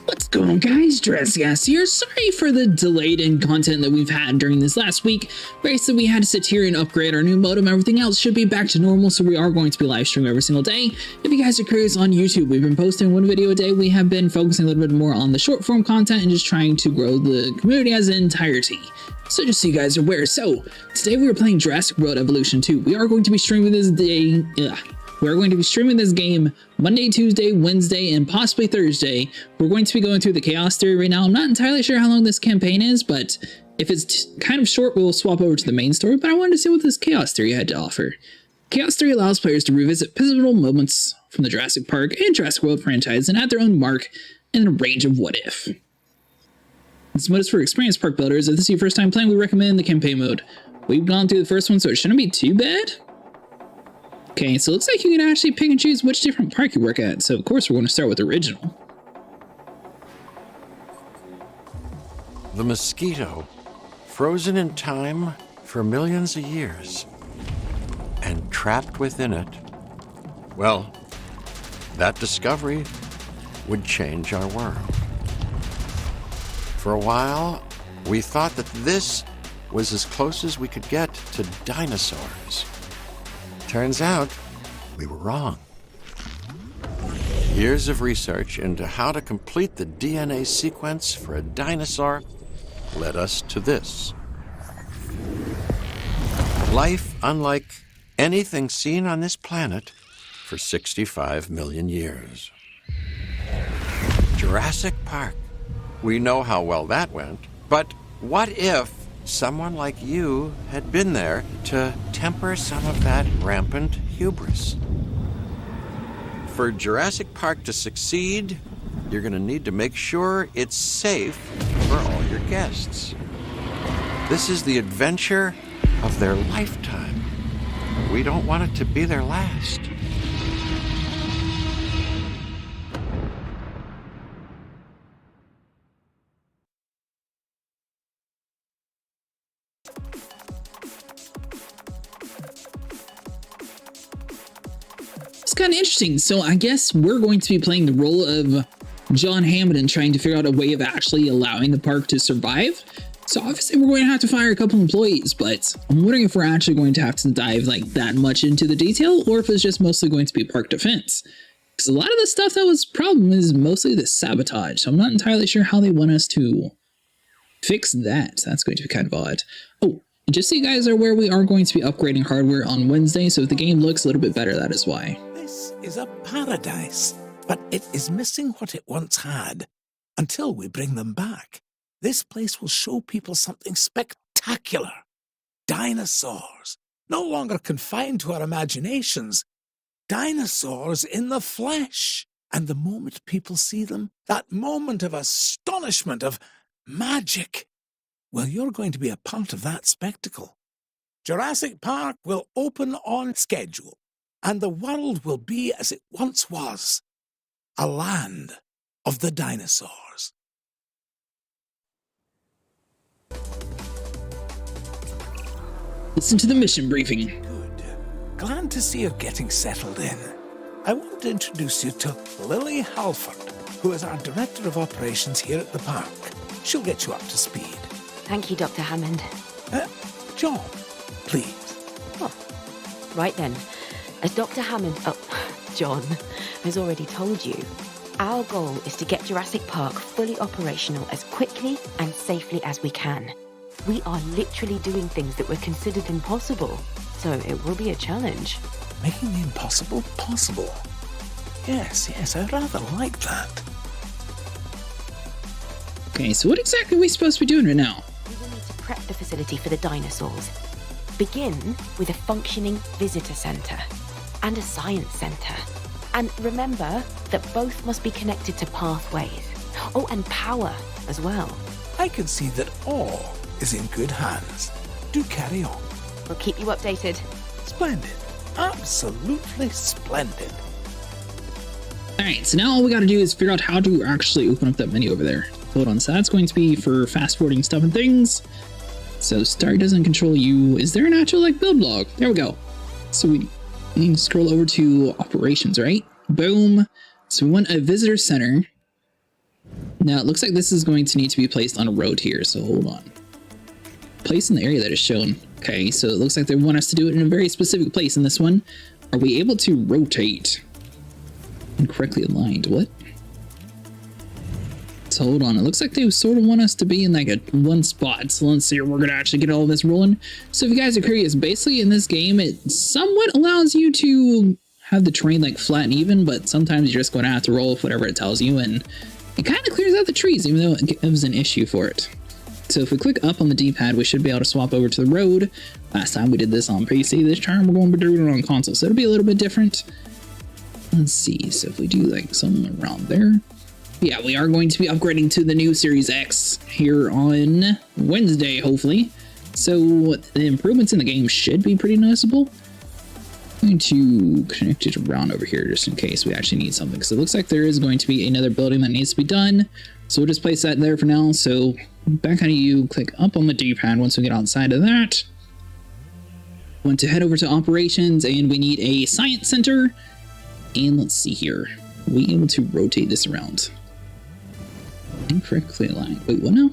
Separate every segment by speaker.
Speaker 1: What's going on, guys? Jurassic here. Sorry for the delayed in content that we've had during this last week. Basically, we had to sit here and upgrade our new modem. Everything else should be back to normal, so we are going to be live streaming every single day. If you guys are curious, on YouTube, we've been posting one video a day. We have been focusing a little bit more on the short form content and just trying to grow the community as an entirety. So just so you guys are aware, so today we are playing Jurassic World Evolution 2. We are going to be streaming this day. We're going to be streaming this game Monday, Tuesday, Wednesday, and possibly Thursday. We're going to be going through the Choas Theory right now. I'm not entirely sure how long this campaign is, but if it's kind of short, we'll swap over to the main story. But I wanted to see what this Choas Theory had to offer. Choas Theory allows players to revisit pivotal moments from the Jurassic Park and Jurassic World franchise and add their own mark in a range of what if. This mode is for experienced park builders. If this is your first time playing, we recommend the campaign mode. We've gone through the first one, so it shouldn't be too bad. Okay, so it looks like you can actually pick and choose which different park you work at. So of course we're going to start with original.
Speaker 2: The mosquito, frozen in time for millions of years, and trapped within it. Well, that discovery would change our world. For a while, we thought that this was as close as we could get to dinosaurs. Turns out, we were wrong. Years of research into how to complete the DNA sequence for a dinosaur led us to this. Life unlike anything seen on this planet for 65 million years. Jurassic Park. We know how well that went, but what if someone like you had been there to temper some of that rampant hubris? For Jurassic Park to succeed, you're going to need to make sure it's safe for all your guests. This is the adventure of their lifetime. We don't want it to be their last.
Speaker 1: It's kind of interesting. So I guess we're going to be playing the role of John Hammond and trying to figure out a way of actually allowing the park to survive. So obviously we're going to have to fire a couple employees, but I'm wondering if we're actually going to have to dive like that much into the detail, or if it's just mostly going to be park defense. Because a lot of the stuff that was problem is mostly the sabotage. So I'm not entirely sure how they want us to fix that. That's going to be kind of odd. Oh, just so you guys are aware, we are going to be upgrading hardware on Wednesday, so if the game looks a little bit better, that is why.
Speaker 3: This is a paradise, but it is missing what it once had. Until we bring them back, this place will show people something spectacular. Dinosaurs, no longer confined to our imaginations. Dinosaurs in the flesh. And the moment people see them, that moment of astonishment, of magic, well, you're going to be a part of that spectacle. Jurassic Park will open on schedule, and the world will be as it once was, a land of the dinosaurs.
Speaker 1: Listen to the mission briefing.
Speaker 3: Good. Glad to see you're getting settled in. I want to introduce you to Lily Halford, who is our Director of Operations here at the park. She'll get you up to speed.
Speaker 4: Thank you, Dr. Hammond.
Speaker 3: John, please.
Speaker 4: Oh, right then. As Dr. Hammond, John, has already told you, our goal is to get Jurassic Park fully operational as quickly and safely as we can. We are literally doing things that were considered impossible, so it will be a challenge.
Speaker 3: Making the impossible possible. Yes, I rather like that.
Speaker 1: Okay, so what exactly are we supposed to be doing right now?
Speaker 4: We will need to prep the facility for the dinosaurs. Begin with a functioning visitor center and a science center. And remember that both must be connected to pathways. Oh, and power as well.
Speaker 3: I can see that all is in good hands. Do carry on.
Speaker 4: We'll keep you updated.
Speaker 3: Splendid. Absolutely splendid.
Speaker 1: Alright, so now all we gotta do is figure out how to actually open up that menu over there. Hold on, so that's going to be for fast forwarding stuff and things. So start doesn't control you. Is there an actual like build log? There we go. So we need to scroll over to operations, right? Boom. So we want a visitor center. Now, it looks like this is going to need to be placed on a road here, so hold on. Place in the area that is shown. Okay, so it looks like they want us to do it in a very specific place in this one. Are we able to rotate? Incorrectly aligned. What? So hold on. It looks like they sort of want us to be in like a one spot. So let's see if we're going to actually get all this rolling. So if you guys are curious, basically in this game, it somewhat allows you to have the terrain like flat and even, but sometimes you're just going to have to roll with whatever it tells you. And it kind of clears out the trees, even though it was an issue for it. So if we click up on the D-pad, we should be able to swap over to the road. Last time we did this on PC, this time we're going to be doing it on console, so it'll be a little bit different. Let's see, so if we do like something around there. Yeah, we are going to be upgrading to the new Series X here on Wednesday, hopefully. So the improvements in the game should be pretty noticeable. I'm going to connect it around over here just in case we actually need something, because it looks like there is going to be another building that needs to be done. So we'll just place that there for now. So back on you, click up on the D-pad once we get outside of that. Want to head over to operations, and we need a science center. And let's see here. Are we able to rotate this around? Incorrectly aligned. Wait, what now?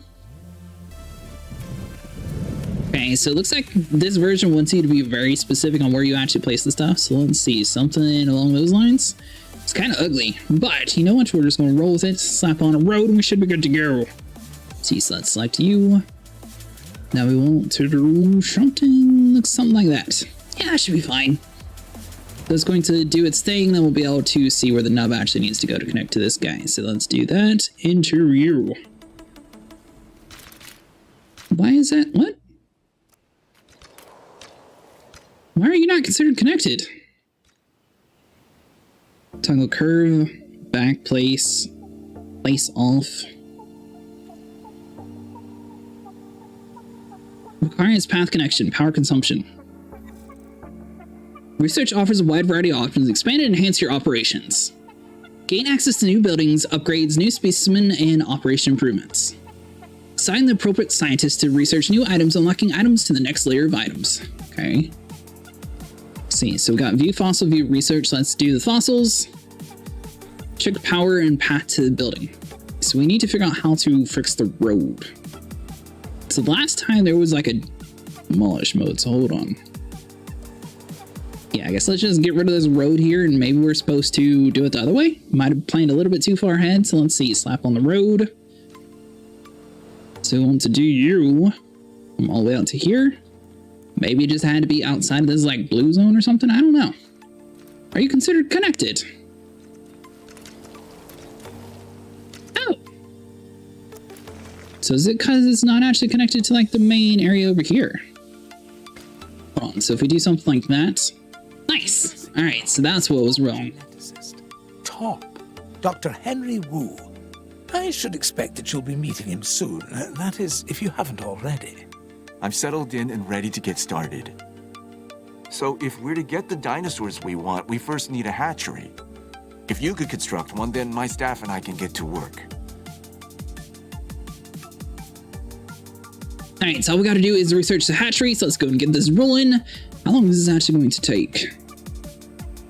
Speaker 1: Okay, so it looks like this version wants you to be very specific on where you actually place the stuff. So let's see, something along those lines. It's kind of ugly, but you know what? We're just going to roll with it, slap on a road, and we should be good to go. See, so let's select you. Now we want to do something, looks something like that. Yeah, that should be fine. So it's going to do its thing, then we'll be able to see where the nub actually needs to go to connect to this guy. So let's do that. Interview. Why is that? What? Why are you not considered connected? Toggle curve, back place, place off. Requires path connection, power consumption. Research offers a wide variety of options, expand and enhance your operations. Gain access to new buildings, upgrades, new specimen, and operation improvements. Assign the appropriate scientists to research new items, unlocking items to the next layer of items. Okay. See, so we got view fossil, view research. Let's do the fossils. Check power and path to the building. So we need to figure out how to fix the road. So last time there was like a demolish mode, so hold on. Yeah, I guess let's just get rid of this road here, and maybe we're supposed to do it the other way. Might have planned a little bit too far ahead, so let's see. Slap on the road. So we want to do you from all the way out to here. Maybe it just had to be outside of this like blue zone or something. I don't know. Are you considered connected? Oh. So is it because it's not actually connected to like the main area over here? Hold on. So if we do something like that. Nice. All right. So that's what was wrong.
Speaker 3: Top, Dr. Henry Wu. I should expect that you'll be meeting him soon. That is, if you haven't already.
Speaker 5: I'm settled in and ready to get started. So if we're to get the dinosaurs we want, we first need a hatchery. If you could construct one, then my staff and I can get to work.
Speaker 1: All right, so all we got to do is research the hatchery. So let's go and get this rolling. How long is this actually going to take?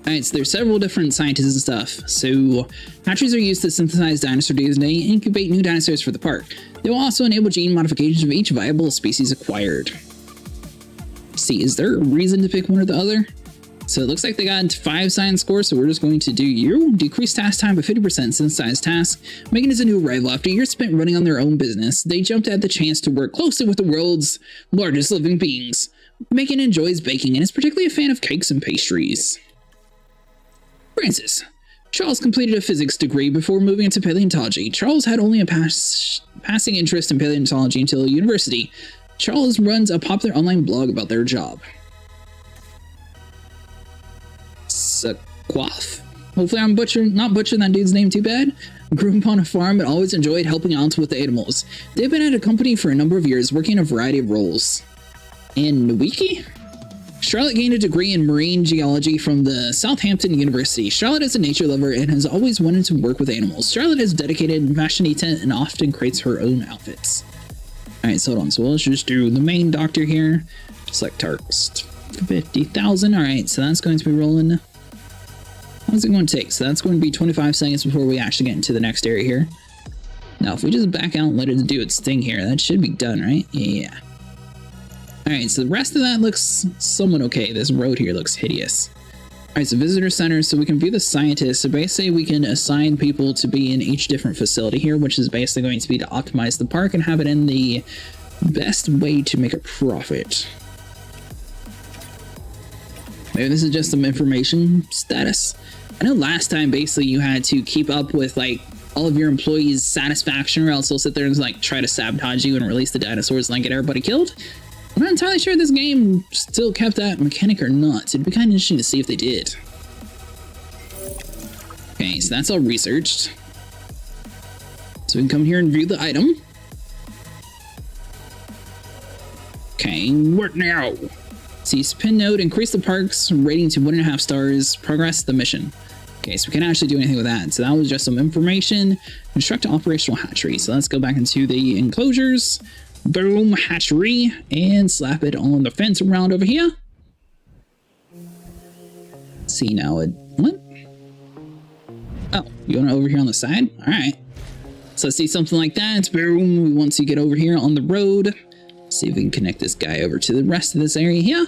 Speaker 1: All right, so there's several different scientists and stuff. So hatcheries are used to synthesize dinosaur DNA and incubate new dinosaurs for the park. They will also enable gene modifications of each viable species acquired. See, is there a reason to pick one or the other? So it looks like they got 5 science scores, so we're just going to do you. Decrease task time by 50% synthesized task. Megan is a new arrival. After years spent running on their own business, they jumped at the chance to work closely with the world's largest living beings. Megan enjoys baking and is particularly a fan of cakes and pastries. Francis. Charles completed a physics degree before moving into paleontology. Charles had only a passing interest in paleontology until university. Charles runs a popular online blog about their job. Quaff. Hopefully I'm not butchering that dude's name too bad. Grew up on a farm but always enjoyed helping out with the animals. They've been at a company for a number of years, working in a variety of roles. And Nwiki? Charlotte gained a degree in marine geology from the Southampton University. Charlotte is a nature lover and has always wanted to work with animals. Charlotte is dedicated and fashionista and often creates her own outfits. Alright, so hold on. So let's just do the main doctor here. Select targets. 50,000. Alright, so that's going to be rolling. How's it going to take? So that's going to be 25 seconds before we actually get into the next area here. Now, if we just back out and let it do its thing here, that should be done, right? Yeah. Alright, so the rest of that looks somewhat okay. This road here looks hideous. Alright, so visitor center, so we can view the scientists. So basically we can assign people to be in each different facility here, which is basically going to be to optimize the park and have it in the best way to make a profit. Maybe this is just some information status. I know last time basically you had to keep up with like all of your employees' satisfaction, or else they'll sit there and like try to sabotage you and release the dinosaurs and like get everybody killed. I'm not entirely sure this game still kept that mechanic or not. It'd be kind of interesting to see if they did. Okay, so that's all researched. So we can come here and view the item. Okay, work now. See, spin node, increase the park's rating to 1.5 stars, progress the mission. Okay, so we can't actually do anything with that. So that was just some information. Construct operational hatchery. So let's go back into the enclosures. Boom, hatchery, and slap it on the fence around over here. Let's see now, what? Oh, you want it over here on the side? All right. So let's see something like that. Boom, once you get over here on the road, see if we can connect this guy over to the rest of this area here.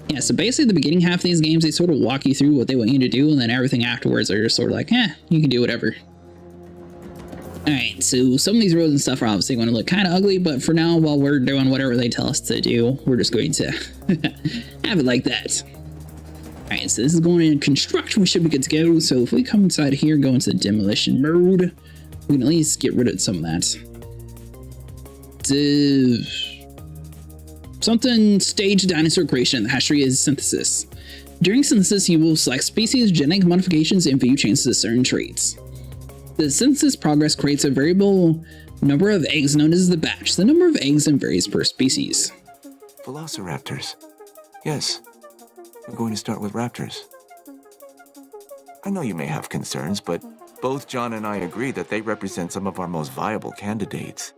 Speaker 1: Yeah, so basically the beginning half of these games, they sort of walk you through what they want you to do, and then everything afterwards are just sort of like, you can do whatever. Alright, so some of these roads and stuff are obviously going to look kind of ugly, but for now, while we're doing whatever they tell us to do, we're just going to have it like that. Alright, so this is going in construction. We should be good to go. So if we come inside here, go into the demolition mode, we can at least get rid of some of that. Something stage dinosaur creation. The hatchery is synthesis. During synthesis, you will select species, genetic modifications, and view changes to certain traits. The synthesis progress creates a variable number of eggs known as the batch. The number of eggs varies per species.
Speaker 5: Velociraptors. Yes, we're going to start with raptors. I know you may have concerns, but both John and I agree that they represent some of our most viable candidates.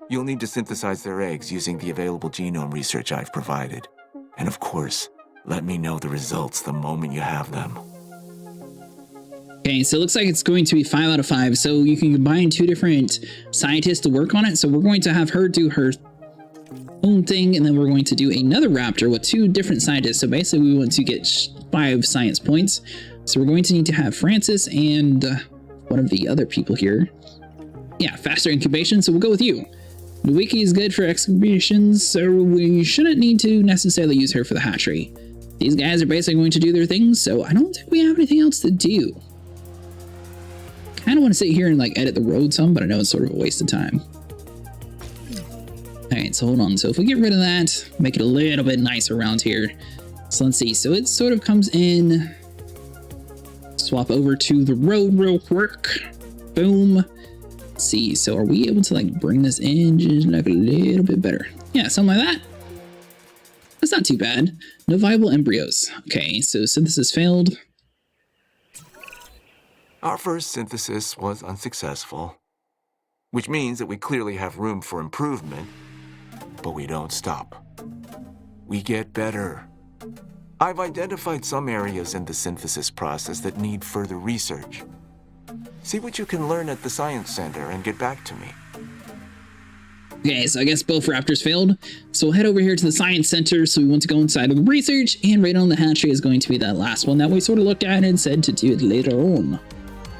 Speaker 5: You'll need to synthesize their eggs using the available genome research I've provided. And of course, let me know the results the moment you have them.
Speaker 1: Okay, so it looks like it's going to be 5 out of 5. So you can combine 2 different scientists to work on it. So we're going to have her do her own thing, and then we're going to do another raptor with 2 different scientists. So basically we want to get 5 science points. So we're going to need to have Francis and one of the other people here. Yeah, faster incubation, so we'll go with you. The wiki is good for excavations, so we shouldn't need to necessarily use her for the hatchery. These guys are basically going to do their things, so I don't think we have anything else to do. Kind of want to sit here and like edit the road some, but I know it's sort of a waste of time. Alright, so hold on. So if we get rid of that, make it a little bit nicer around here. So let's see. So it sort of comes in. Swap over to the road real quick. Boom. Let's see. So are we able to like bring this in just like a little bit better? Yeah, something like that. That's not too bad. No viable embryos. Okay, so synthesis failed.
Speaker 5: Our first synthesis was unsuccessful, which means that we clearly have room for improvement, but we don't stop. We get better. I've identified some areas in the synthesis process that need further research. See what you can learn at the Science Center and get back to me.
Speaker 1: Okay, so I guess both raptors failed. So we'll head over here to the Science Center. So we want to go inside of the research, and right on the hatchery is going to be that last one that we sort of looked at and said to do it later on.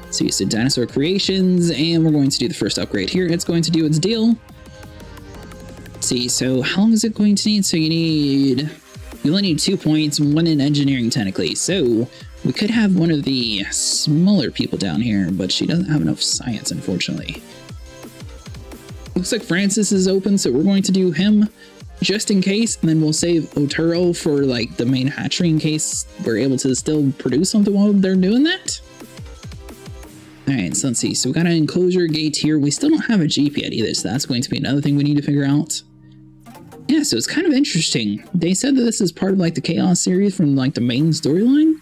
Speaker 1: So you said dinosaur creations, and we're going to do the first upgrade here. It's going to do its deal. Let's see, so how long is it going to need? So you only need 2 points, 1 in engineering technically. So we could have one of the smaller people down here, but she doesn't have enough science, unfortunately. Looks like Francis is open, so we're going to do him just in case, and then we'll save Otero for like the main hatchery in case we're able to still produce something while they're doing that. Alright, so let's see. So we got an enclosure gate here. We still don't have a Jeep yet either, so that's going to be another thing we need to figure out. Yeah, so it's kind of interesting. They said that this is part of like the Chaos series from like the main storyline,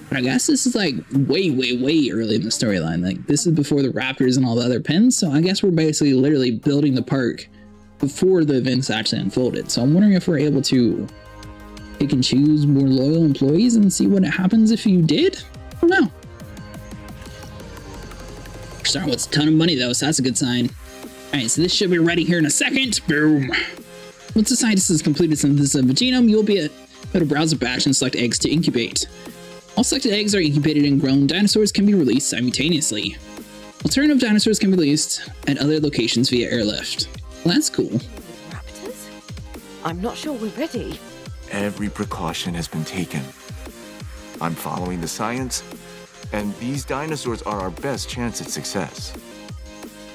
Speaker 1: but I guess this is like way early in the storyline. Like this is before the Raptors and all the other pens, so I guess we're basically literally building the park before the events actually unfolded. So I'm wondering if we're able to pick and choose more loyal employees and see what happens if you did? I don't know. For Start with a ton of money though, so that's a good sign. Alright, so this should be ready here in a second. Boom. Once the scientist has completed synthesis of a genome, you'll be able to browse a batch and select eggs to incubate. All selected eggs are incubated and grown dinosaurs can be released simultaneously. Alternative dinosaurs can be released at other locations via airlift. Well, that's cool.
Speaker 4: Raptors? I'm not sure we're ready.
Speaker 5: Every precaution has been taken. I'm following the science, and these dinosaurs are our best chance at success.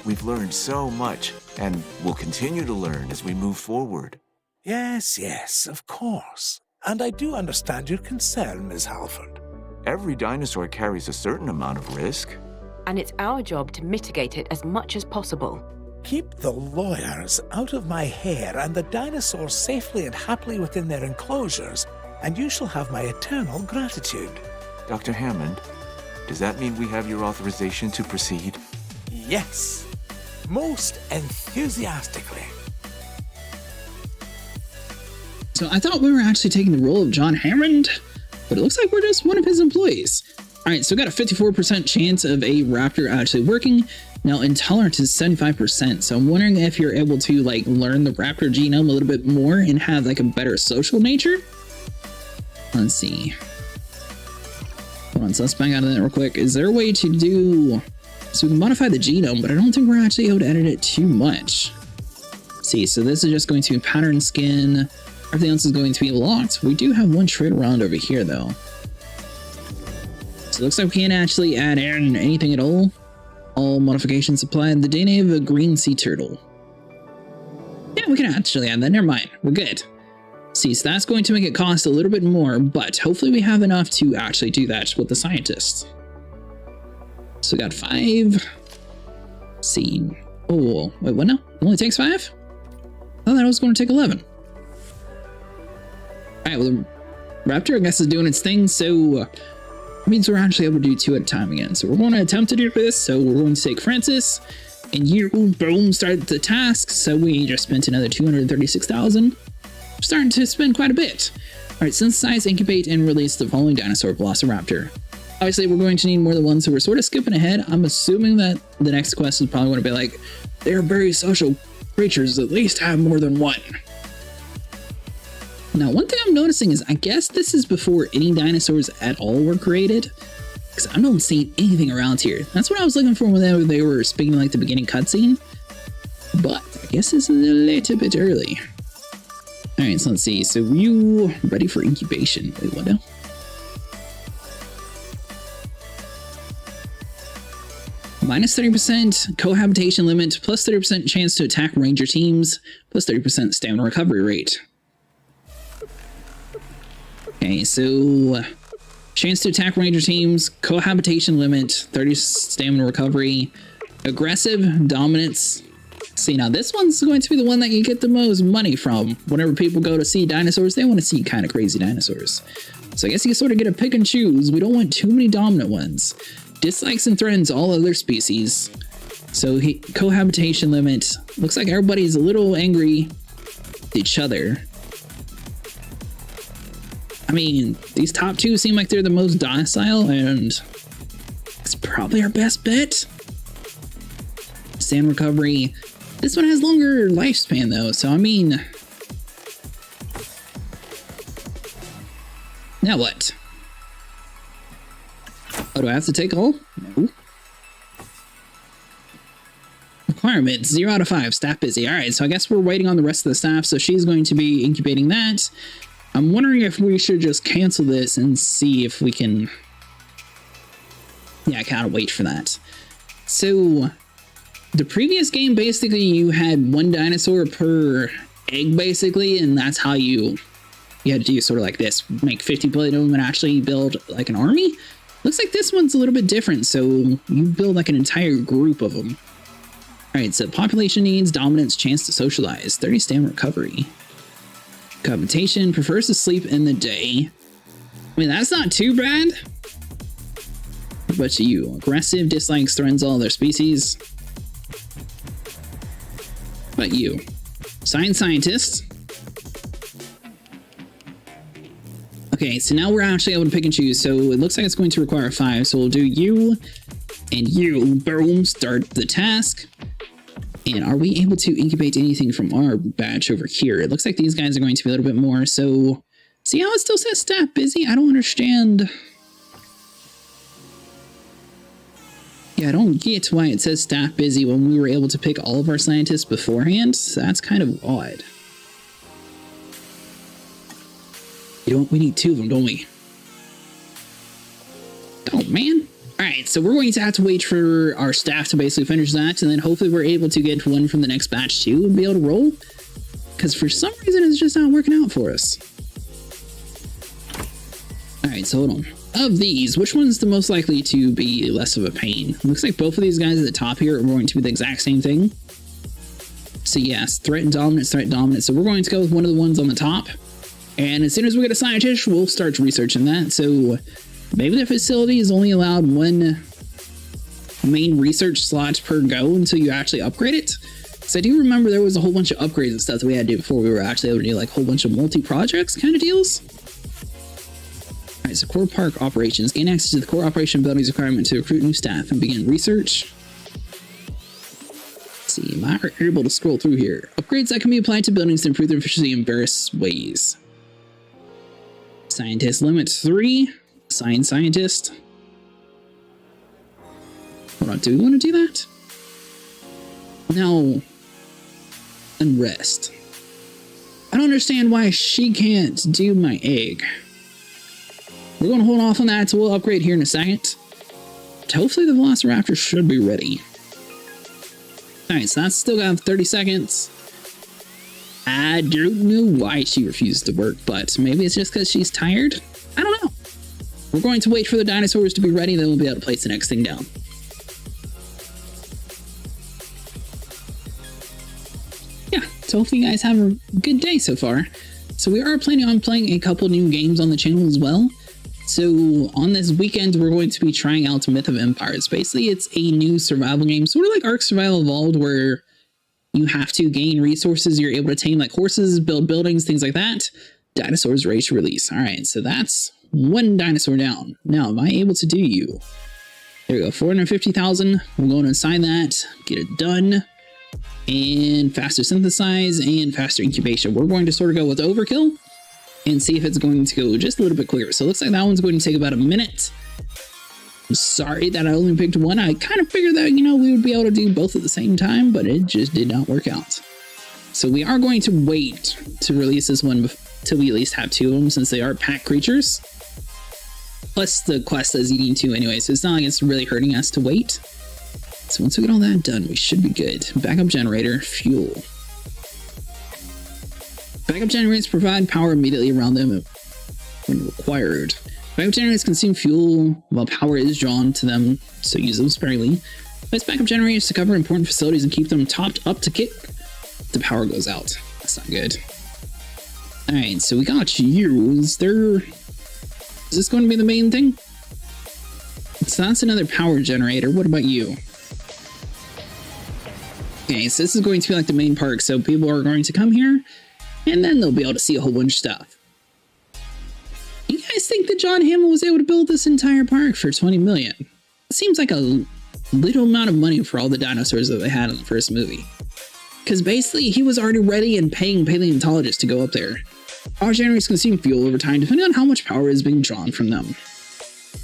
Speaker 5: We've learned so much, and we'll continue to learn as we move forward.
Speaker 3: Yes, of course. And I do understand your concern, Ms. Halford.
Speaker 5: Every dinosaur carries a certain amount of risk.
Speaker 4: And it's our job to mitigate it as much as possible.
Speaker 3: Keep the lawyers out of my hair and the dinosaurs safely and happily within their enclosures, and you shall have my eternal gratitude.
Speaker 5: Dr. Hammond, does that mean we have your authorization to proceed?
Speaker 3: Yes, most enthusiastically.
Speaker 1: So I thought we were actually taking the role of John Hammond, but it looks like we're just one of his employees. Alright, so we got a 54% chance of a raptor actually working. Now, intolerance is 75%, so I'm wondering if you're able to, like, learn the raptor genome a little bit more and have, like, a better social nature? Let's see. Hold on, so let's back out of that real quick. Is there a way to do... So we can modify the genome, but I don't think we're actually able to edit it too much. Let's see, so this is just going to be pattern skin. Everything else is going to be locked. We do have one trait around over here, though. So it looks like we can't actually add in anything at all. All modifications applied. The DNA of a green sea turtle. Yeah, we can actually add that. Never mind. We're good. See, so that's going to make it cost a little bit more, but hopefully we have enough to actually do that with the scientists. So we got 5. Let's see. Oh, wait, what now? It only takes 5? I thought that was going to take 11. Alright, well, the raptor, I guess, is doing its thing, so... means we're actually able to do 2 at a time again. So we're going to attempt to do this. So we're going to take Francis and you, boom, start the task. So we just spent another 236,000. We're starting to spend quite a bit. All right, synthesize, incubate, and release the following dinosaur velociraptor. Obviously, we're going to need more than one, so we're sort of skipping ahead. I'm assuming that the next quest is probably going to be like, they're very social creatures, at least have more than one. Now, one thing I'm noticing is I guess this is before any dinosaurs at all were created, because I don't see anything around here. That's what I was looking for when they were speaking like the beginning cutscene, but I guess this is a little bit early. All right, so let's see. So you ready for incubation? Wait, what now? Minus 30% cohabitation limit, plus 30% chance to attack ranger teams, plus 30% stamina recovery rate. Okay, so chance to attack ranger teams, cohabitation limit, 30 stamina recovery, aggressive dominance. See, now this one's going to be the one that you get the most money from. Whenever people go to see dinosaurs, they want to see kind of crazy dinosaurs. So I guess you sort of get to pick and choose. We don't want too many dominant ones. Dislikes and threatens all other species. So cohabitation limit. Looks like everybody's a little angry at each other. I mean, these top 2 seem like they're the most docile, and it's probably our best bet. Sand recovery. This one has longer lifespan, though, so I mean... Now what? Oh, do I have to take all? No. Requirements, 0 out of 5, staff busy. Alright, so I guess we're waiting on the rest of the staff, so she's going to be incubating that. I'm wondering if we should just cancel this and see if we can... Yeah, I gotta wait for that. So, the previous game, basically, you had 1 dinosaur per egg, basically, and that's how you had to do sort of like this. Make 50 plate of them and actually build, like, an army. Looks like this one's a little bit different, so you build, like, an entire group of them. Alright, so population needs, dominance, chance to socialize, 30 stamina recovery. Cohabitation, prefers to sleep in the day. I mean, that's not too bad. But you, aggressive, dislikes, threatens all other species. But you, science scientist. Okay, so now we're actually able to pick and choose. So it looks like it's going to require 5. So we'll do you, And you, boom, start the task. And are we able to incubate anything from our batch over here? It looks like these guys are going to be a little bit more. So, see how it still says staff busy? I don't understand. Yeah, I don't get why it says staff busy when we were able to pick all of our scientists beforehand. So that's kind of odd. You know, we need 2 of them, don't we? Oh, man. All right, so we're going to have to wait for our staff to basically finish that, and then hopefully we're able to get one from the next batch too and be able to roll. Because for some reason, it's just not working out for us. All right, so hold on. Of these, which one's the most likely to be less of a pain? Looks like both of these guys at the top here are going to be the exact same thing. So yes, threat and dominance, threat and dominance. So we're going to go with one of the ones on the top. And as soon as we get a scientist, we'll start researching that. So maybe the facility is only allowed 1 main research slot per go until you actually upgrade it. So I do remember there was a whole bunch of upgrades and stuff that we had to do before we were actually able to do like a whole bunch of multi-projects kind of deals. Alright, so core park operations. Gain access to the core operation buildings requirement to recruit new staff and begin research. Let's see, am I able to scroll through here? Upgrades that can be applied to buildings to improve their efficiency in various ways. Scientist limit 3. Assign scientist. Hold on, do we want to do that? No. Unrest. I don't understand why she can't do my egg. We're going to hold off on that, so we'll upgrade here in a second. But hopefully the Velociraptor should be ready. Alright, so that's still got 30 seconds. I don't know why she refused to work, but maybe it's just because she's tired? I don't know. We're going to wait for the dinosaurs to be ready, then we'll be able to place the next thing down. Yeah, so hopefully you guys have a good day so far. So we are planning on playing a couple new games on the channel as well. So on this weekend, we're going to be trying out Myth of Empires. Basically, it's a new survival game, sort of like Ark Survival Evolved, where you have to gain resources you're able to tame, like horses, build buildings, things like that. Dinosaurs ready to release. All right, so that's 1 dinosaur down. Now, am I able to do you? There we go, 450,000. We're going to assign that, get it done. And faster synthesize and faster incubation. We're going to sort of go with overkill and see if it's going to go just a little bit quicker. So it looks like that one's going to take about a minute. I'm sorry that I only picked 1. I kind of figured that, you know, we would be able to do both at the same time, but it just did not work out. So we are going to wait to release this one till we at least have 2 of them, since they are pack creatures. Plus the quest is eating 2 anyway, so it's not like it's really hurting us to wait. So once we get all that done, we should be good. Backup generator, fuel. Backup generators provide power immediately around them when required. Backup generators consume fuel while power is drawn to them, so use them sparingly. Place backup generators to cover important facilities and keep them topped up to kick the power goes out. That's not good. Alright, so we got you. Is this going to be the main thing? So that's another power generator. What about you? Okay, so this is going to be like the main park, so people are going to come here, and then they'll be able to see a whole bunch of stuff. You guys think that John Hamill was able to build this entire park for 20 million? It seems like a little amount of money for all the dinosaurs that they had in the first movie. Because basically, he was already ready and paying paleontologists to go up there. Power generators consume fuel over time, depending on how much power is being drawn from them.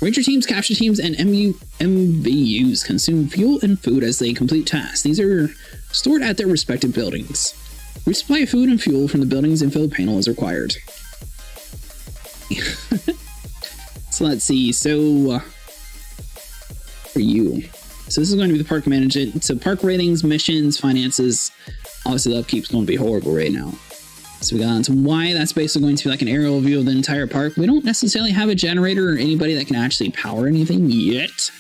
Speaker 1: Ranger teams, capture teams, and MVUs consume fuel and food as they complete tasks. These are stored at their respective buildings. Resupply food and fuel from the building's info panel as required. So let's see. So for you. So this is going to be the park management. So park ratings, missions, finances. Obviously, the upkeep's going to be horrible right now. So we got on to Y. That's basically going to be like an aerial view of the entire park. We don't necessarily have a generator or anybody that can actually power anything yet.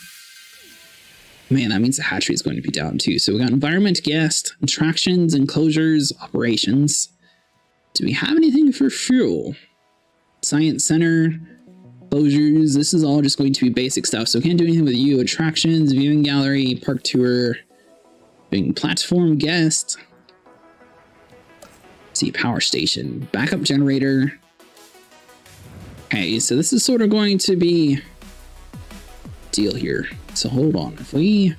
Speaker 1: Man, that means the hatchery is going to be down too. So we got environment, guest, attractions, enclosures, operations. Do we have anything for fuel? Science center, closures. This is all just going to be basic stuff. So can't do anything with you. Attractions, viewing gallery, park tour, being platform, guest. See, power station, backup generator. Okay, so this is sort of going to be deal here. So hold on. If we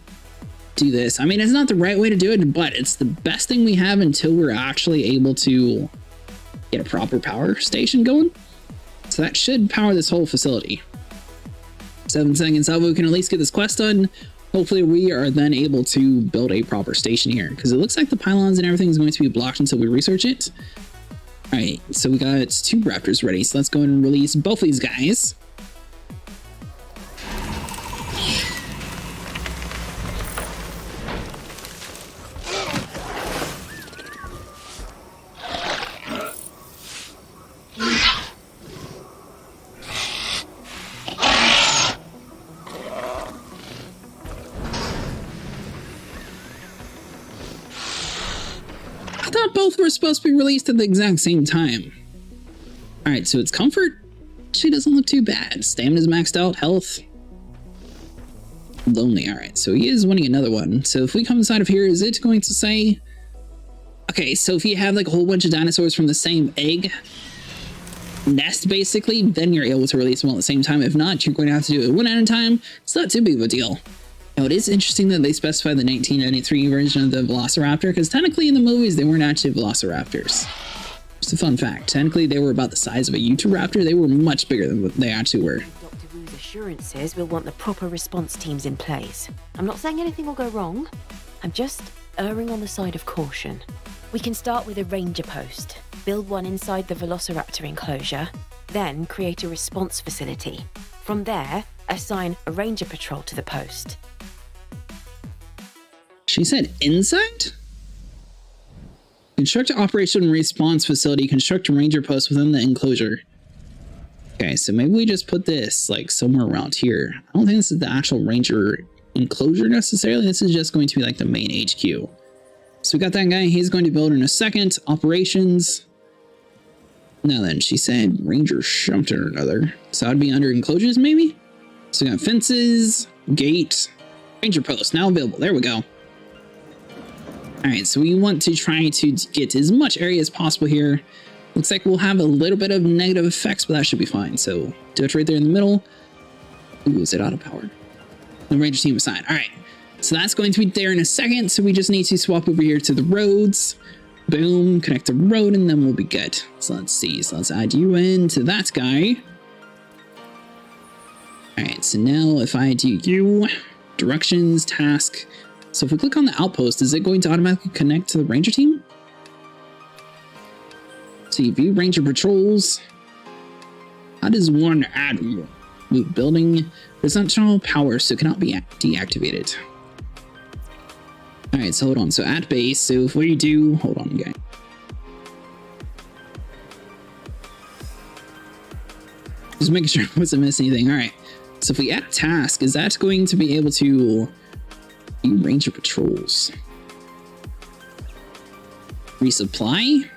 Speaker 1: do this, I mean, it's not the right way to do it, but it's the best thing we have until we're actually able to get a proper power station going. So that should power this whole facility. 7 seconds out, we can at least get this quest done. Hopefully we are then able to build a proper station here, because it looks like the pylons and everything is going to be blocked until we research it. All right, so we got 2 raptors ready. So let's go ahead and release both of these guys. I thought both were supposed to be released at the exact same time. All right, so it's comfort. She doesn't look too bad. Stamina's maxed out. Health. Lonely. All right, so he is winning another one. So if we come inside of here, is it going to say... Okay, so if you have like a whole bunch of dinosaurs from the same egg nest, basically, then you're able to release them all at the same time. If not, you're going to have to do it one at a time. It's not too big of a deal. Now, it is interesting that they specify the 1993 version of the Velociraptor, because technically in the movies, they weren't actually Velociraptors. Just a fun fact. Technically, they were about the size of a Utahraptor. They were much bigger than what they actually were.
Speaker 4: Dr. Wu's assurances we'll want the proper response teams in place. I'm not saying anything will go wrong. I'm just erring on the side of caution. We can start with a ranger post, build one inside the Velociraptor enclosure, then create a response facility. From there, assign a ranger patrol to the post.
Speaker 1: She said inside? Construct an operation response facility. Construct a ranger post within the enclosure. Okay, so maybe we just put this like somewhere around here. I don't think this is the actual ranger enclosure necessarily. This is just going to be like the main HQ. So we got that guy. He's going to build in a second. Operations. Now then, she said ranger something or another. So I'd be under enclosures maybe? So we got fences, gate, ranger post now available. There we go. All right, so we want to try to get as much area as possible here. Looks like we'll have a little bit of negative effects, but that should be fine. So do it right there in the middle. Ooh, is it out of power? The ranger team assigned. All right, so that's going to be there in a second. So we just need to swap over here to the roads. Boom, connect the road, and then we'll be good. So let's see. So let's add you in to that guy. All right, so now if I do you, directions, task. So if we click on the outpost, is it going to automatically connect to the ranger team? So you view ranger patrols. How does one add move building? There's not general power, so it cannot be deactivated. All right, so hold on. So at base, so if we do, hold on, guy. Just making sure I wasn't missing anything. All right, so if we add a task, is that going to be able to view ranger patrols? Resupply?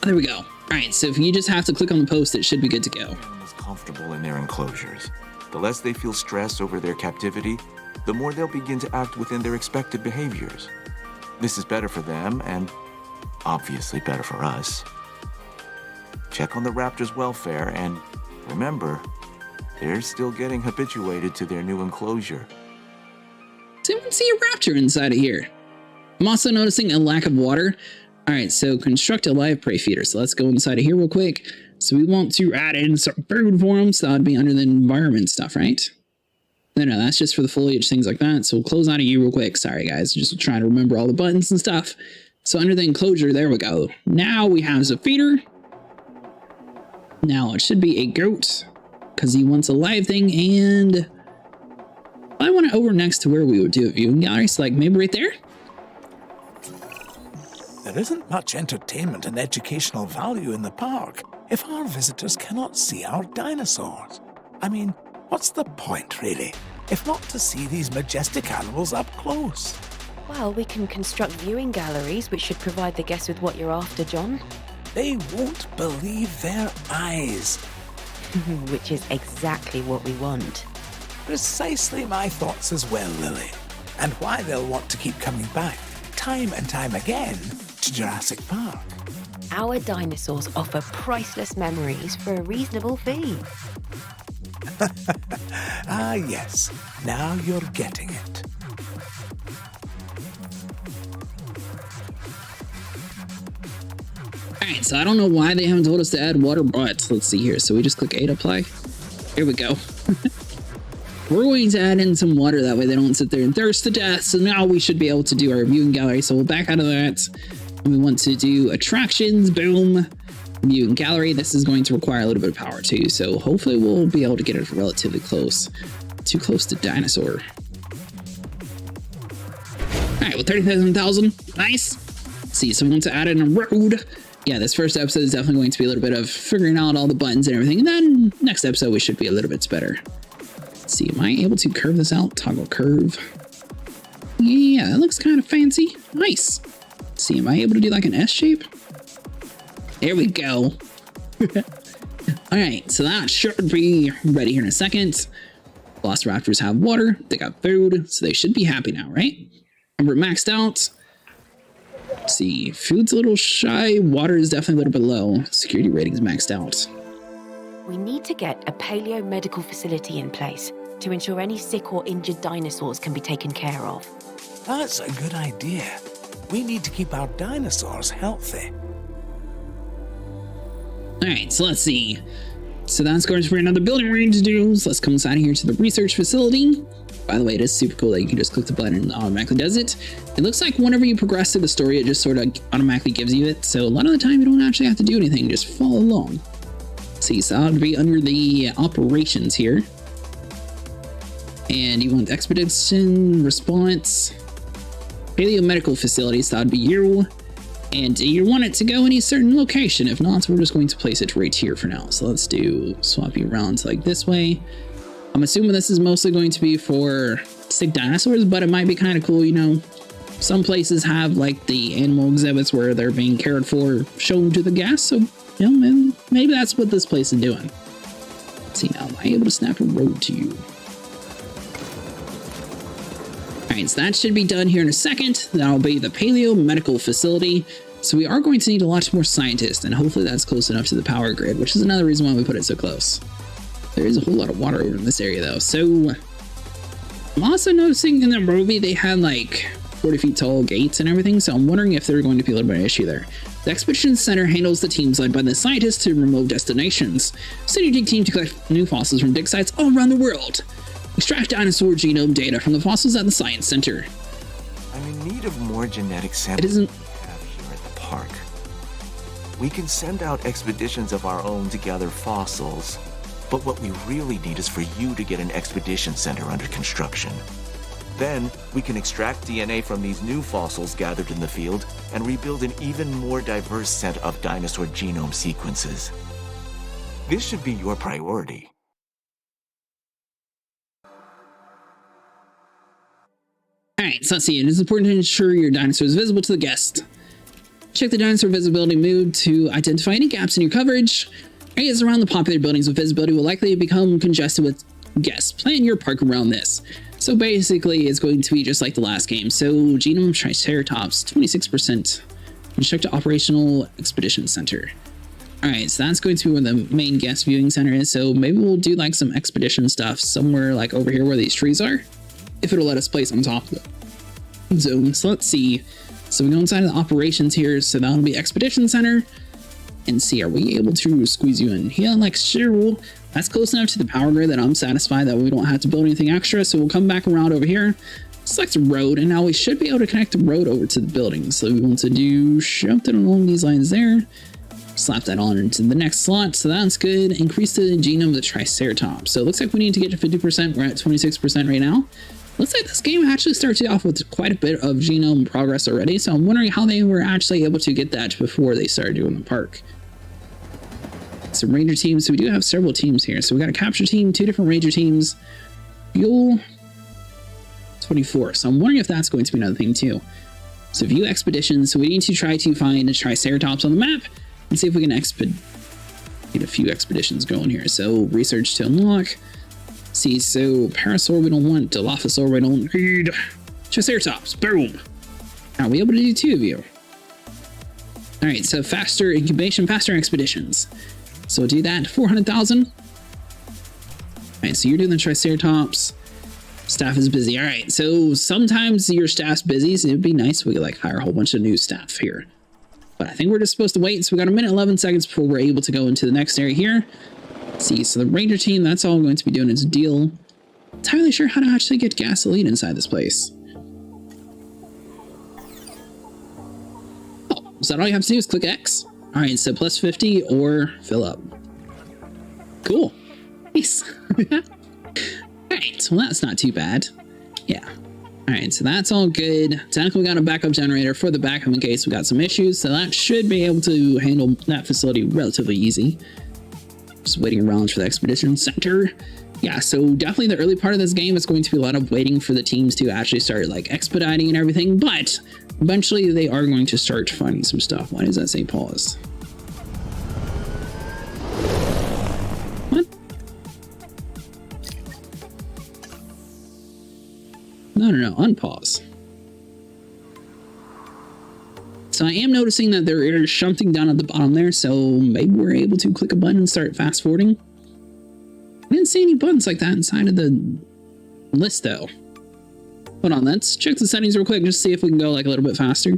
Speaker 1: Oh, there we go. All right, so if you just have to click on the post, it should be good to go.
Speaker 5: Animals comfortable in their enclosures. The less they feel stress over their captivity, the more they'll begin to act within their expected behaviors. This is better for them and obviously better for us. Check on the raptors' welfare and remember, they're still getting habituated to their new enclosure.
Speaker 1: So you can see a raptor inside of here. I'm also noticing a lack of water. All right, so construct a live prey feeder. So let's go inside of here real quick. So we want to add in some food for them. So that would be under the environment stuff, right? No, that's just for the foliage, things like that. So we'll close out of you real quick. Sorry, guys. Just trying to remember all the buttons and stuff. So under the enclosure, there we go. Now we have a feeder. Now it should be a goat because he wants a live thing. And I want it over next to where we would do a viewing gallery. So like maybe right there.
Speaker 3: There isn't much entertainment and educational value in the park if our visitors cannot see our dinosaurs. I mean, what's the point, really, if not to see these majestic animals up close?
Speaker 4: Well, we can construct viewing galleries, which should provide the guests with what you're after, John.
Speaker 3: They won't believe their eyes.
Speaker 4: Which is exactly what we want.
Speaker 3: Precisely my thoughts as well, Lily. And why they'll want to keep coming back, time and time again, to Jurassic Park.
Speaker 4: Our dinosaurs offer priceless memories for a reasonable fee.
Speaker 3: Ah, yes. Now you're getting it.
Speaker 1: Alright, so I don't know why they haven't told us to add water, but let's see here. So we just click A to apply. Here we go. We're going to add in some water, that way they don't sit there and thirst to death. So now we should be able to do our viewing gallery. So we'll back out of that. We want to do attractions, boom, viewing gallery. This is going to require a little bit of power too. So hopefully we'll be able to get it relatively close. Too close to dinosaur. Alright, well 37,000, nice. Let's see, so we want to add in a road. Yeah, this first episode is definitely going to be a little bit of figuring out all the buttons and everything. And then next episode, we should be a little bit better. Let's see, am I able to curve this out? Toggle curve. Yeah, that looks kind of fancy. Nice. Let's see, am I able to do like an S shape? There we go. All right, so that should be ready here in a second. Velociraptors have water. They got food, so they should be happy now, right? Remember, maxed out. Let's see, food's a little shy. Water is definitely a little bit low. Security rating's maxed out.
Speaker 4: We need to get a paleo medical facility in place to ensure any sick or injured dinosaurs can be taken care of.
Speaker 3: That's a good idea. We need to keep our dinosaurs healthy.
Speaker 1: All right, so let's see. So that's going to be another building we need to do. So let's come inside here to the research facility. By the way, it is super cool that you can just click the button and it automatically does it. It looks like whenever you progress through the story, it just sort of automatically gives you it. So a lot of the time you don't actually have to do anything, just follow along. Let's see, so that would be under the operations here. And you want expedition, response, paleo medical facilities, so that would be you. And you want it to go any certain location. If not, we're just going to place it right here for now. So let's do swap you around to like this way. I'm assuming this is mostly going to be for sick dinosaurs, but it might be kind of cool, you know. Some places have like the animal exhibits where they're being cared for, shown to the guests. So, you know, maybe that's what this place is doing. Let's see now, am I able to snap a road to you? All right, so that should be done here in a second. That'll be the paleo medical facility. So we are going to need a lot more scientists, and hopefully that's close enough to the power grid, which is another reason why we put it so close. There is a whole lot of water over in this area though. So I'm also noticing in the movie they had like 40 feet tall gates and everything. So I'm wondering if they're going to be a little bit of an issue there. The Expedition Center handles the teams led by the scientists to remote destinations. Synergy team to collect new fossils from dig sites all around the world. Extract dinosaur genome data from the fossils at the Science Center.
Speaker 5: I'm in need of more genetic samples than we have here at the park. We can send out expeditions of our own to gather fossils, but what we really need is for you to get an expedition center under construction. Then, we can extract DNA from these new fossils gathered in the field and rebuild an even more diverse set of dinosaur genome sequences. This should be your priority.
Speaker 1: Alright, so let's see. It is important to ensure your dinosaur is visible to the guest. Check the dinosaur visibility mode to identify any gaps in your coverage. Areas around the popular buildings with visibility will likely become congested with guests. Plan your park around this. So basically, it's going to be just like the last game. So, Genome Triceratops, 26%. Construct an operational expedition center. Alright, so that's going to be where the main guest viewing center is. So maybe we'll do like some expedition stuff somewhere like over here where these trees are. If it'll let us place on top of the zone. So let's see. So we go inside of the operations here. So that'll be expedition center. And see, are we able to squeeze you in? Yeah, like sure. That's close enough to the power grid that I'm satisfied that we don't have to build anything extra. So we'll come back around over here, select the road, and now we should be able to connect the road over to the building. So we want to do something along these lines there. Slap that on into the next slot. So that's good. Increase the genome of the Triceratops. So it looks like we need to get to 50%. We're at 26% right now. Looks like this game actually started off with quite a bit of genome progress already, so I'm wondering how they were actually able to get that before they started doing the park. Some ranger teams, so we do have several teams here. So we got a capture team, 2 different ranger teams, fuel 24. So I'm wondering if that's going to be another thing too. So view expeditions, so we need to try to find a Triceratops on the map and see if we can get a few expeditions going here. So research to unlock. See, so Parasaur we don't want, Dilophosaur we don't need, Triceratops, boom. Are we able to do 2 of you? Alright, so faster incubation, faster expeditions. So we'll do that, 400,000. right, so you're doing the Triceratops. Staff is busy. All right, so sometimes your staff's busy, so it'd be nice if we could like hire a whole bunch of new staff here. But I think we're just supposed to wait. So we got a minute 11 seconds before we're able to go into the next area here. Let's see, so the Ranger team, that's all I'm going to be doing is a deal. Entirely sure how to actually get gasoline inside this place. Oh, so all you have to do is click X. All right, so plus 50 or fill up. Cool. Nice. Alright, well that's not too bad. Yeah. Alright, so that's all good. Technically we got a backup generator for the backup in case we got some issues, so that should be able to handle that facility relatively easy. Just waiting around for the expedition center. Yeah, so definitely the early part of this game is going to be a lot of waiting for the teams to actually start like expediting and everything, but eventually they are going to start finding some stuff. Why does that say pause? What? No, unpause. So I am noticing that there is something down at the bottom there, so maybe we're able to click a button and start fast forwarding. I didn't see any buttons like that inside of the list though. Hold on, let's check the settings real quick, just see if we can go like a little bit faster.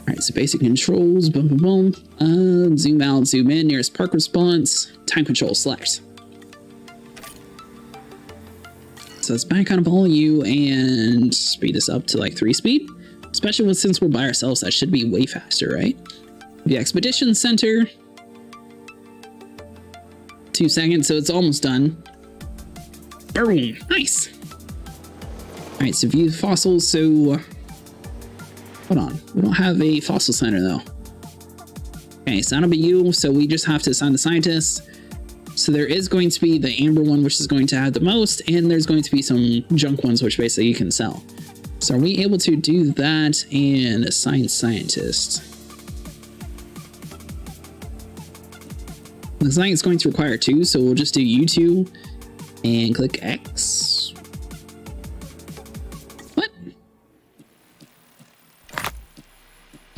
Speaker 1: Alright, so basic controls, boom, boom, boom. Zoom out, zoom in, nearest park response, time control, select. So let's back out of all you and speed this up to like 3 speed. Especially since we're by ourselves, that should be way faster, right? The Expedition Center. 2 seconds, so it's almost done. Boom! Nice! Alright, so view fossils, so... Hold on, we don't have a fossil center though. Okay, so that'll be you, so we just have to assign the scientists. So there is going to be the amber one, which is going to have the most, and there's going to be some junk ones, which basically you can sell. So are we able to do that and assign scientists? Looks like it's going to require 2, so we'll just do you 2 and click X. What?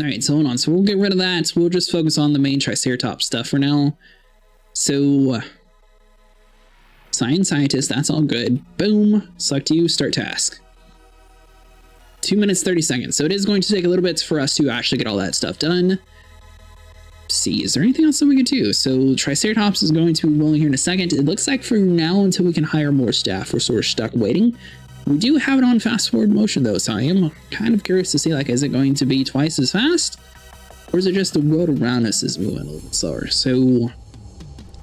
Speaker 1: Alright, so hold on. So we'll get rid of that. We'll just focus on the main Triceratops stuff for now. So, assign scientist, that's all good. Boom, select you, start task. 2 minutes, 30 seconds. So it is going to take a little bit for us to actually get all that stuff done. See, is there anything else that we could do? So Triceratops is going to be rolling here in a second. It looks like for now, until we can hire more staff, we're sort of stuck waiting. We do have it on fast forward motion though, so I am kind of curious to see, like, is it going to be twice as fast? Or is it just the world around us is moving a little bit slower? So,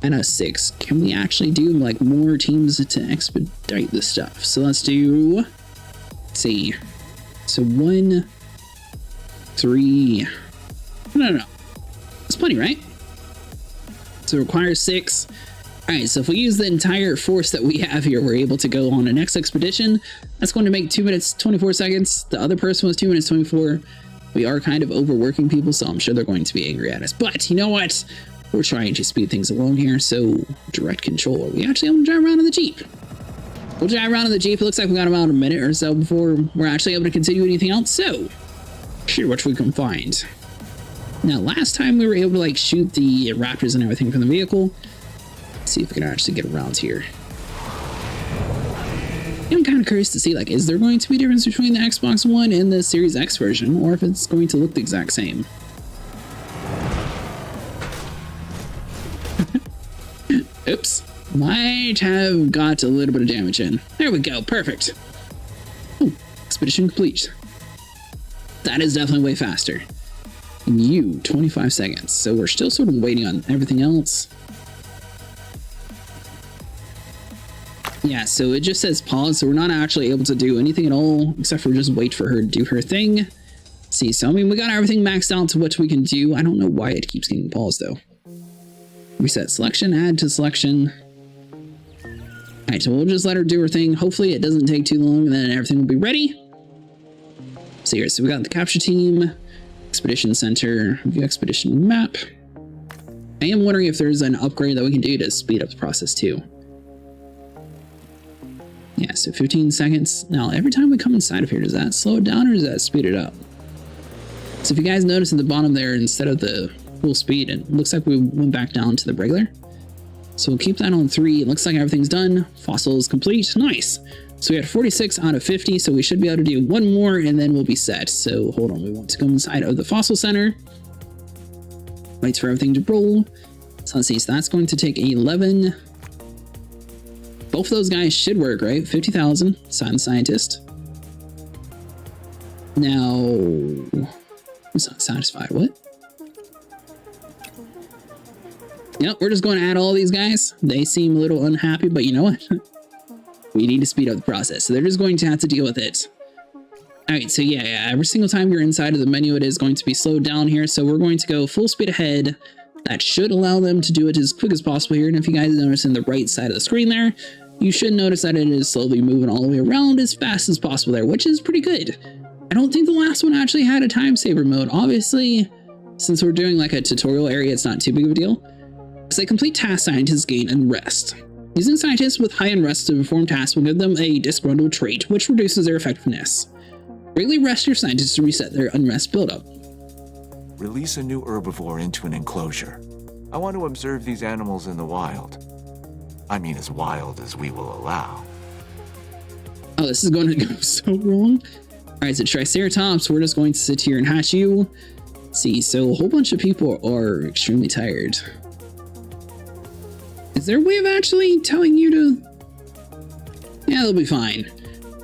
Speaker 1: NS6, can we actually do like more teams to expedite this stuff? So let's do, let's see. So 1, 3, no. That's plenty, right? So it requires 6. All right, so if we use the entire force that we have here, we're able to go on the next expedition. That's going to make 2 minutes, 24 seconds. The other person was 2 minutes, 24. We are kind of overworking people, so I'm sure they're going to be angry at us. But you know what? We're trying to speed things along here, so direct control. Are we actually able to drive around in the Jeep? We'll drive around in the Jeep. It looks like we got about a minute or so before we're actually able to continue anything else, so sure what we can find. Now, last time we were able to like shoot the raptors and everything from the vehicle. Let's see if we can actually get around here. I'm kind of curious to see, like, is there going to be a difference between the Xbox One and the Series X version, or if it's going to look the exact same. Oops. Might have got a little bit of damage in. There we go. Perfect. Oh, expedition complete. That is definitely way faster. And you, 25 seconds. So we're still sort of waiting on everything else. Yeah, so it just says pause, so we're not actually able to do anything at all, except for just wait for her to do her thing. Let's see, so I mean, we got everything maxed out to what we can do. I don't know why it keeps getting paused, though. Reset selection, add to selection. Alright, so we'll just let her do her thing. Hopefully it doesn't take too long, and then everything will be ready. So here, so we got the capture team, expedition center, view expedition map. I am wondering if there's an upgrade that we can do to speed up the process, too. Yeah, so 15 seconds. Now, every time we come inside of here, does that slow it down or does that speed it up? So if you guys notice at the bottom there, instead of the full speed, it looks like we went back down to the regular. So we'll keep that on 3. It looks like everything's done. Fossils complete. Nice. So we had 46 out of 50, so we should be able to do one more and then we'll be set. So hold on, we want to go inside of the fossil center. Waits for everything to roll. So let's see, so that's going to take 11. Both of those guys should work, right? 50,000, sign the scientist. Now, who's not satisfied? What? Yep, we're just going to add all these guys. They seem a little unhappy, but you know what? We need to speed up the process. So they're just going to have to deal with it. All right, so yeah, every single time you're inside of the menu, it is going to be slowed down here. So we're going to go full speed ahead. That should allow them to do it as quick as possible here. And if you guys notice in the right side of the screen there, you should notice that it is slowly moving all the way around as fast as possible there, which is pretty good. I don't think the last one actually had a time saver mode. Obviously, since we're doing like a tutorial area, it's not too big of a deal. Say complete task, scientists gain unrest. Using scientists with high unrest to perform tasks will give them a disgruntled trait, which reduces their effectiveness. Greatly rest your scientists to reset their unrest buildup.
Speaker 5: Release a new herbivore into an enclosure. I want to observe these animals in the wild. I mean, as wild as we will allow.
Speaker 1: Oh, this is going to go so wrong. All right, so Triceratops, we're just going to sit here and hatch you. Let's see, so a whole bunch of people are extremely tired. Is there a way of actually telling you to... Yeah, they'll be fine.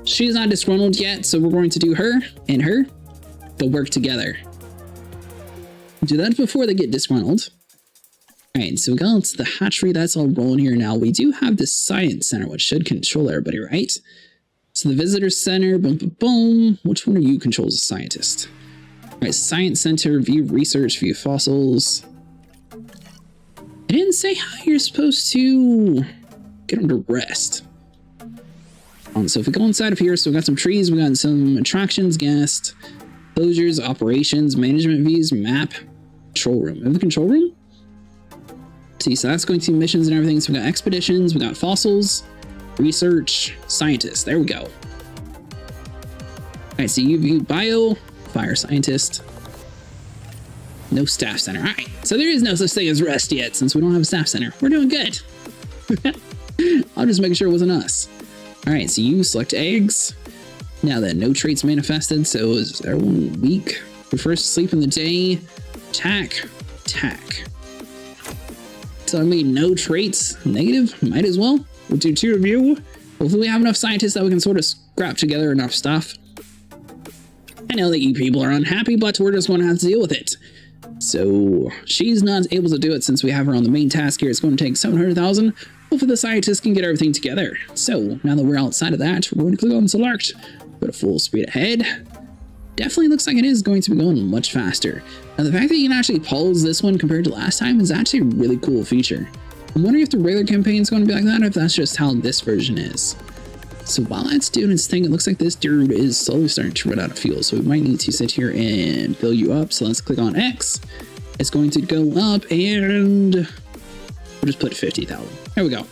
Speaker 1: She's not disgruntled yet, so we're going to do her and her. They'll work together. Do that before they get disgruntled. All right, so we got the hatchery. That's all rolling here now. We do have the science center, which should control everybody, right? So the visitor center, boom, boom, boom. Which one of you controls the scientist? All right, science center, view research, view fossils. I didn't say how you're supposed to get them to rest. So if we go inside of here, so we got some trees, we got some attractions, guest, closures, operations, management views, map, control room. Have the control room? See, so that's going to missions and everything. So we got expeditions, we got fossils, research, scientists. There we go. All right, so you view bio, fire scientist. No staff center. All right, so there is no such thing as rest yet since we don't have a staff center. We're doing good. I'll just make sure it wasn't us. All right, so you select eggs. Now then, no traits manifested. So is everyone weak? Prefers to sleep in the day. Tack. So I mean, no traits. Negative. Might as well. We'll do 2 review. Hopefully we have enough scientists that we can sort of scrap together enough stuff. I know that you people are unhappy, but we're just going to have to deal with it. So she's not able to do it since we have her on the main task here. It's going to take 700,000. Hopefully the scientists can get everything together. So now that we're outside of that, we're going to click on select. Go to full speed ahead. Definitely looks like it is going to be going much faster. Now the fact that you can actually pause this one compared to last time is actually a really cool feature. I'm wondering if the regular campaign is going to be like that or if that's just how this version is. So while that's doing its thing, it looks like this dude is slowly starting to run out of fuel. So we might need to sit here and fill you up. So let's click on X. It's going to go up and we'll just put 50,000. There we go.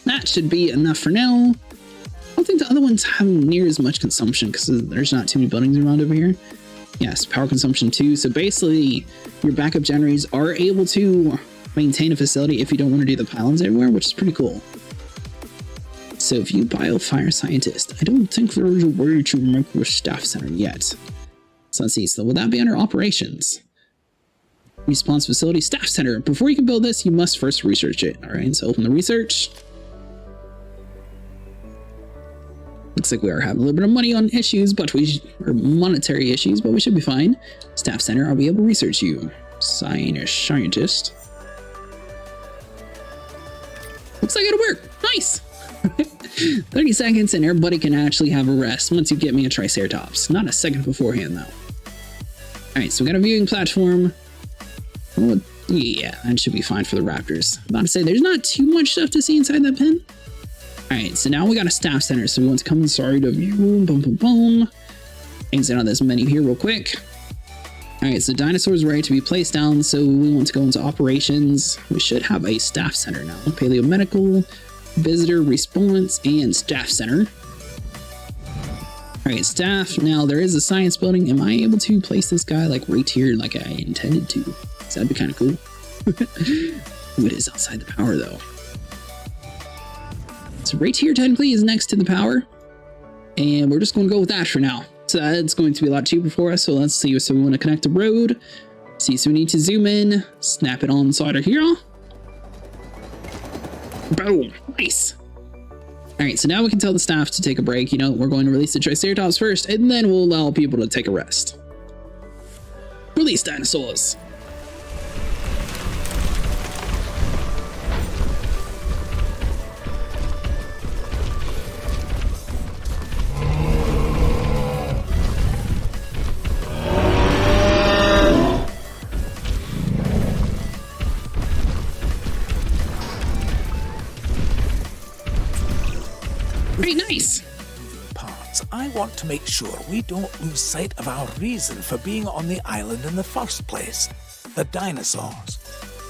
Speaker 1: That should be enough for now. I don't think the other ones have near as much consumption because there's not too many buildings around over here. Yes, power consumption too. So basically your backup generators are able to maintain a facility if you don't want to do the pylons everywhere, which is pretty cool. So if you bio-fire scientist, I don't think there's a way to make your staff center yet. So let's see, so will that be under operations? Response facility staff center. Before you can build this, you must first research it. All right, so open the research. Looks like we are having a little bit of money on issues, but or monetary issues, but we should be fine. Staff center, are we able to research you? Scientist. Looks like it'll work. Nice. 30 seconds and everybody can actually have a rest once you get me a Triceratops. Not a second beforehand, though. Alright, so we got a viewing platform. Oh, yeah, that should be fine for the raptors. I'm about to say, there's not too much stuff to see inside that pen. Alright, so now we got a staff center, so we want to come inside of you. Boom, boom, boom. Exit on this menu here real quick. Alright, so dinosaurs ready to be placed down, so we want to go into operations. We should have a staff center now. Paleomedical, visitor response, and staff center. Alright, staff. Now there is a science building. Am I able to place this guy like right here like I intended to? So that'd be kind of cool. Ooh, it is outside the power, though. So right here, technically, is next to the power. And we're just going to go with that for now. So that's going to be a lot cheaper for us. So let's see. So we want to connect the road. See, so we need to zoom in, snap it on inside of here. Boom. Nice. All right, so now we can tell the staff to take a break. You know, we're going to release the Triceratops first, and then we'll allow people to take a rest. Release dinosaurs. Very nice.
Speaker 3: Parts, I want to make sure we don't lose sight of our reason for being on the island in the first place. The dinosaurs.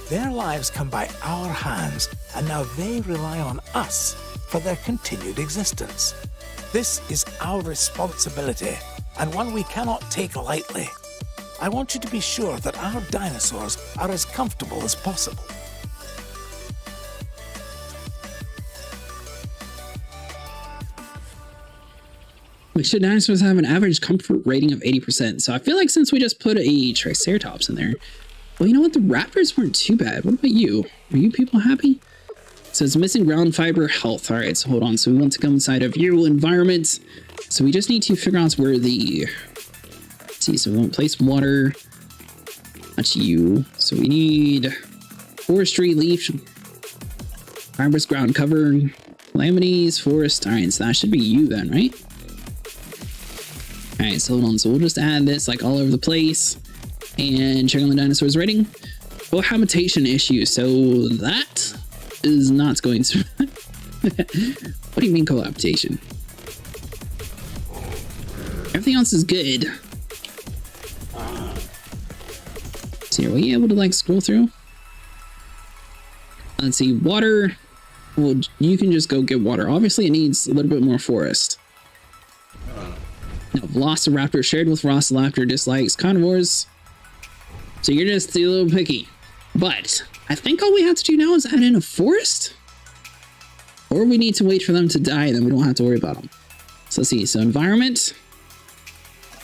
Speaker 3: Their lives come by our hands, and now they rely on us for their continued existence. This is our responsibility, and one we cannot take lightly. I want you to be sure that our dinosaurs are as comfortable as possible.
Speaker 1: Make sure dinosaurs have an average comfort rating of 80%. So I feel like since we just put a Triceratops in there, well, you know what? The raptors weren't too bad. What about you? Are you people happy? So it's missing ground fiber health. All right, so hold on. So we want to come inside of your environment. So we just need to figure out where the... Let's see, so we want place water. That's you. So we need forestry, leaf, fibrous ground cover, calamities, forest. All right, so that should be you then, right? All right, so hold on. So we'll just add this like all over the place and check on the dinosaurs rating. Cohabitation issue. So that is not going to... What do you mean cohabitation? Everything else is good. So are we able to like scroll through? Let's see, water. Well, you can just go get water. Obviously it needs a little bit more forest. No, Velociraptor shared with Velociraptor dislikes carnivores. So you're just a little picky. But I think all we have to do now is add in a forest. Or we need to wait for them to die, then we don't have to worry about them. So let's see. So environment.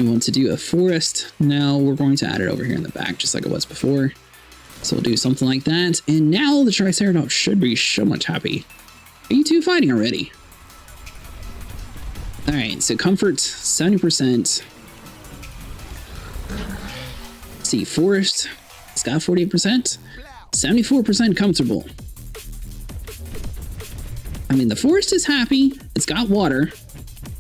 Speaker 1: We want to do a forest. Now we're going to add it over here in the back, just like it was before. So we'll do something like that. And now the Triceratops should be so much happy. Are you two fighting already? All right, so comfort, 70%. Let's see, forest, it's got 48%. 74% comfortable. I mean, the forest is happy. It's got water.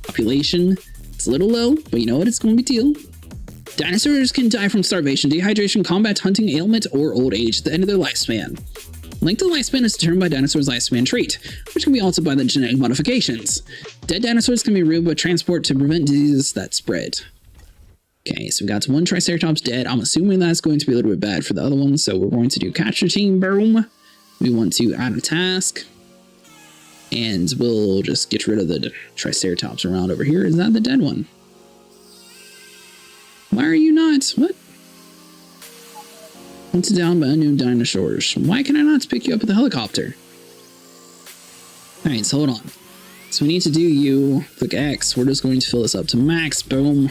Speaker 1: Population, it's a little low, but you know what? It's going to be deal. Dinosaurs can die from starvation, dehydration, combat, hunting, ailment, or old age at the end of their lifespan. Length of lifespan is determined by dinosaurs' lifespan trait, which can be altered by the genetic modifications. Dead dinosaurs can be removed by transport to prevent diseases that spread. Okay, so we got one Triceratops dead. I'm assuming that's going to be a little bit bad for the other one, so we're going to do capture team, boom. We want to add a task. And we'll just get rid of the Triceratops around over here. Is that the dead one? Why are you not? What? Hunted down by unknown dinosaurs. Why can I not pick you up with the helicopter? Alright, so hold on. So we need to do you. Click X. We're just going to fill this up to max. Boom.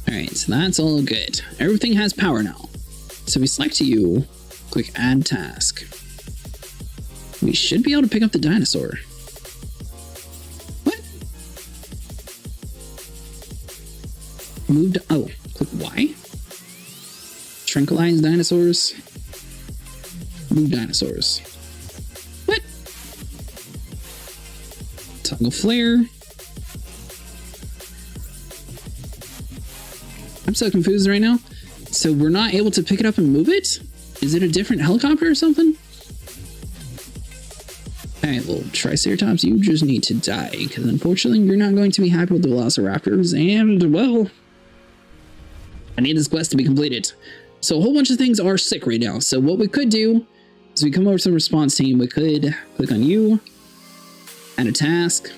Speaker 1: Alright, so that's all good. Everything has power now. So we select you. Click Add Task. We should be able to pick up the dinosaur. What? Moved. Oh, click Y. Tranquilize dinosaurs. Move dinosaurs. What? Toggle flare. I'm so confused right now. So we're not able to pick it up and move it? Is it a different helicopter or something? Alright, well, Triceratops, you just need to die, because unfortunately you're not going to be happy with the Velociraptors, and, well, I need this quest to be completed. So a whole bunch of things are sick right now. So what we could do is we come over to the response team. We could click on you, add a task.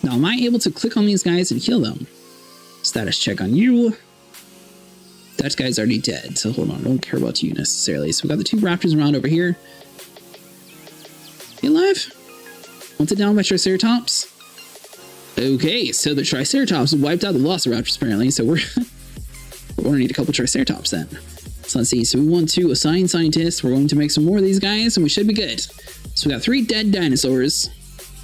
Speaker 1: Now, am I able to click on these guys and heal them? Status check on you. That guy's already dead, so hold on, I don't care about you necessarily. So we got the two raptors around over here. You alive? Hunted down by Triceratops? Okay, so the Triceratops wiped out the Velociraptors apparently, so we're gonna need a couple Triceratops then. So let's see, so we want to assign scientists, we're going to make some more of these guys, and we should be good. So we got 3 dead dinosaurs.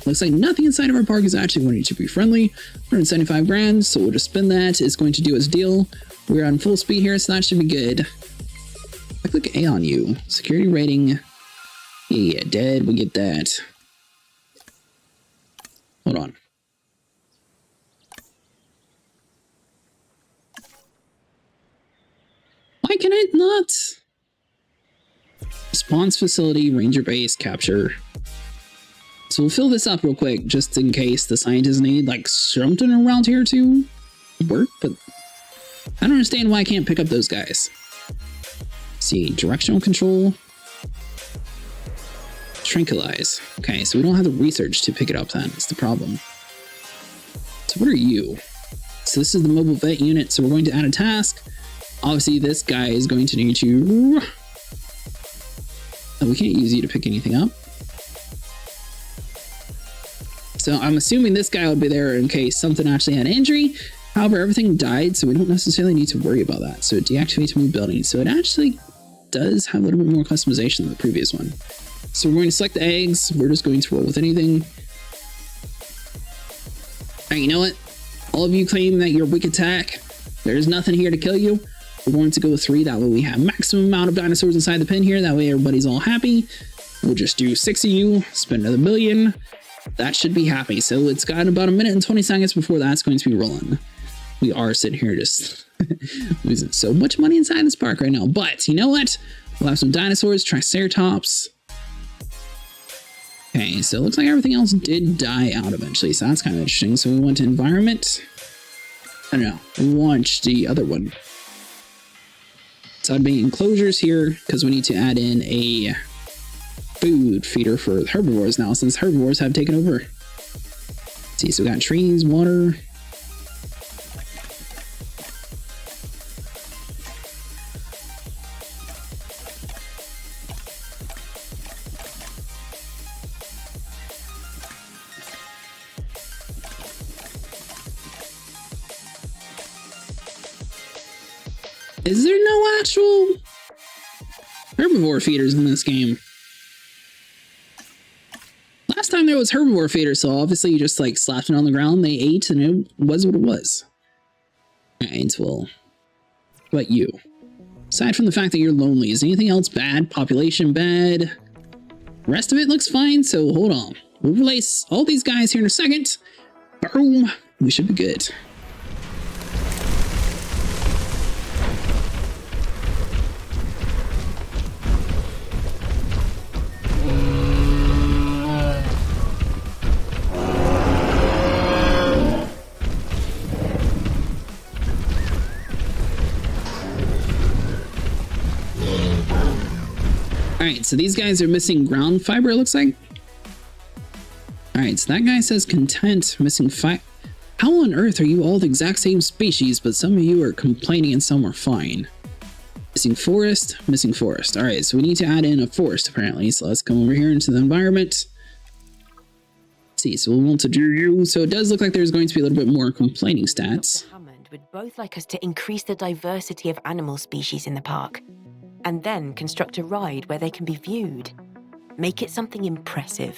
Speaker 1: Looks like nothing inside of our park is actually going to be friendly. 175 grand, so we'll just spend that. It's going to do its deal. We're on full speed here, so that should be good. I click A on you. Security rating. Yeah, dead. We get that. Hold on. Why can it not? Response facility, ranger base, capture. So we'll fill this up real quick, just in case the scientists need like something around here to work, but I don't understand why I can't pick up those guys. Let's see, directional control. Tranquilize. Okay, so we don't have the research to pick it up then, that's the problem. So what are you? So this is the mobile vet unit, so we're going to add a task. Obviously this guy is going to need to... Oh, we can't use you to pick anything up. So I'm assuming this guy would be there in case something actually had injury. However, everything died, so we don't necessarily need to worry about that. So it deactivates move building. So it actually does have a little bit more customization than the previous one. So we're going to select the eggs. We're just going to roll with anything. Alright, you know what? All of you claim that you're weak attack. There's nothing here to kill you. We're going to go with 3. That way we have maximum amount of dinosaurs inside the pen here. That way everybody's all happy. We'll just do 6 of you. Spend another $1 million. That should be happy. So it's got about 1 minute and 20 seconds before that's going to be rolling. We are sitting here just losing so much money inside this park right now. But you know what? We'll have some dinosaurs, Triceratops. Okay, so it looks like everything else did die out eventually. So that's kind of interesting. So we went to environment. I don't know. We launched the other one. So I'd be enclosures here because we need to add in a food feeder for herbivores now since herbivores have taken over. Let's see, so we got trees, water. Is there no actual herbivore feeders in this game? Last time there was herbivore feeders, so obviously you just like slapped it on the ground, they ate, and it was what it was. Alright, well, what you? Aside from the fact that you're lonely, is anything else bad? Population bad? The rest of it looks fine, so hold on. We'll release all these guys here in a second. Boom! We should be good. Alright, so these guys are missing ground fiber, it looks like. Alright, so that guy says content, missing fiber. How on earth are you all the exact same species, but some of you are complaining and some are fine? Missing forest, missing forest. Alright, so we need to add in a forest apparently. So let's come over here into the environment. Let's see, so we want to do you. So it does look like there's going to be a little bit more complaining stats.
Speaker 4: Dr. Hammond would both like us to increase the diversity of animal species in the park, and then construct a ride where they can be viewed. Make it something impressive.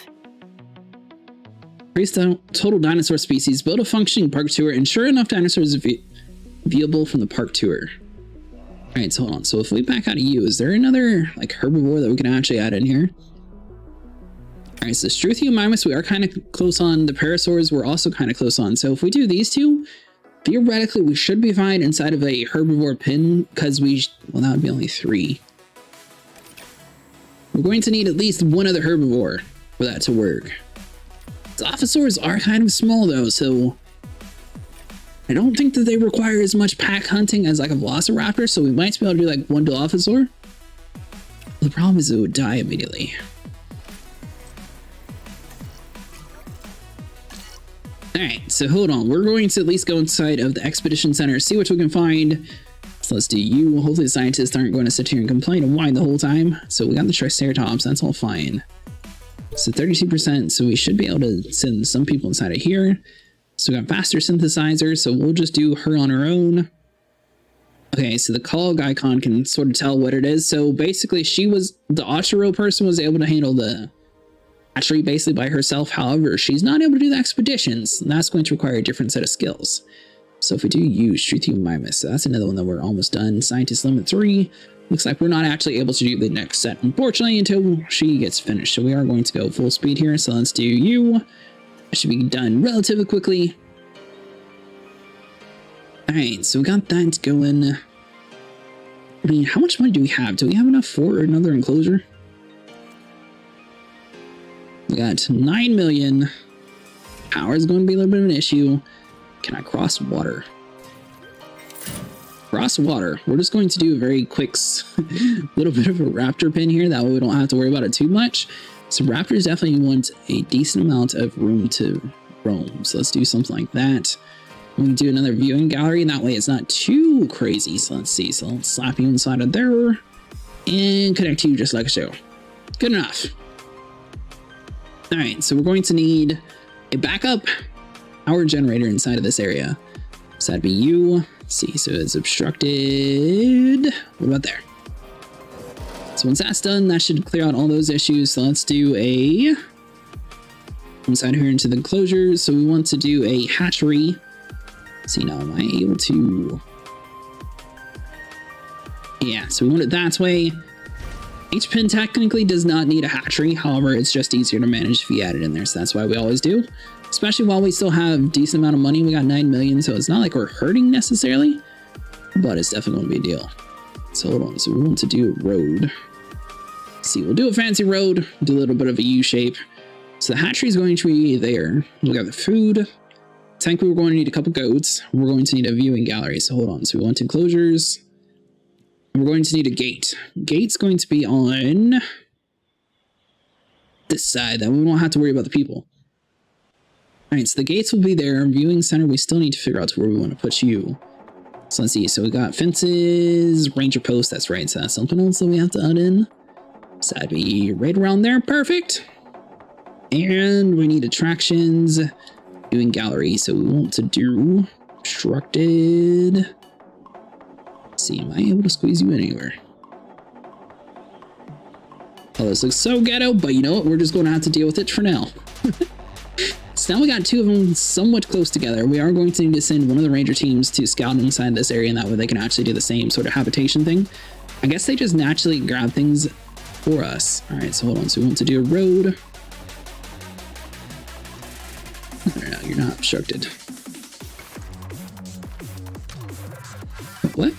Speaker 1: Increase the total dinosaur species, build a functioning park tour, ensure enough dinosaurs are viewable from the park tour. Alright, so hold on. So if we back out of you, is there another like herbivore that we can actually add in here? Alright, so Struthiomimus we are kind of close on. The Parasaurs we're also kind of close on. So if we do these two, theoretically we should be fine inside of a herbivore pin because well, that would be only 3. We're going to need at least one other herbivore for that to work. Dilophosaurs are kind of small though, so I don't think that they require as much pack hunting as like a Velociraptor, so we might be able to do like one Dilophosaur. The problem is it would die immediately. Alright, so hold on. We're going to at least go inside of the Expedition Center, see what we can find. So let's do you. Hopefully the scientists aren't going to sit here and complain and whine the whole time. So we got the Triceratops, that's all fine. So 32%, so we should be able to send some people inside of here. So we got faster synthesizer, so we'll just do her on her own. Okay, so the cog icon can sort of tell what it is. So basically the Oshiro person was able to handle the hatchery basically by herself. However, she's not able to do the expeditions, and that's going to require a different set of skills. So if we do use Truthiomimus, so that's another one that we're almost done. Scientist Limit 3. Looks like we're not actually able to do the next set, unfortunately, until she gets finished. So we are going to go full speed here. So let's do you. It should be done relatively quickly. Alright, so we got that going. I mean, how much money do we have? Do we have enough for another enclosure? We got 9 million. Power is going to be a little bit of an issue. Can I cross water? Cross water. We're just going to do a very quick little bit of a raptor pin here. That way we don't have to worry about it too much. So raptors definitely want a decent amount of room to roam. So let's do something like that. We can do another viewing gallery, and that way it's not too crazy. So let's see. So let's slap you inside of there and connect you just like so. Good enough. All right, so we're going to need a backup power generator inside of this area. So that'd be you. Let's see, so it's obstructed. What about there? So once that's done, that should clear out all those issues. So let's do a inside here into the enclosures. So we want to do a hatchery. Let's see, now am I able to? Yeah, so we want it that way. Each pin technically does not need a hatchery. However, it's just easier to manage if you add it in there. So that's why we always do. Especially while we still have a decent amount of money. We got 9 million, so it's not like we're hurting necessarily, but it's definitely going to be a deal. So hold on, so we want to do a road. Let's see, we'll do a fancy road, do a little bit of a U shape. So the hatchery is going to be there. We got the food. Tank, we're going to need a couple goats. We're going to need a viewing gallery, so hold on. So we want enclosures. We're going to need a gate. Gate's going to be on this side, that we won't have to worry about the people. Alright, so the gates will be there. Viewing center, we still need to figure out where we want to put you. So let's see. So we got fences, ranger posts. That's right. So that's something else that we have to add in. So that'd be right around there. Perfect. And we need attractions, viewing gallery. So we want to do obstructed. Let's see. Am I able to squeeze you in anywhere? Oh, this looks so ghetto, but you know what? We're just going to have to deal with it for now. So now we got two of them somewhat close together. We are going to need to send one of the ranger teams to scout inside this area, and that way they can actually do the same sort of habitation thing. I guess they just naturally grab things for us. All right, so hold on. So we want to do a road. No, you're not obstructed. What?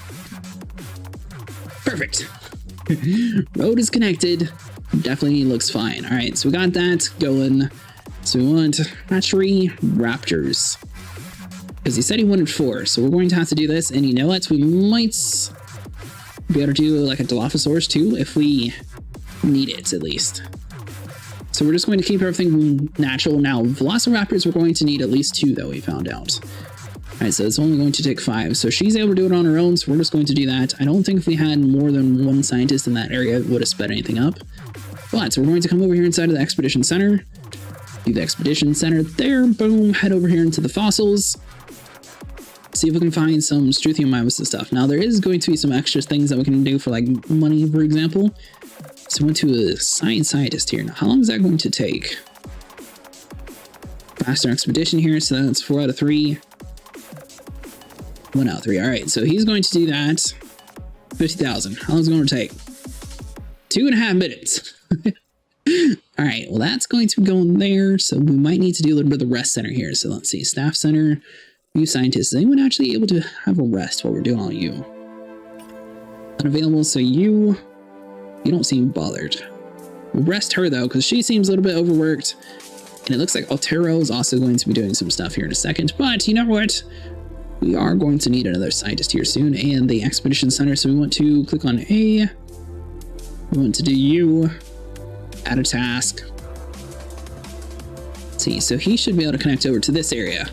Speaker 1: Perfect. Road is connected. Definitely looks fine. All right, so we got that going. So we want hatchery raptors, because he said he wanted 4. So we're going to have to do this, and you know what? We might be able to do like a Dilophosaurus too if we need it at least. So we're just going to keep everything natural. Now Velociraptors, we're going to need at least 2 though, we found out. All right, so it's only going to take 5. So she's able to do it on her own, so we're just going to do that. I don't think if we had more than 1 scientist in that area, it would have sped anything up. But so we're going to come over here inside of the Expedition Center. Do the Expedition Center there. Boom. Head over here into the fossils. See if we can find some Struthiomimus and stuff. Now, there is going to be some extra things that we can do for, like, money, for example. So we went to a science scientist here. Now, how long is that going to take? Faster expedition here. So that's 4 out of 3. 1 out of 3. All right. So he's going to do that. 50,000. How long is it going to take? 2.5 minutes. All right, well, that's going to be going there. So we might need to do a little bit of the rest center here. So let's see, staff center, view scientists. Is anyone actually able to have a rest while we're doing all you? Unavailable, so you don't seem bothered. We'll rest her though, because she seems a little bit overworked. And it looks like Altero is also going to be doing some stuff here in a second. But you know what? We are going to need another scientist here soon, and the Expedition Center. So we want to click on A. We want to do you. Add a task. Let's see, so he should be able to connect over to this area.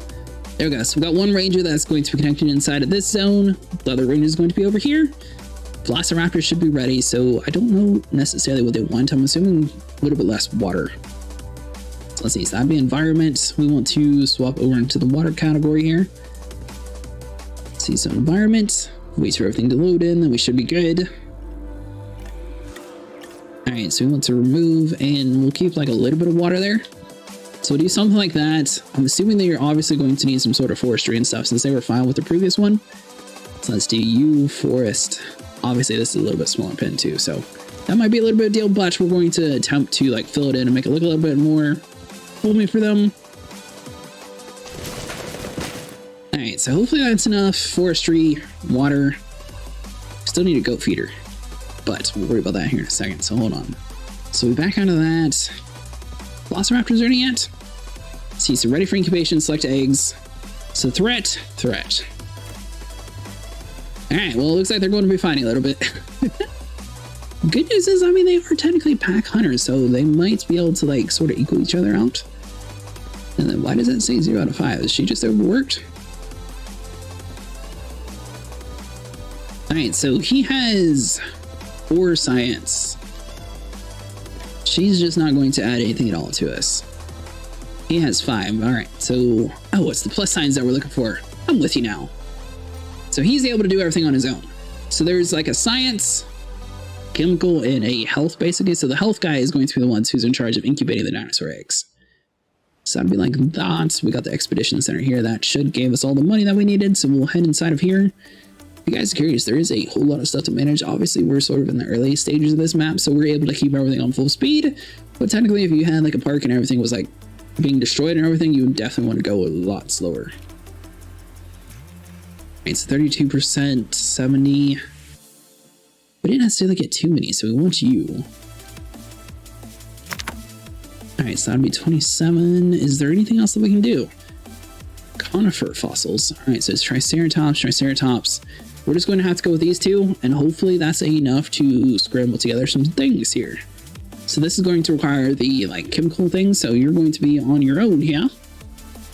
Speaker 1: There we go. So we got one ranger that's going to be connected inside of this zone. The other ranger is going to be over here. Velociraptors should be ready. So I don't know necessarily what they want. I'm assuming a little bit less water. So let's see. So that'd be environment. We want to swap over into the water category here. Let's see. So environment. Wait for everything to load in. Then we should be good. All right. So we want to remove, and we'll keep like a little bit of water there. So we'll do something like that. I'm assuming that you're obviously going to need some sort of forestry and stuff since they were fine with the previous one. So let's do you forest. Obviously this is a little bit smaller pin too, so that might be a little bit of a deal, but we're going to attempt to like fill it in and make it look a little bit more homey for them. All right, so hopefully that's enough forestry, water. Still need a goat feeder, but we'll worry about that here in a second, so hold on. So we back out of that. Velociraptors ready yet? See, so ready for incubation, select eggs. So threat. All right, well, it looks like they're going to be fighting a little bit. Good news is, I mean, they are technically pack hunters, so they might be able to like sort of equal each other out. And then why does that say 0 out of 5? Is she just overworked? All right, so he has 4 science. She's just not going to add anything at all to us. He has 5. All right, so it's the plus signs that we're looking for. I'm with you now. So he's able to do everything on his own. So there's like a science, chemical, and a health basically. So the health guy is going to be the ones who's in charge of incubating the dinosaur eggs. So I'd be like that. We got the expedition center here. That should give us all the money that we needed. So we'll head inside of here. If you guys are curious, there is a whole lot of stuff to manage. Obviously, we're sort of in the early stages of this map, so we're able to keep everything on full speed. But technically, if you had like a park and everything was like being destroyed and everything, you would definitely want to go a lot slower. It's 32%, 70. We didn't necessarily get too many, so we want you. All right, so that'd be 27. Is there anything else that we can do? Conifer fossils. All right, so it's Triceratops. We're just going to have to go with these 2, and hopefully that's enough to scramble together some things here. So this is going to require the like chemical things, so you're going to be on your own, yeah?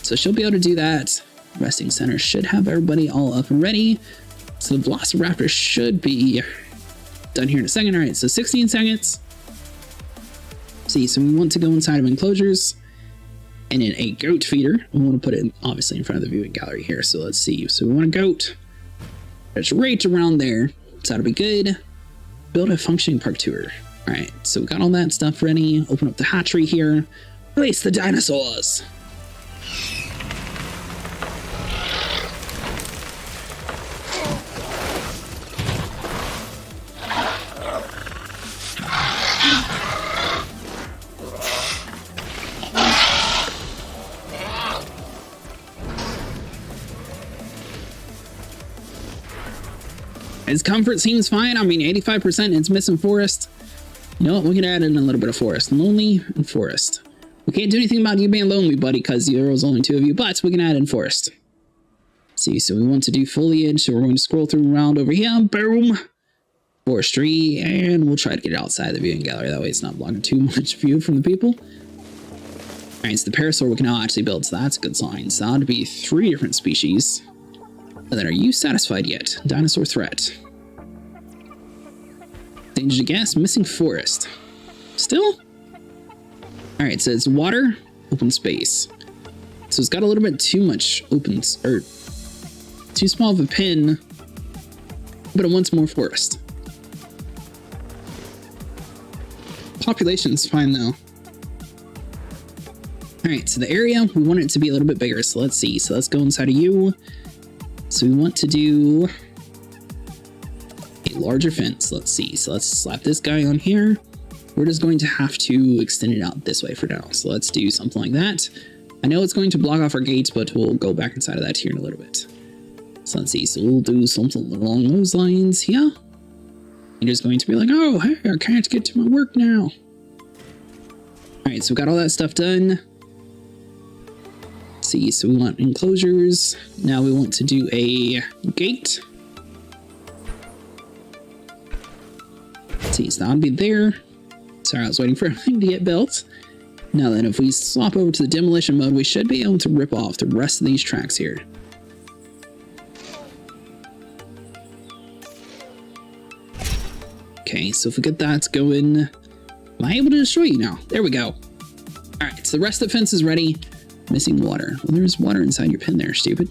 Speaker 1: So she'll be able to do that. Resting center should have everybody all up and ready. So the Velociraptor should be done here in a second. All right, so 16 seconds. See, so we want to go inside of enclosures. And in a goat feeder, we want to put it obviously in front of the viewing gallery here. So let's see. So we want a goat. It's right around there. So that'll be good. Build a functioning park tour. All right, so we got all that stuff ready. Open up the hatchery here. Release the dinosaurs. His comfort seems fine. I mean, 85%, it's missing forest. You know what? We can add in a little bit of forest. Lonely and forest. We can't do anything about you being lonely, buddy, because there was only 2 of you, but we can add in forest. See, so we want to do foliage, so we're going to scroll through around over here. Boom. Forestry, and we'll try to get it outside the viewing gallery. That way it's not blocking too much view from the people. All right, so the Parasaur we can now actually build, so that's a good sign. So that would be 3 different species. And then, are you satisfied yet? Dinosaur threat. Danger to guess, missing forest. Still? All right, so it's water, open space. So it's got a little bit too much open, or too small of a pin, but it wants more forest. Population's fine though. All right, so the area, we want it to be a little bit bigger. So let's see. So let's go inside of you. So we want to do a larger fence. Let's see. So let's slap this guy on here. We're just going to have to extend it out this way for now. So let's do something like that. I know it's going to block off our gates, but we'll go back inside of that here in a little bit. So let's see. So we'll do something along those lines here. You're just going to be like, oh, hey, I can't get to my work now. All right, so we got all that stuff done. Let's see, so we want enclosures. Now we want to do a gate. Let's see, so that'll be there. Sorry, I was waiting for everything to get built. Now then, if we swap over to the demolition mode, we should be able to rip off the rest of these tracks here. Okay, so if we get that going, am I able to destroy you now? There we go. Alright, so the rest of the fence is ready. Missing water. Well, there's water inside your pen there, stupid.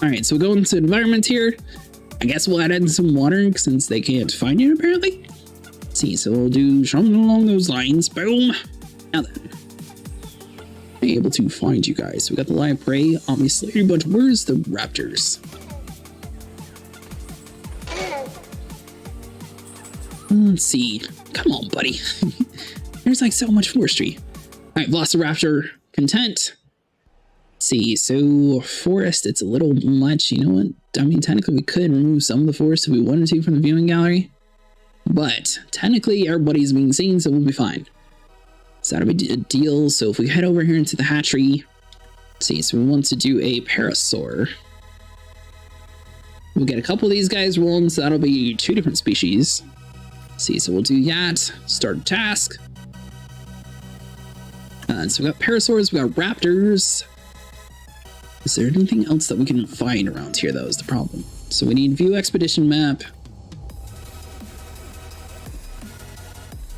Speaker 1: Alright, so we'll go into environment here. I guess we'll add in some water since they can't find you, apparently. Let's see, so we'll do something along those lines. Boom. Now then. Be able to find you guys. So we got the live prey, obviously, but where's the raptors? Let's see. Come on, buddy. There's like so much forestry. Alright, Velociraptor, content. Let's see, so forest, it's a little much. You know what? I mean, technically we could remove some of the forest if we wanted to from the viewing gallery. But technically everybody's being seen, so we'll be fine. So that'll be a deal. So if we head over here into the hatchery, let's see, so we want to do a Parasaur. We'll get a couple of these guys rolling, so that'll be 2 different species. Let's see, so we'll do that. Start a task. So we got Parasaurs, we got Raptors. Is there anything else that we can find around here, though, is the problem. So we need view expedition map.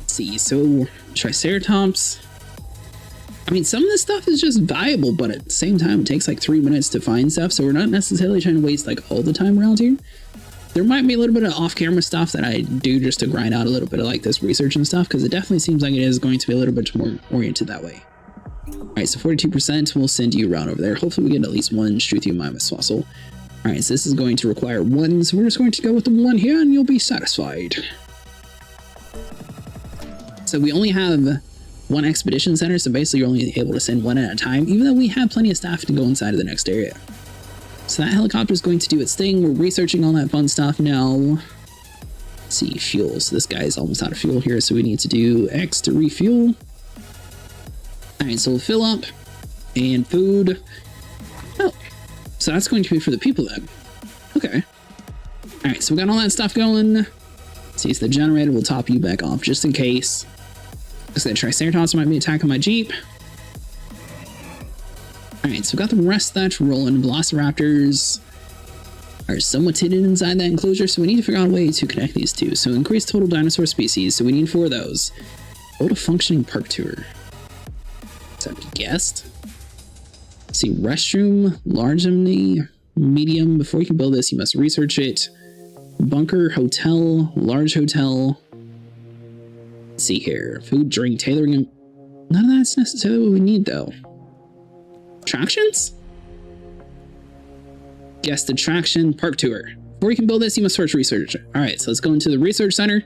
Speaker 1: Let's see, so Triceratops. I mean, some of this stuff is just viable, but at the same time, it takes like 3 minutes to find stuff, so we're not necessarily trying to waste like all the time around here. There might be a little bit of off-camera stuff that I do just to grind out a little bit of like this research and stuff, because it definitely seems like it is going to be a little bit more oriented that way. Alright, so 42%, we'll send you around over there. Hopefully we get at least 1 Struthiomimus fossil. Alright, so this is going to require 1, so we're just going to go with the 1 here, and you'll be satisfied. So we only have 1 expedition center, so basically you're only able to send 1 at a time, even though we have plenty of staff to go inside of the next area. So that helicopter is going to do its thing. We're researching all that fun stuff now. Let's see, fuel. So this guy's almost out of fuel here, so we need to do X to refuel. Alright, so we'll fill up. And food. Oh, so that's going to be for the people then. Okay. Alright, so we got all that stuff going. Let's see, so the generator will top you back off just in case. Because the Triceratops might be attacking my Jeep. Alright, so we got the rest of that rolling. Velociraptors are somewhat hidden inside that enclosure, so we need to figure out a way to connect these two. So increase total dinosaur species, so we need 4 of those. Build a functioning park tour. Is that guessed? Let's see, restroom, large amenity, medium. Before you can build this, you must research it. Bunker, hotel, large hotel. Let's see here. Food, drink, tailoring. None of that's necessarily what we need, though. Attractions? Guest attraction, park tour. Before you can build this, you must search research. Alright, so let's go into the research center.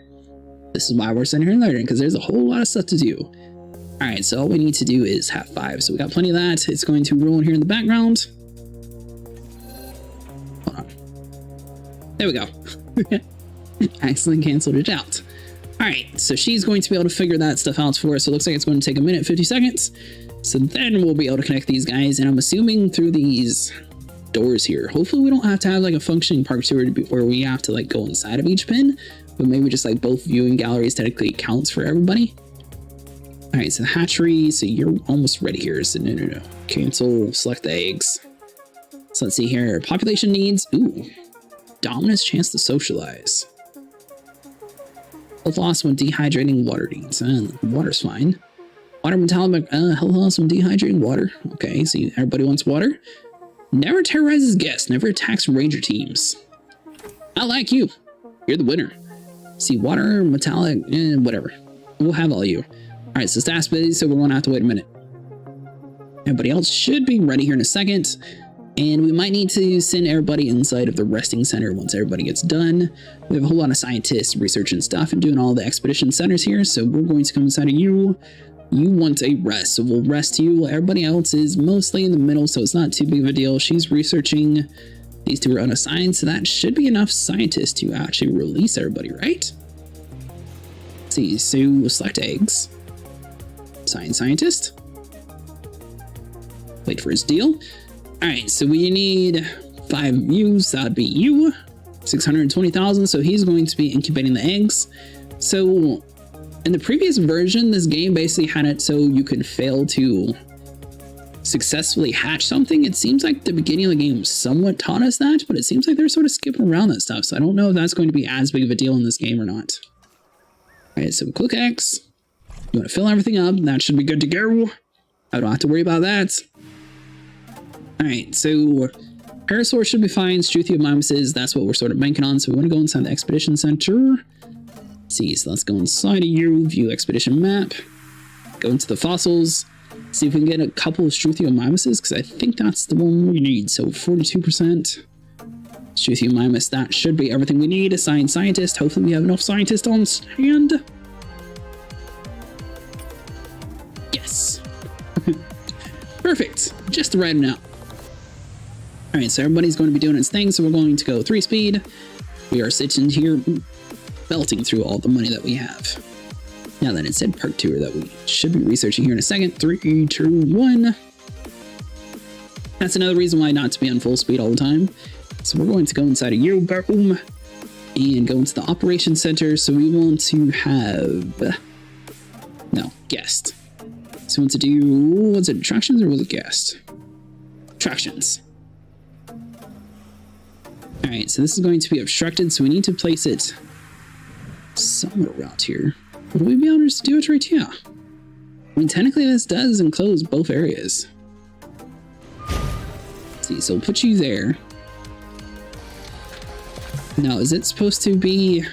Speaker 1: This is why we're sitting here and learning, because there's a whole lot of stuff to do. Alright, so all we need to do is have 5. So we got plenty of that. It's going to roll in here in the background. Hold on. There we go. Accidentally canceled it out. Alright, so she's going to be able to figure that stuff out for us. So it looks like it's going to take 1 minute, 50 seconds. So then we'll be able to connect these guys, and I'm assuming through these doors here. Hopefully we don't have to have like a functioning park tour where we have to like go inside of each pin, but maybe just like both viewing galleries technically counts for everybody. Alright, so hatchery, so you're almost ready here. So no. Cancel, select the eggs. So let's see here. Population needs, ooh, dominance chance to socialize. Health loss when dehydrating water needs. Water's fine. Water metabolic, health loss when dehydrating water. Okay, so everybody wants water. Never terrorizes guests, never attacks ranger teams. I like you. You're the winner. See, water, metallic, whatever. We'll have all you. Alright, so stats busy, so we're gonna have to wait a minute. Everybody else should be ready here in a second. And we might need to send everybody inside of the resting center once everybody gets done. We have a whole lot of scientists researching stuff and doing all the expedition centers here, so we're going to come inside of you. You want a rest, so we'll rest you. Everybody else is mostly in the middle, so it's not too big of a deal. She's researching. These 2 are unassigned, so that should be enough scientists to actually release everybody, right? Let's see, so we'll select eggs. Assign scientist. Wait for his deal. Alright, so we need 5 views. That'd be you. 620,000, so he's going to be incubating the eggs. So In the previous version, this game basically had it so you could fail to successfully hatch something. It seems like the beginning of the game somewhat taught us that, but it seems like they're sort of skipping around that stuff. So I don't know if that's going to be as big of a deal in this game or not. All right, so we click X. You want to fill everything up. That should be good to go. I don't have to worry about that. All right, so Parasaur should be fine. Struthiomimuses, that's what we're sort of banking on. So we want to go inside the Expedition Center. Let's see, so let's go inside of you, view Expedition map. Go into the fossils. See if we can get a couple of Struthiomimuses, because I think that's the one we need. So 42%. Struthiomimus, that should be everything we need. Assign scientist. Hopefully we have enough scientists on hand. Yes. Perfect. Just the right amount. Alright, so everybody's going to be doing its thing, so we're going to go 3-speed. We are sitting here belting through all the money that we have. Now then, it said park tour that we should be researching here in a second. 3, 2, 1. That's another reason why not to be on full speed all the time. So we're going to go inside of you, boom, and go into the operations center. So we want to have, no, guest. So we want to do, was it attractions or was it guest? Attractions. All right, so this is going to be obstructed, so we need to place it somewhere around here. Would we be able to do it right here? I mean, technically this does enclose both areas. Let's see, so we'll put you there. Now, is it supposed to be...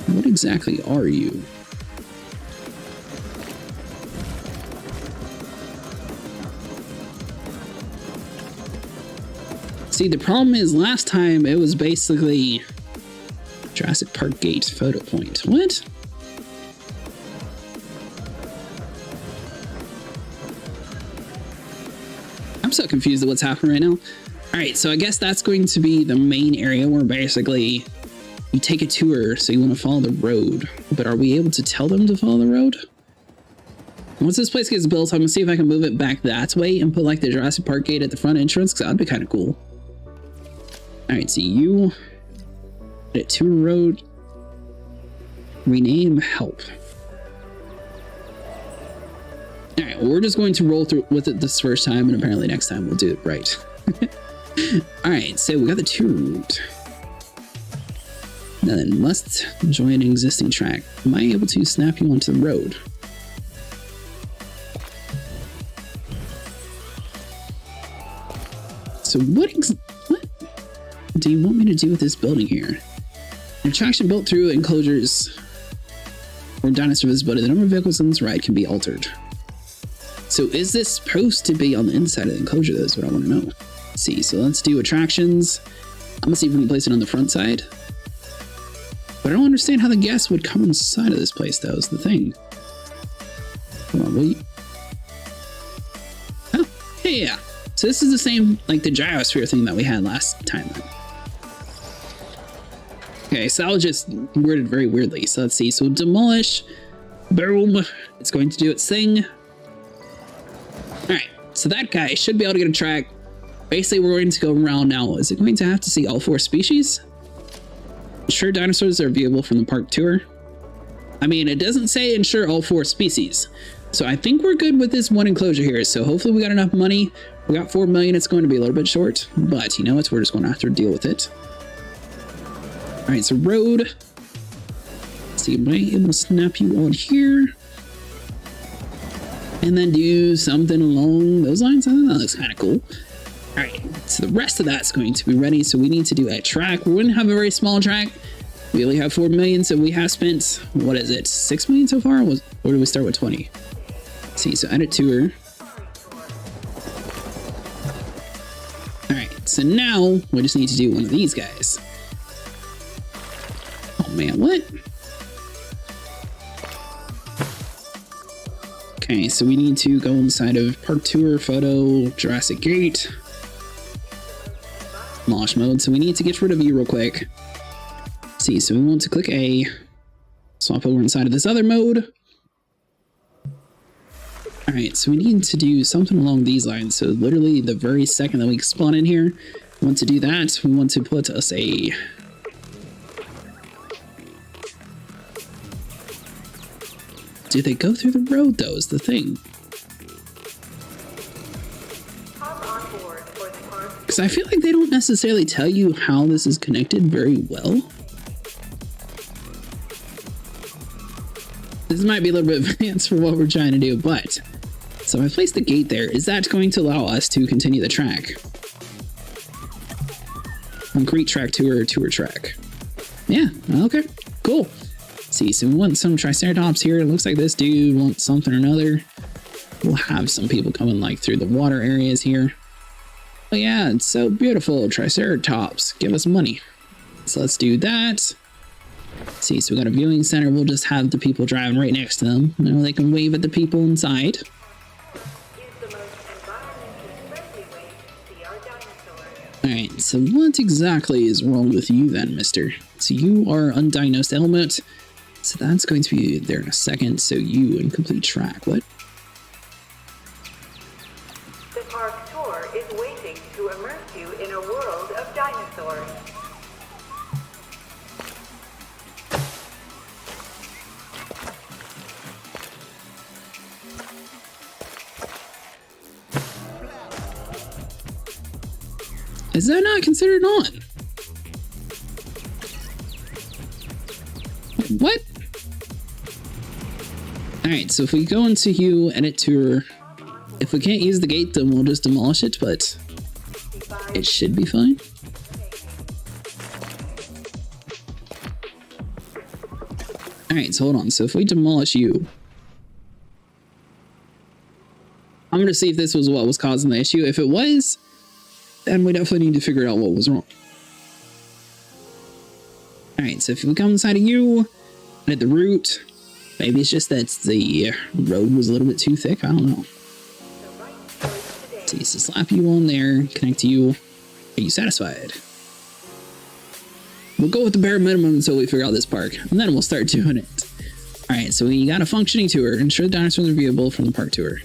Speaker 1: What exactly are you? See, the problem is last time it was basically Jurassic Park Gate photo point. What? I'm so confused at what's happening right now. All right, so I guess that's going to be the main area where basically you take a tour, so you want to follow the road. But are we able to tell them to follow the road? Once this place gets built, I'm gonna see if I can move it back that way and put like the Jurassic Park gate at the front entrance, because that'd be kind of cool. All right, so you get tour road, rename help. All right, well, we're just going to roll through with it this first time, and apparently next time we'll do it right. All right, so we got the tour route. Now then, must join an existing track. Am I able to snap you onto the road? So what do you want me to do with this building here? An attraction built through enclosures or dinosaur visibility. The number of vehicles on this ride can be altered. So is this supposed to be on the inside of the enclosure? That's what I want to know. Let's see, so let's do attractions. I'm gonna see if we can place it on the front side. But I don't understand how the guests would come inside of this place, though, is the thing. Hold on, wait. Oh, yeah. So this is the same, like the gyrosphere thing that we had last time. Okay, so that was just worded very weirdly. So let's see. So demolish, boom. It's going to do its thing. All right, so that guy should be able to get a track. Basically, we're going to go around now. Is it going to have to see all 4 species? Ensure dinosaurs are viewable from the park tour. I mean, it doesn't say ensure all 4 species. So I think we're good with this one enclosure here. So hopefully we got enough money. We got 4 million. It's going to be a little bit short, but you know what? We're just going to have to deal with it. All right, so road. Let's see, am I able to snap you on here? And then do something along those lines? I think that looks kind of cool. All right, so the rest of that's going to be ready. So we need to do a track. We're going to have a very small track. We only have 4 million, so we have spent, what is it, 6 million so far? Or did we start with 20? Let's see, so edit tour. All right, so now we just need to do one of these guys. Oh man, what? Okay, so we need to go inside of park tour, photo, Jurassic Gate. Demolish mode, so we need to get rid of you real quick. Let's see, so we want to click A, swap over inside of this other mode. All right, so we need to do something along these lines. So literally the very second that we spawn in here, want to do that, we want to put us a... Do they go through the road, though, is the thing. Because I feel like they don't necessarily tell you how this is connected very well. This might be a little bit advanced for what we're trying to do, but... So I placed the gate there. Is that going to allow us to continue the track? Concrete track, tour track. Yeah, okay, cool. See, so we want some Triceratops here. It looks like this dude wants something or another. We'll have some people coming like through the water areas here. Oh yeah, it's so beautiful. Triceratops, give us money. So let's do that. See, so we got a viewing center. We'll just have the people driving right next to them. You know, they can wave at the people inside. Alright, so what exactly is wrong with you then, mister? So you are undiagnosed element. So that's going to be there in a second. So you incomplete track. What?
Speaker 6: The park tour is waiting to immerse you in a world of dinosaurs.
Speaker 1: Is that not considered on? What? Alright, so if we go into you, edit tour, if we can't use the gate, then we'll just demolish it, but it should be fine. Alright, so hold on. So if we demolish you, I'm going to see if this was what was causing the issue. If it was, then we definitely need to figure out what was wrong. Alright, so if we come inside of you, edit the route, maybe it's just that the road was a little bit too thick, I don't know. See, so slap you on there, connect to you. Are you satisfied? We'll go with the bare minimum until we figure out this park, and then we'll start doing it. Alright, so we got a functioning tour. Ensure the dinosaurs are viewable from the park tour.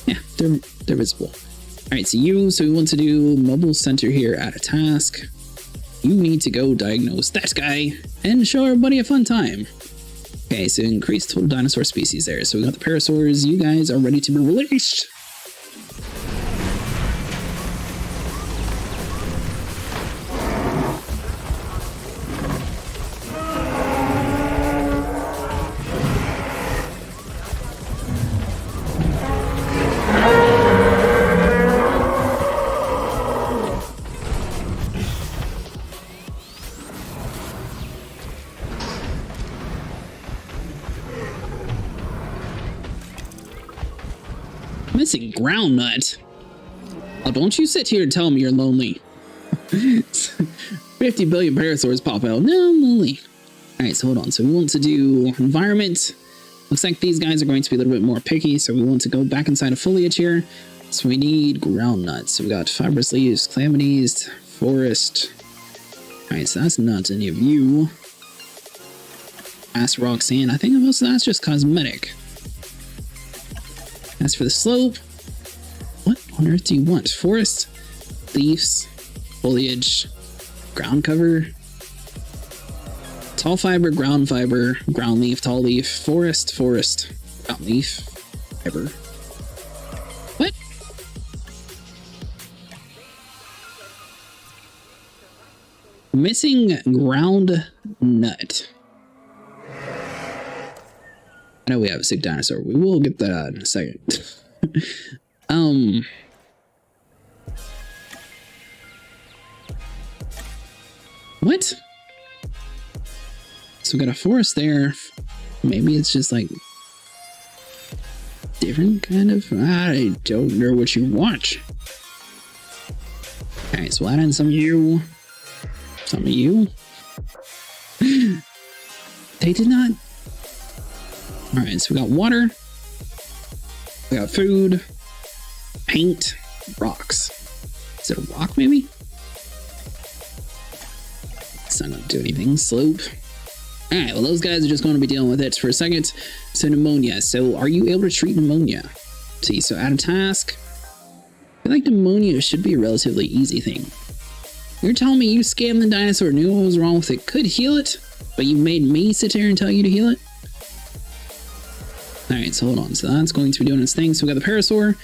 Speaker 1: Yeah, they're visible. Alright, so we want to do mobile center here, add a task. You need to go diagnose that guy and show everybody a fun time. Okay, so increase total dinosaur species there. So we got the Parasaurs. You guys are ready to be released. Missing ground nut. Oh, don't you sit here and tell me you're lonely. 50 billion parasaurs pop out. No, I'm lonely. Alright, so hold on. So we want to do environment. Looks like these guys are going to be a little bit more picky, so we want to go back inside of foliage here. So we need ground nuts. So we got fibrous leaves, calamities, forest. Alright, so that's not any of you. Ass, rock, sand. I think most of that's just cosmetic. As for the slope, what on earth do you want? Forest, leaves, foliage, ground cover, tall fiber, ground leaf, tall leaf, forest, ground leaf, fiber. What? Missing ground nut. I know we have a sick dinosaur. We will get that out in a second. What? So we got a forest there. Maybe it's just like different kind of. I don't know what you want. Alright, so we'll add in some of you. Some of you. They did not. Alright, so we got water, we got food, paint, rocks. Is it a rock, maybe? It's not going to do anything. Slope. Alright, well, those guys are just going to be dealing with it for a second. So, pneumonia. So, are you able to treat pneumonia? See, so add a task. I feel like pneumonia should be a relatively easy thing. You're telling me you scammed the dinosaur, knew what was wrong with it, could heal it, but you made me sit here and tell you to heal it? Alright, so hold on. So that's going to be doing its thing. So we got the Parasaur.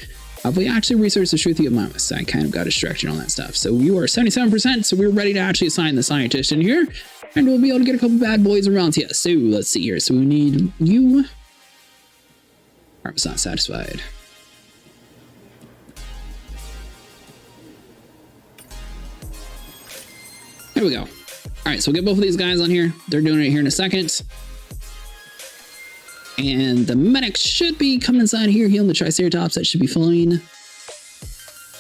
Speaker 1: Have we actually researched the truth of Mamus? I kind of got distracted on that stuff. So you are 77%, so we're ready to actually assign the scientist in here. And we'll be able to get a couple bad boys around here. So let's see here. So we need you. Arm's not satisfied. There we go. All right, so we'll get both of these guys on here. They're doing it here in a second. And the medics should be coming inside here, healing the Triceratops. That should be fine.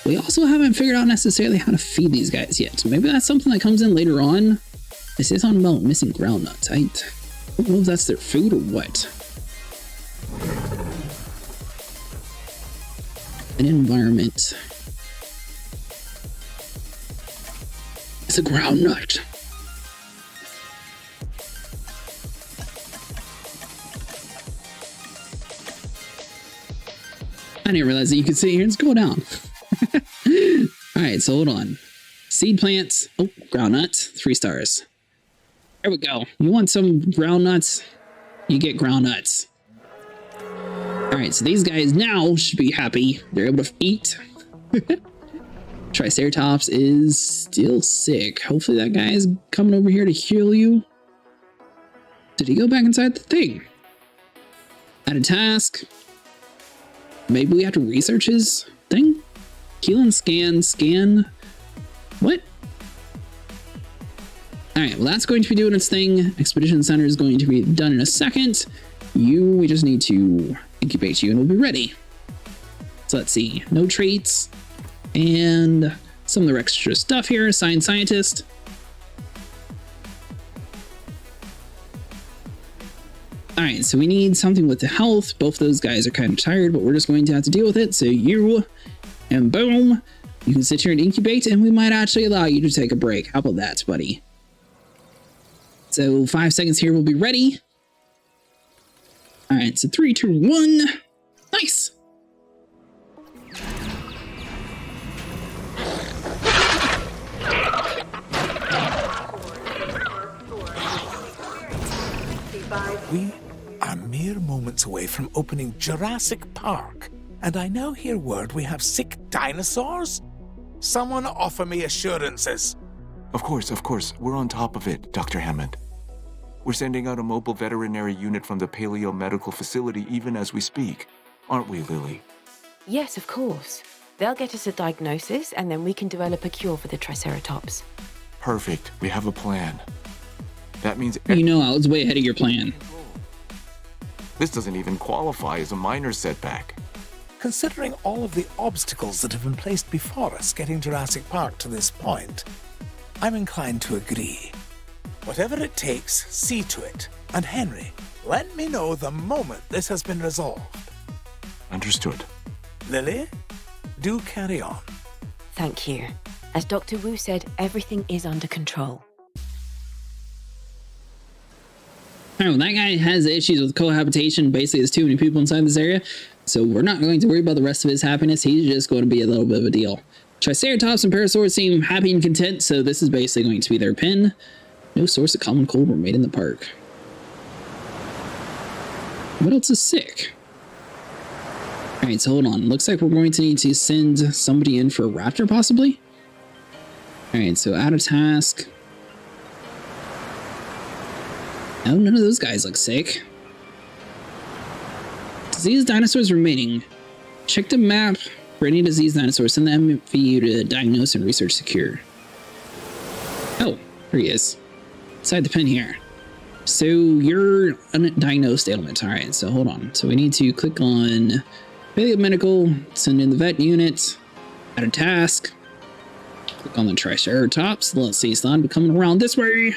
Speaker 1: We also haven't figured out necessarily how to feed these guys yet. So maybe that's something that comes in later on. This is on about missing ground nuts. I don't know if that's their food or what. An environment. It's a ground nut. I didn't realize that you could sit here and just go down. All right, so hold on. Seed plants. Oh, ground nuts. 3 stars. There we go. You want some ground nuts? You get ground nuts. All right, so these guys now should be happy. They're able to eat. Triceratops is still sick. Hopefully that guy is coming over here to heal you. Did he go back inside the thing? Add a task. Maybe we have to research his thing? Heal and scan. What? Alright, well that's going to be doing its thing. Expedition Center is going to be done in a second. We just need to incubate you and we'll be ready. So let's see. No traits. And some of the extra stuff here. Assign scientist. Alright, so we need something with the health. Both those guys are kind of tired, but we're just going to have to deal with it. So you, and boom, you can sit here and incubate, and we might actually allow you to take a break. How about that, buddy? So 5 seconds here, we'll be ready. Alright, so 3, 2, 1. Nice!
Speaker 3: We are mere moments away from opening Jurassic Park, and I now hear word we have sick dinosaurs? Someone offer me assurances.
Speaker 5: Of course. We're on top of it, Dr. Hammond. We're sending out a mobile veterinary unit from the Paleo Medical Facility even as we speak. Aren't we, Lily?
Speaker 4: Yes, of course. They'll get us a diagnosis, and then we can develop a cure for the Triceratops.
Speaker 5: Perfect. We have a plan. That means...
Speaker 1: You know I was way ahead of your plan.
Speaker 5: This doesn't even qualify as a minor setback.
Speaker 3: Considering all of the obstacles that have been placed before us getting Jurassic Park to this point, I'm inclined to agree. Whatever it takes, see to it. And Henry, let me know the moment this has been resolved.
Speaker 5: Understood.
Speaker 3: Lily, do carry on.
Speaker 4: Thank you. As Dr. Wu said, everything is under control.
Speaker 1: Oh, that guy has issues with cohabitation. Basically, there's too many people inside this area. So we're not going to worry about the rest of his happiness. He's just going to be a little bit of a deal. Triceratops and Parasaur seem happy and content, so this is basically going to be their pin. No source of common cold were made in the park. What else is sick? Alright, so hold on. Looks like we're going to need to send somebody in for a raptor, possibly? Alright, so add a task. Oh, none of those guys look sick. Disease dinosaurs remaining. Check the map for any disease dinosaurs. Send them for you to diagnose and research secure. Oh, here he is. Inside the pen here. So you're undiagnosed ailment. Alright, so hold on. So we need to click on Medical, send in the vet unit, add a task. Click on the Triceratops. Let's see, Slime be coming around this way.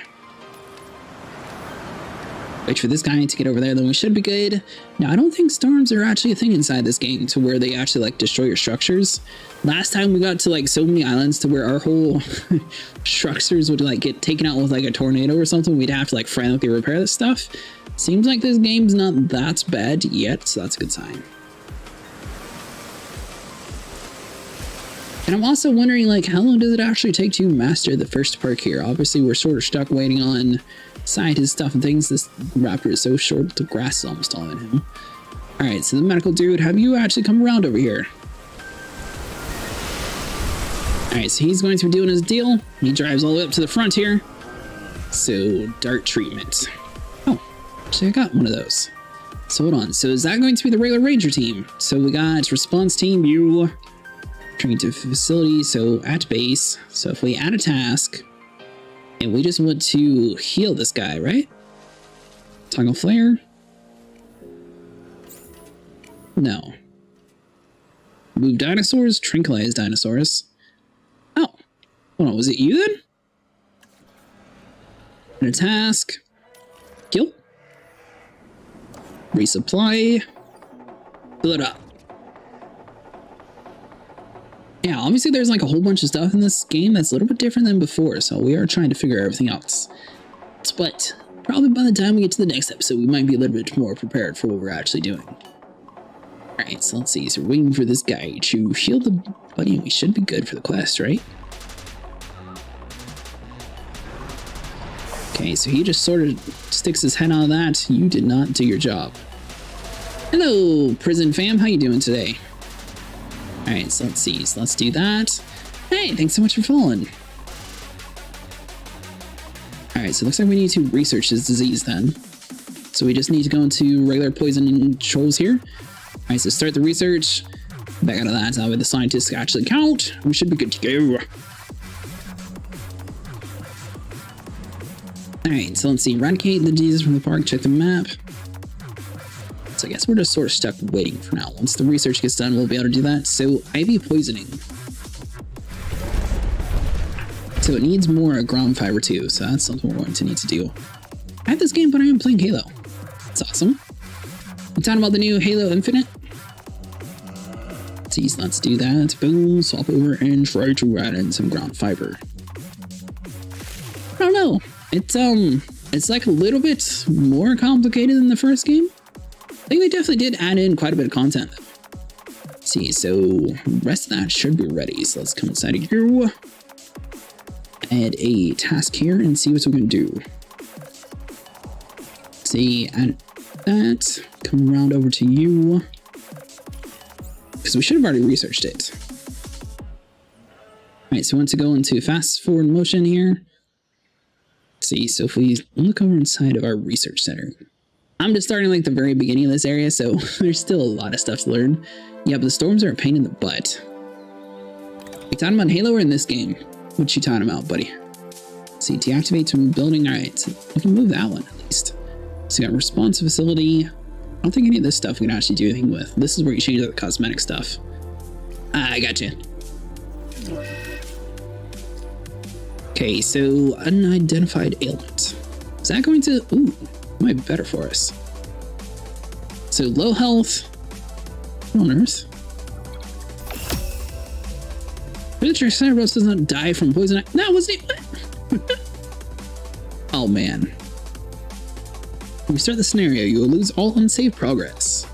Speaker 1: Wait for this guy to get over there, then we should be good. Now, I don't think storms are actually a thing inside this game to where they actually like destroy your structures. Last time we got to like so many islands to where our whole structures would like get taken out with like a tornado or something. We'd have to like frantically repair this stuff. Seems like this game's not that bad yet, so that's a good sign. And I'm also wondering, like, how long does it actually take to master the first park here? Obviously, we're sort of stuck waiting on scientist stuff and things. This raptor is so short, the grass is almost all in him. Alright, so the medical dude, have you actually come around over here? Alright, so he's going to be doing his deal. He drives all the way up to the front here. So, dart treatment. Oh, actually I got one of those. So hold on, so is that going to be the regular ranger team? So we got response team, you train to facility, so at base. So if we add a task, and we just want to heal this guy, right? Toggle flare? No. Move dinosaurs, tranquilize dinosaurs. Oh, hold on, was it you then? And a task. Kill. Resupply. Fill it up. Yeah, obviously there's like a whole bunch of stuff in this game that's a little bit different than before, so we are trying to figure everything out. But probably by the time we get to the next episode, we might be a little bit more prepared for what we're actually doing. Alright, so let's see. So we're waiting for this guy to heal the buddy, and we should be good for the quest, right? Okay, so he just sort of sticks his head out of that. You did not do your job. Hello, prison fam. How you doing today? Alright, so let's see. So let's do that. Hey, thanks so much for following. Alright, so it looks like we need to research his disease then. So we just need to go into regular poison controls here. Alright, so start the research. Back out of that. That way the scientists actually count. We should be good to go. Alright, so let's see. Eradicate the diseases from the park. Check the map. So I guess we're just sort of stuck waiting for now. Once the research gets done, we'll be able to do that. So, IV poisoning. So it needs more ground fiber too, so that's something we're going to need to do. I have this game, but I am playing Halo. That's awesome. I'm talking about the new Halo Infinite. Let's see, so let's do that. Boom, swap over and try to add in some ground fiber. I don't know. It's like a little bit more complicated than the first game. I think they definitely did add in quite a bit of content. Let's see, so the rest of that should be ready. So let's come inside of you. Add a task here and see what we can do. Let's see, add that. Come around over to you. Because we should have already researched it. Alright, so we want to go into fast forward motion here. Let's see, so if we look over inside of our research center. I'm just starting like the very beginning of this area, so there's still a lot of stuff to learn. Yeah, but the storms are a pain in the butt. You talking about Halo or in this game? What you talking about, buddy? Let's see, deactivate to building. Alright, so we can move that one at least. So we got response facility. I don't think any of this stuff we can actually do anything with. This is where you change out the cosmetic stuff. Ah, I got you. Okay, so unidentified ailment. Is that going to... Ooh. Might be better for us. So low health. What on earth? Parasaur does not die from poison. No, was it? Oh man. When you start the scenario, you will lose all unsaved progress.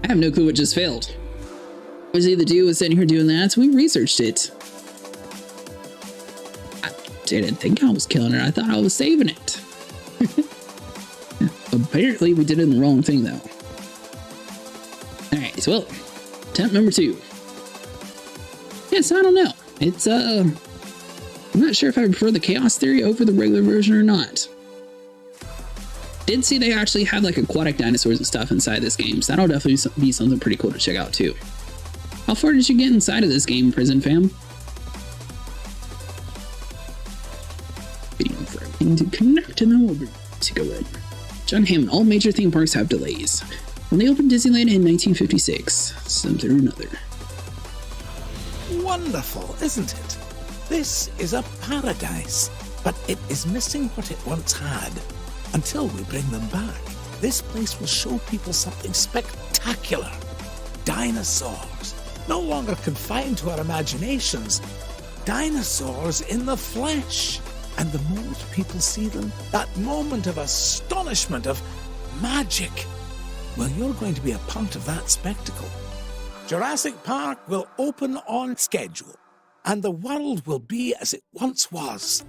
Speaker 1: I have no clue what just failed. What was the dude was sitting here doing that? So we researched it. Didn't think I was killing her. I thought I was saving it. Apparently we did it in the wrong thing though. Alright, so well, attempt number 2. Yes, I don't know. It's I'm not sure if I prefer the Choas Theory over the regular version or not. Did see they actually have like aquatic dinosaurs and stuff inside this game, so that'll definitely be something pretty cool to check out too. How far did you get inside of this game, prison fam? To connect and then we'll be to go in. John Hammond, all major theme parks have delays. When they opened Disneyland in 1956, something or another.
Speaker 3: Wonderful, isn't it? This is a paradise, but it is missing what it once had. Until we bring them back, this place will show people something spectacular. Dinosaurs, no longer confined to our imaginations. Dinosaurs in the flesh. And the moment people see them, that moment of astonishment, of magic, well, you're going to be a part of that spectacle. Jurassic Park will open on schedule, and the world will be as it once was,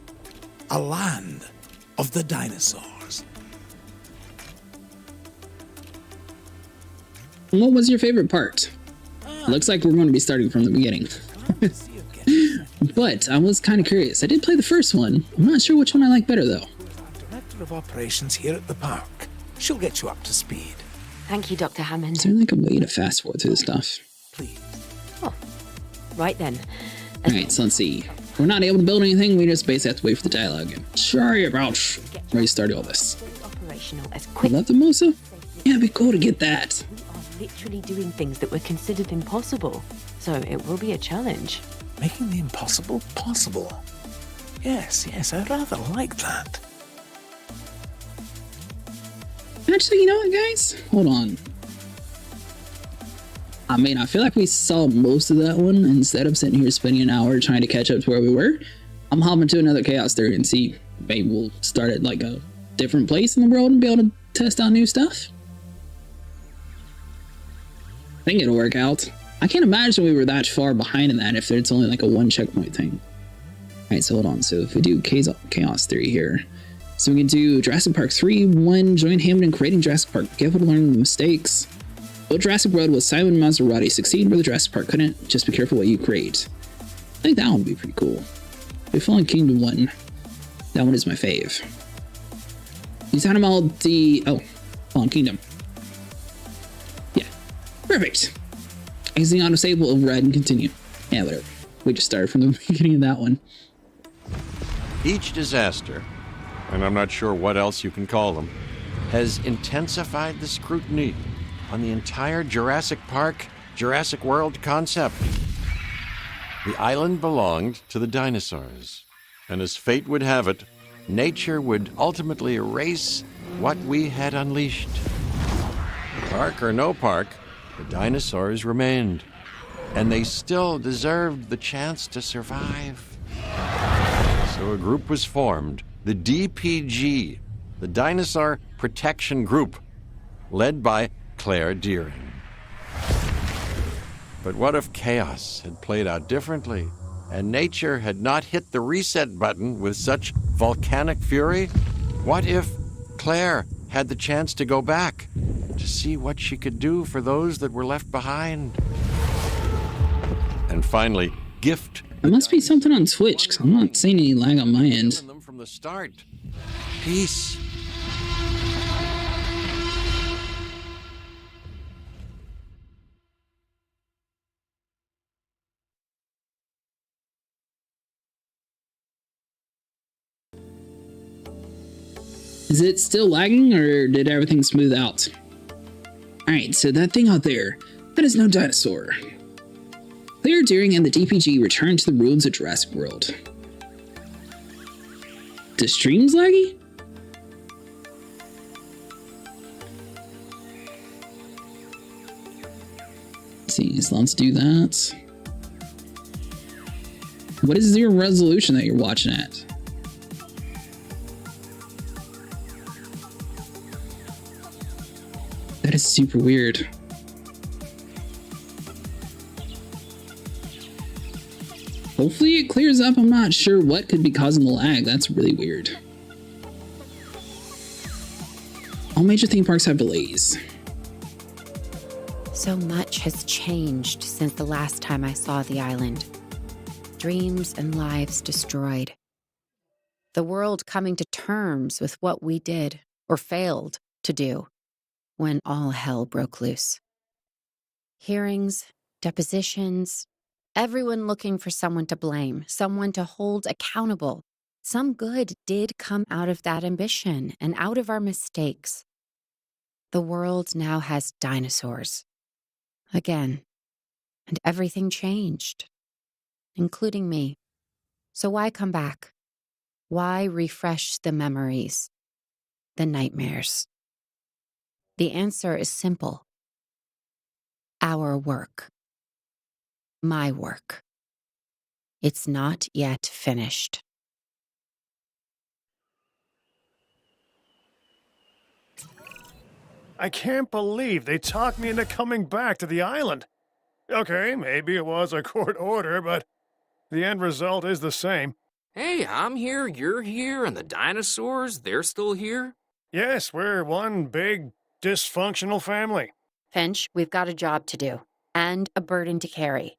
Speaker 3: a land of the dinosaurs.
Speaker 1: What was your favorite part? Looks like we're going to be starting from the beginning. But I was kind of curious. I did play the first one. I'm not sure which one I like better, though.
Speaker 3: Director of Operations here at the park. She'll get you up to speed.
Speaker 4: Thank you, Dr. Hammond.
Speaker 1: Is there like a way to fast forward through this stuff?
Speaker 3: Please.
Speaker 4: Oh, right then.
Speaker 1: Alright, so let's see. If we're not able to build anything, we just basically have to wait for the dialogue. And sorry about restarting all this.
Speaker 4: Operational as
Speaker 1: I
Speaker 4: quick.
Speaker 1: love the Mosa? Yeah, it'd be cool to get that.
Speaker 4: We are literally doing things that were considered impossible, so it will be a challenge.
Speaker 3: Making the impossible possible. Yes, I rather like that.
Speaker 1: Actually, you know what, guys? Hold on. I mean, I feel like we saw most of that one. Instead of sitting here spending an hour trying to catch up to where we were, I'm hopping to another Chaos Theory and see. Maybe we'll start at like a different place in the world and be able to test out new stuff. I think it'll work out. I can't imagine we were that far behind in that if it's only like a one checkpoint thing. Alright, so hold on. So if we do Chaos Theory here. So we can do Jurassic Park 3, 1, join Hammond in creating Jurassic Park. Be careful to learn the mistakes. Build Jurassic World with Simon Maserati. Succeed where the Jurassic Park couldn't. Just be careful what you create. I think that one would be pretty cool. We Fallen Kingdom 1. That one is my fave. You talking about the... Oh, Fallen Kingdom. Yeah. Perfect. Exiting auto save will override and continue. Yeah, whatever. We just started from the beginning of that one.
Speaker 2: Each disaster, and I'm not sure what else you can call them, has intensified the scrutiny on the entire Jurassic Park, Jurassic World concept. The island belonged to the dinosaurs, and as fate would have it, nature would ultimately erase what we had unleashed. Park or no park, the dinosaurs remained, and they still deserved the chance to survive. So a group was formed, the DPG, the Dinosaur Protection Group, led by Claire Deering. But what if chaos had played out differently, and nature had not hit the reset button with such volcanic fury? What if Claire had the chance to go back, to see what she could do for those that were left behind? And finally, gift.
Speaker 1: There must be something on Twitch, because I'm not seeing any lag on my end.
Speaker 2: Them from the start. Peace.
Speaker 1: Is it still lagging, or did everything smooth out? Alright, so that thing out there, that is no dinosaur. Claire Deering and the DPG return to the ruins of Jurassic World. The stream's laggy? Let's see, as long as do that. What is your resolution that you're watching at? That is super weird. Hopefully it clears up. I'm not sure what could be causing the lag. That's really weird. All major theme parks have delays.
Speaker 7: So much has changed since the last time I saw the island. Dreams and lives destroyed. The world coming to terms with what we did, or failed to do, when all hell broke loose. Hearings, depositions, everyone looking for someone to blame, someone to hold accountable. Some good did come out of that ambition and out of our mistakes. The world now has dinosaurs. Again. And everything changed, including me. So why come back? Why refresh the memories, the nightmares? The answer is simple. Our work. My work. It's not yet finished.
Speaker 8: I can't believe they talked me into coming back to the island. Okay, maybe it was a court order, but the end result is the same.
Speaker 9: Hey, I'm here, you're here, and the dinosaurs, they're still here?
Speaker 8: Yes, we're one big, dysfunctional family.
Speaker 7: Finch, we've got a job to do, and a burden to carry.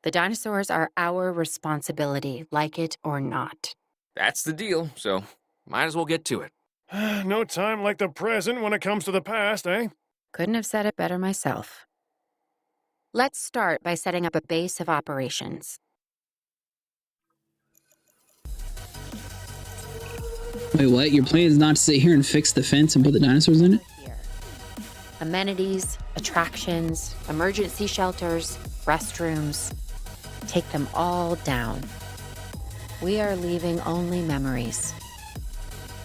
Speaker 7: The dinosaurs are our responsibility, like it or not.
Speaker 9: That's the deal, so might as well get to it.
Speaker 8: No time like the present when it comes to the past, eh?
Speaker 7: Couldn't have said it better myself. Let's start by setting up a base of operations.
Speaker 1: Wait, what? Your plan is not to sit here and fix the fence and put the dinosaurs in it?
Speaker 7: Amenities, attractions, emergency shelters, restrooms. Take them all down. We are leaving only memories.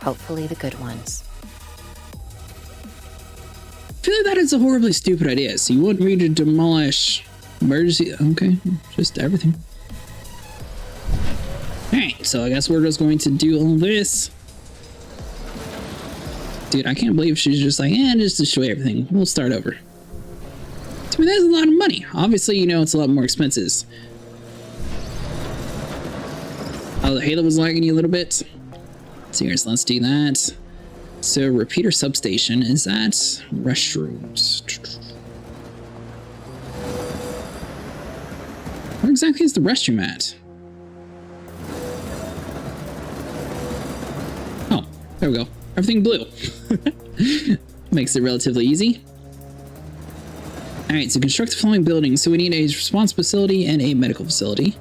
Speaker 7: Hopefully the good ones.
Speaker 1: I feel like that is a horribly stupid idea. So you want me to demolish emergency? Okay, just everything. Alright, so I guess we're just going to do all this. Dude, I can't believe she's just like, just destroy everything. We'll start over. I mean, that's a lot of money. Obviously, you know it's a lot more expenses. Oh, the Halo was lagging you a little bit. So here's, let's do that. So repeater substation, is that restrooms? Where exactly is the restroom at? Oh, there we go. Everything blue. Makes it relatively easy. Alright, so construct the following buildings. So we need a response facility and a medical facility.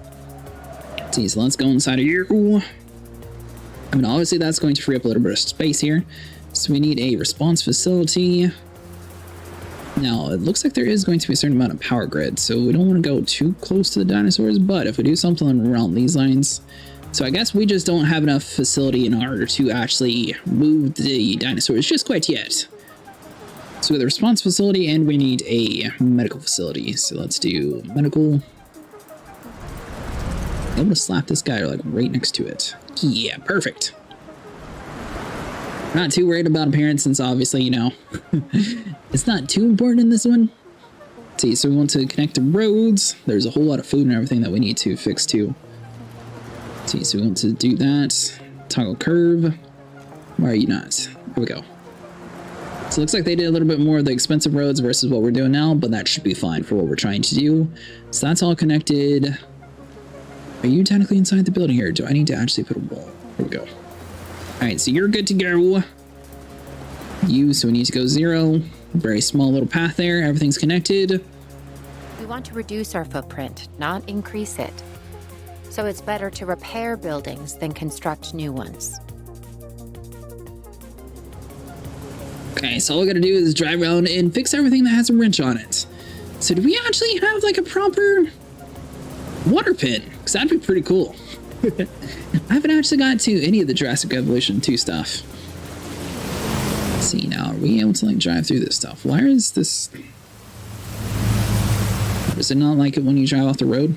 Speaker 1: See, so let's go inside of here. I mean, obviously that's going to free up a little bit of space here. So we need a response facility. Now, it looks like there is going to be a certain amount of power grid, so we don't want to go too close to the dinosaurs, but if we do something around these lines... So I guess we just don't have enough facility in order to actually move the dinosaurs just quite yet. So we have the response facility and we need a medical facility. So let's do medical. I'm able to slap this guy like right next to it. Yeah, perfect. Not too worried about appearance since obviously, you know, it's not too important in this one. Let's see, so we want to connect the roads. There's a whole lot of food and everything that we need to fix too. Let's see, so we want to do that. Toggle curve. Why are you not? Here we go. So it looks like they did a little bit more of the expensive roads versus what we're doing now, but that should be fine for what we're trying to do. So that's all connected. Are you technically inside the building here? Do I need to actually put a wall? Here we go. Alright, so you're good to go. You, so we need to go 0. Very small little path there. Everything's connected.
Speaker 7: We want to reduce our footprint, not increase it. So it's better to repair buildings than construct new ones.
Speaker 1: Okay, so all we gotta do is drive around and fix everything that has a wrench on it. So do we actually have like a proper water pit? Because that'd be pretty cool. I haven't actually got to any of the Jurassic Evolution 2 stuff. Let's see now, are we able to like drive through this stuff? Why is this... Does it not like it when you drive off the road?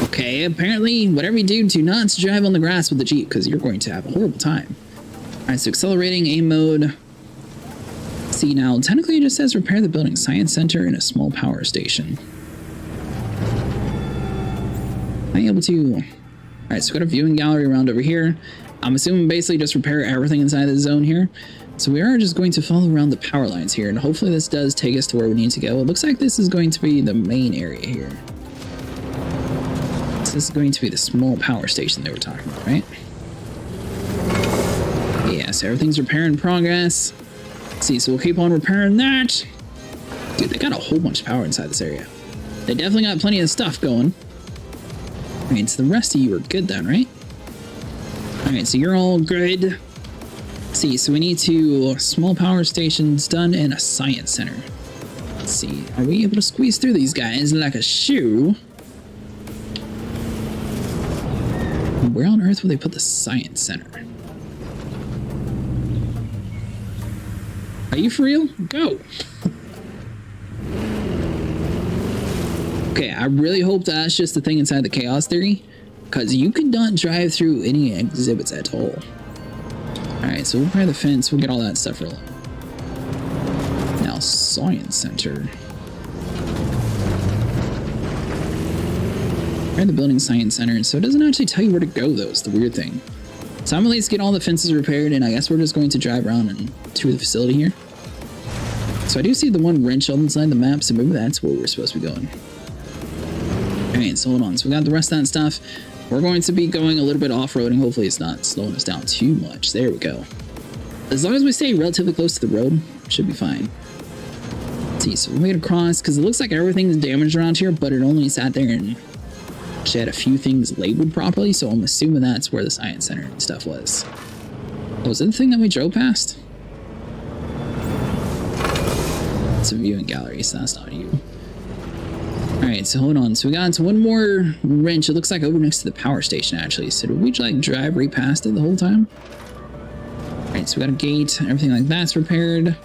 Speaker 1: Okay, apparently, whatever you do not drive on the grass with the Jeep, because you're going to have a horrible time. Alright, so accelerating A mode. See, now, technically it just says repair the building, science center, and a small power station. Am I able to... Alright, so we've got a viewing gallery around over here. I'm assuming basically just repair everything inside the zone here. So we are just going to follow around the power lines here, and hopefully this does take us to where we need to go. It looks like this is going to be the main area here. This is going to be the small power station they were talking about, right? Yeah, so everything's repair in progress. Let's see, so we'll keep on repairing that. Dude, they got a whole bunch of power inside this area. They definitely got plenty of stuff going. Alright, so the rest of you are good then, right? Alright, so you're all good. Let's see, so we need to... Small power stations done and a science center. Let's see, are we able to squeeze through these guys like a shoe? Where on earth will they put the science center? Are you for real? Go! Okay, I really hope that's just the thing inside the Choas Theory, because you could not drive through any exhibits at all. Alright, so we'll repair the fence, we'll get all that stuff rolling. Now, now Science Center. We're in the building Science Center, so it doesn't actually tell you where to go, though. It's the weird thing. So I'm at least get all the fences repaired, and I guess we're just going to drive around and to the facility here. So I do see the one wrench on the side of the map, so maybe that's where we're supposed to be going. Alright, so hold on. So we got the rest of that stuff. We're going to be going a little bit off-roading. Hopefully it's not slowing us down too much. There we go. As long as we stay relatively close to the road, should be fine. Let's see, so we made across, because it looks like everything's damaged around here, but it only sat there and actually had a few things labeled properly, so I'm assuming that's where the Science Center and stuff was. Oh, was it the thing that we drove past? It's a viewing gallery, so that's not you. Alright, so hold on. So we got into one more wrench. It looks like over next to the power station, actually. So did we like drive right past it the whole time? Alright, so we got a gate. Everything like that's repaired.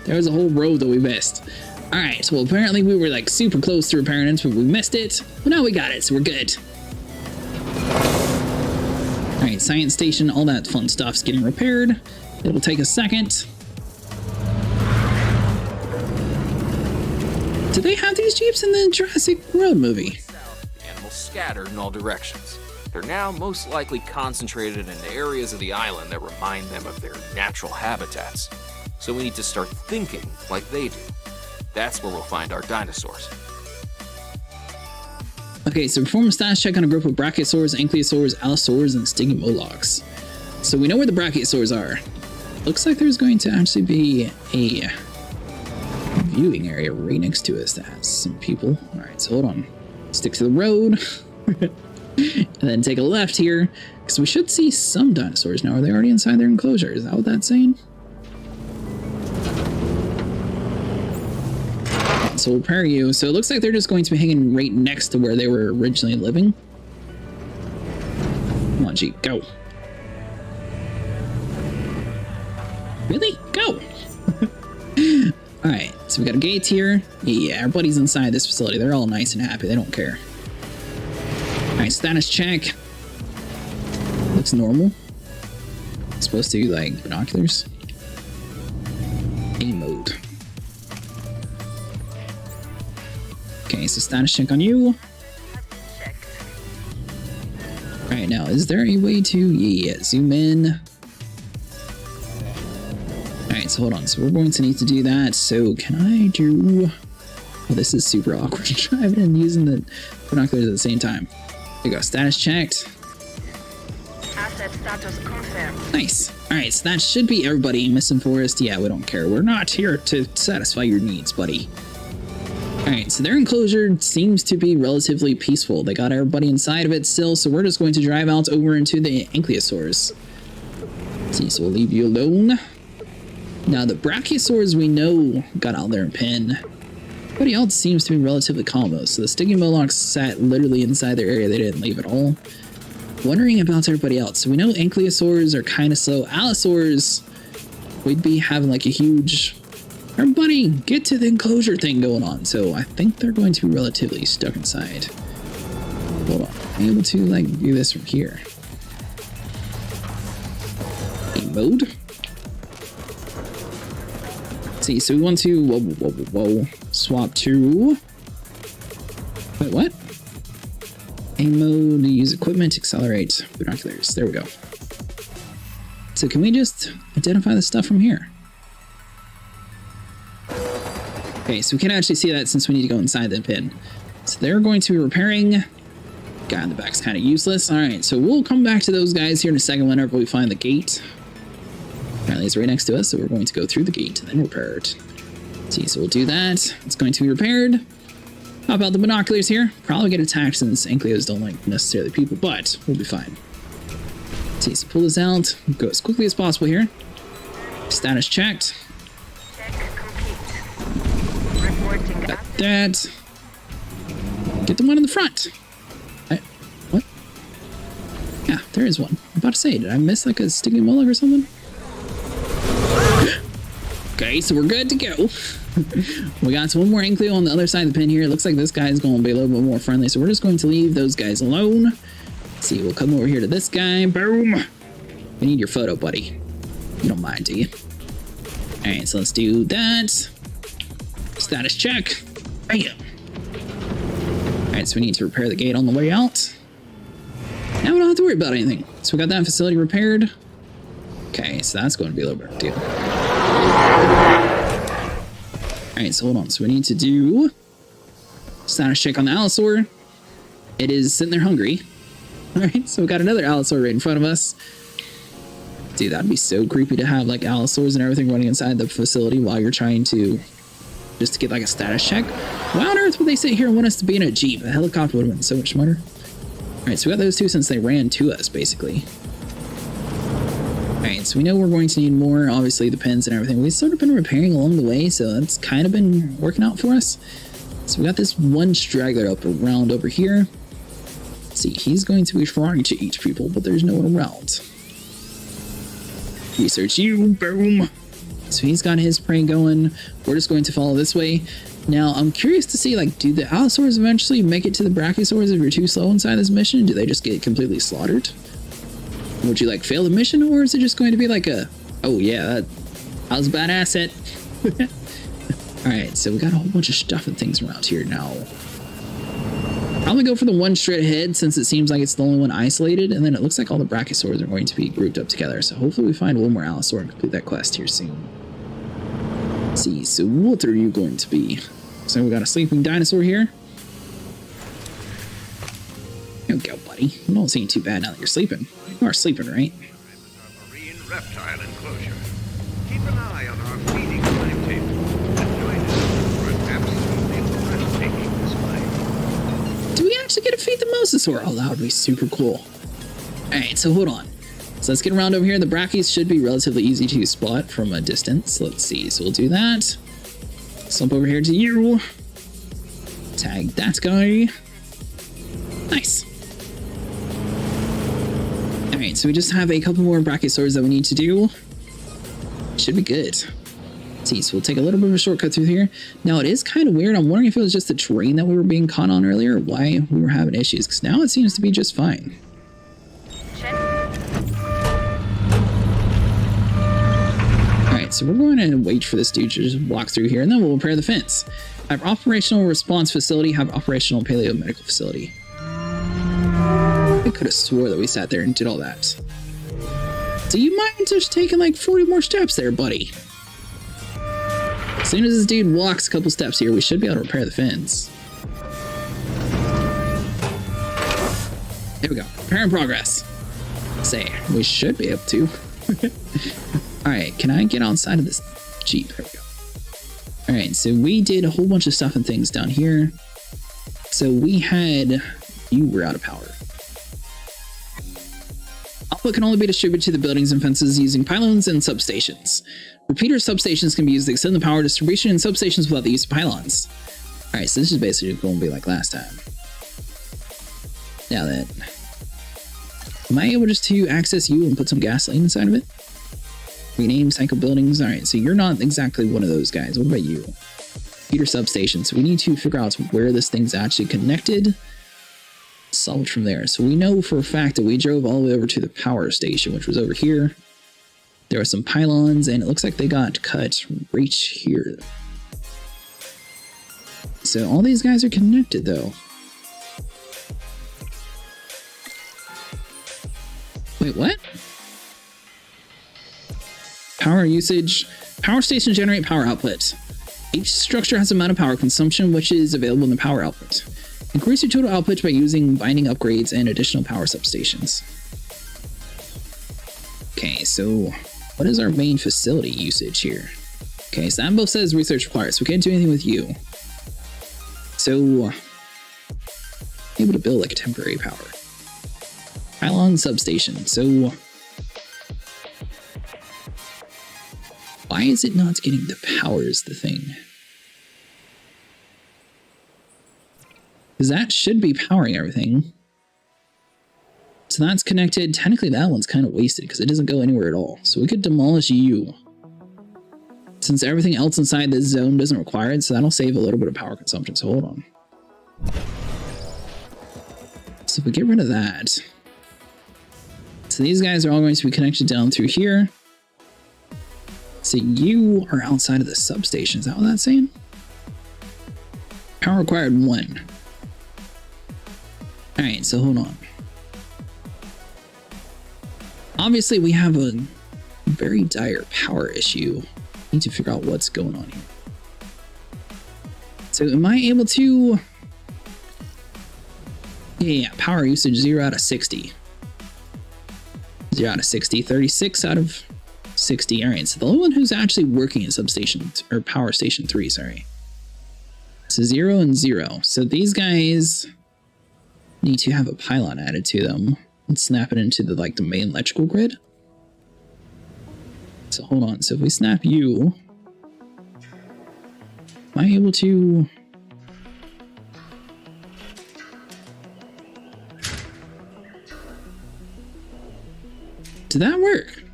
Speaker 1: There was a whole road that we missed. Alright, so apparently we were like super close to repairing it, but we missed it. Well, now we got it, so we're good. Alright, science station, all that fun stuff's getting repaired. It'll take a second. Do they have these Jeeps in the Jurassic World movie?
Speaker 9: Animals scattered in all directions. They're now most likely concentrated in areas of the island that remind them of their natural habitats. So we need to start thinking like they do. That's where we'll find our dinosaurs.
Speaker 1: Okay, so perform a status check on a group of brachiosaurs, ankylosaurs, allosaurs, and stygimolochs. So we know where the brachiosaurs are. Looks like there's going to actually be a viewing area right next to us that has some people. All right, so hold on. Stick to the road. And then take a left here, because we should see some dinosaurs now. Are they already inside their enclosure? Is that what that's saying? So we'll repair you. So it looks like they're just going to be hanging right next to where they were originally living. Come on, G, go. Really? Go! Alright, so we got a gate here. Yeah, everybody's inside this facility. They're all nice and happy. They don't care. Alright, status check. Looks normal. Supposed to, like, binoculars. A mode. Okay, so status check on you. Alright, now, is there a way to, yeah, zoom in? Alright, so hold on. So we're going to need to do that. So can I do... Oh, this is super awkward. Driving and using the binoculars at the same time. There you go. Status checked.
Speaker 6: Asset status confirmed.
Speaker 1: Nice. Alright, so that should be everybody. Missing Forest. Yeah, we don't care. We're not here to satisfy your needs, buddy. Alright, so their enclosure seems to be relatively peaceful. They got everybody inside of it still, so we're just going to drive out over into the ankylosaurs. See, so we'll leave you alone. Now, the brachiosaurs we know got out there and pen. Everybody else seems to be relatively calm, though. So the stygimolochs sat literally inside their area. They didn't leave at all. Wondering about everybody else. So we know ankylosaurs are kind of slow. Allosaurs, we'd be having like a huge... Everybody, get to the enclosure thing going on. So I think they're going to be relatively stuck inside. Hold on. I'm able to, like, do this from here. A mode? See, so we want to whoa, swap to wait, what? A mode, use equipment, accelerate binoculars. There we go. So can we just identify the stuff from here? Okay, so we can actually see that since we need to go inside the pin. So they're going to be repairing. Guy in the back's kind of useless. All right, so we'll come back to those guys here in a second whenever we find the gate. Apparently it's right next to us, so we're going to go through the gate and then repair it. See, so we'll do that. It's going to be repaired. Pop out the binoculars here. Probably get attacked since ankylos don't like necessarily people, but we'll be fine. See, so pull this out. Go as quickly as possible here. Status checked.
Speaker 6: Check complete. Reporting
Speaker 1: Got that. Get the one in the front. What? Yeah, there is one. I'm about to say, did I miss like a stygimoloch or something? Okay, so we're good to go. We got one more ankylo on the other side of the pin here. It looks like this guy's going to be a little bit more friendly, so we're just going to leave those guys alone. Let's see, we'll come over here to this guy. Boom! We need your photo, buddy. You don't mind, do you? Alright, so let's do that. Status check. Bam. Alright, so we need to repair the gate on the way out. Now we don't have to worry about anything. So we got that facility repaired. Okay, so that's going to be a little bit of a deal. Alright, so hold on. So we need to do status check on the Allosaur. It is sitting there hungry. Alright, so we got another Allosaur right in front of us. Dude, that'd be so creepy to have like Allosaurs and everything running inside the facility while you're trying to just to get like a status check. Why on earth would they sit here and want us to be in a Jeep? A helicopter would have been so much smarter. Alright, so we got those two since they ran to us, basically. Alright, so we know we're going to need more, obviously, the pens and everything. We've sort of been repairing along the way, so that's kind of been working out for us. So we got this one straggler up around over here. Let's see, he's going to be trying to eat people, but there's no one around. Research you, boom! So he's got his prey going. We're just going to follow this way. Now, I'm curious to see, like, do the Allosaurs eventually make it to the Brachiosaurs if you're too slow inside this mission? Do they just get completely slaughtered? Would you, like, fail the mission, or is it just going to be like a, oh yeah, that was a bad asset. Alright, so we got a whole bunch of stuff and things around here now. Probably go for the one straight ahead since it seems like it's the only one isolated, and then it looks like all the Brachiosaurs are going to be grouped up together, so hopefully we find one more Allosaur and complete that quest here soon. Let's see, so what are you going to be? So we got a sleeping dinosaur here. There we go, buddy. You don't seem too bad now that you're sleeping. You are sleeping, right?
Speaker 10: Marine reptile enclosure. Keep an eye on our feeding timetable and join us for an absolutely breathtaking display.
Speaker 1: Do we actually get to feed the Mosasaur? Oh, that would be super cool. Alright, so hold on. So let's get around over here. The Brachies should be relatively easy to spot from a distance. Let's see. So we'll do that. Slump over here to you. Tag that guy. Nice. Alright, so we just have a couple more Brachiosaurs that we need to do. Should be good. Let's see, so we'll take a little bit of a shortcut through here. Now, it is kind of weird. I'm wondering if it was just the terrain that we were being caught on earlier, or why we were having issues, because now it seems to be just fine. Alright, so we're going to wait for this dude to just walk through here, and then we'll repair the fence. Have operational response facility, have operational paleo medical facility. I could have swore that we sat there and did all that. Do you mind just taking like 40 more steps there, buddy? As soon as this dude walks a couple steps here, we should be able to repair the fence. There we go. Repair in progress. Say, we should be able to. Alright, can I get outside of this Jeep? There we go. Alright, so we did a whole bunch of stuff and things down here. So we had... You were out of power. Output can only be distributed to the buildings and fences using pylons and substations. Repeater substations can be used to extend the power distribution in substations without the use of pylons. Alright, so this is basically going to be like last time. Now then, am I able just to access you and put some gasoline inside of it? Rename cycle buildings. Alright, so you're not exactly one of those guys. What about you? Repeater substation. So we need to figure out where this thing's actually connected. Solved from there. So we know for a fact that we drove all the way over to the power station, which was over here. There are some pylons, and it looks like they got cut right here. So all these guys are connected, though. Wait, what? Power usage. Power stations generate power output. Each structure has an amount of power consumption, which is available in the power output. Increase your total output by using binding upgrades and additional power substations. Okay, so what is our main facility usage here? Okay, so that both says research required, so we can't do anything with you. So, able to build like a temporary power. Pylon substation, so why is it not getting the power is the thing? Because that should be powering everything. So that's connected. Technically, that one's kind of wasted because it doesn't go anywhere at all. So we could demolish you. Since everything else inside this zone doesn't require it, so that'll save a little bit of power consumption. So hold on. So if we get rid of that. So these guys are all going to be connected down through here. So you are outside of the substation. Is that what that's saying? Power required 1. Alright, so hold on. Obviously, we have a very dire power issue. Need to figure out what's going on here. So am I able to... Yeah, power usage 0 out of 60. 0 out of 60, 36 out of 60. All right, so the only one who's actually working in substation, or power station 3, sorry. So 0 and 0. So these guys need to have a pylon added to them and snap it into the the main electrical grid. So hold on. So if we snap you, am I able to? Did that work?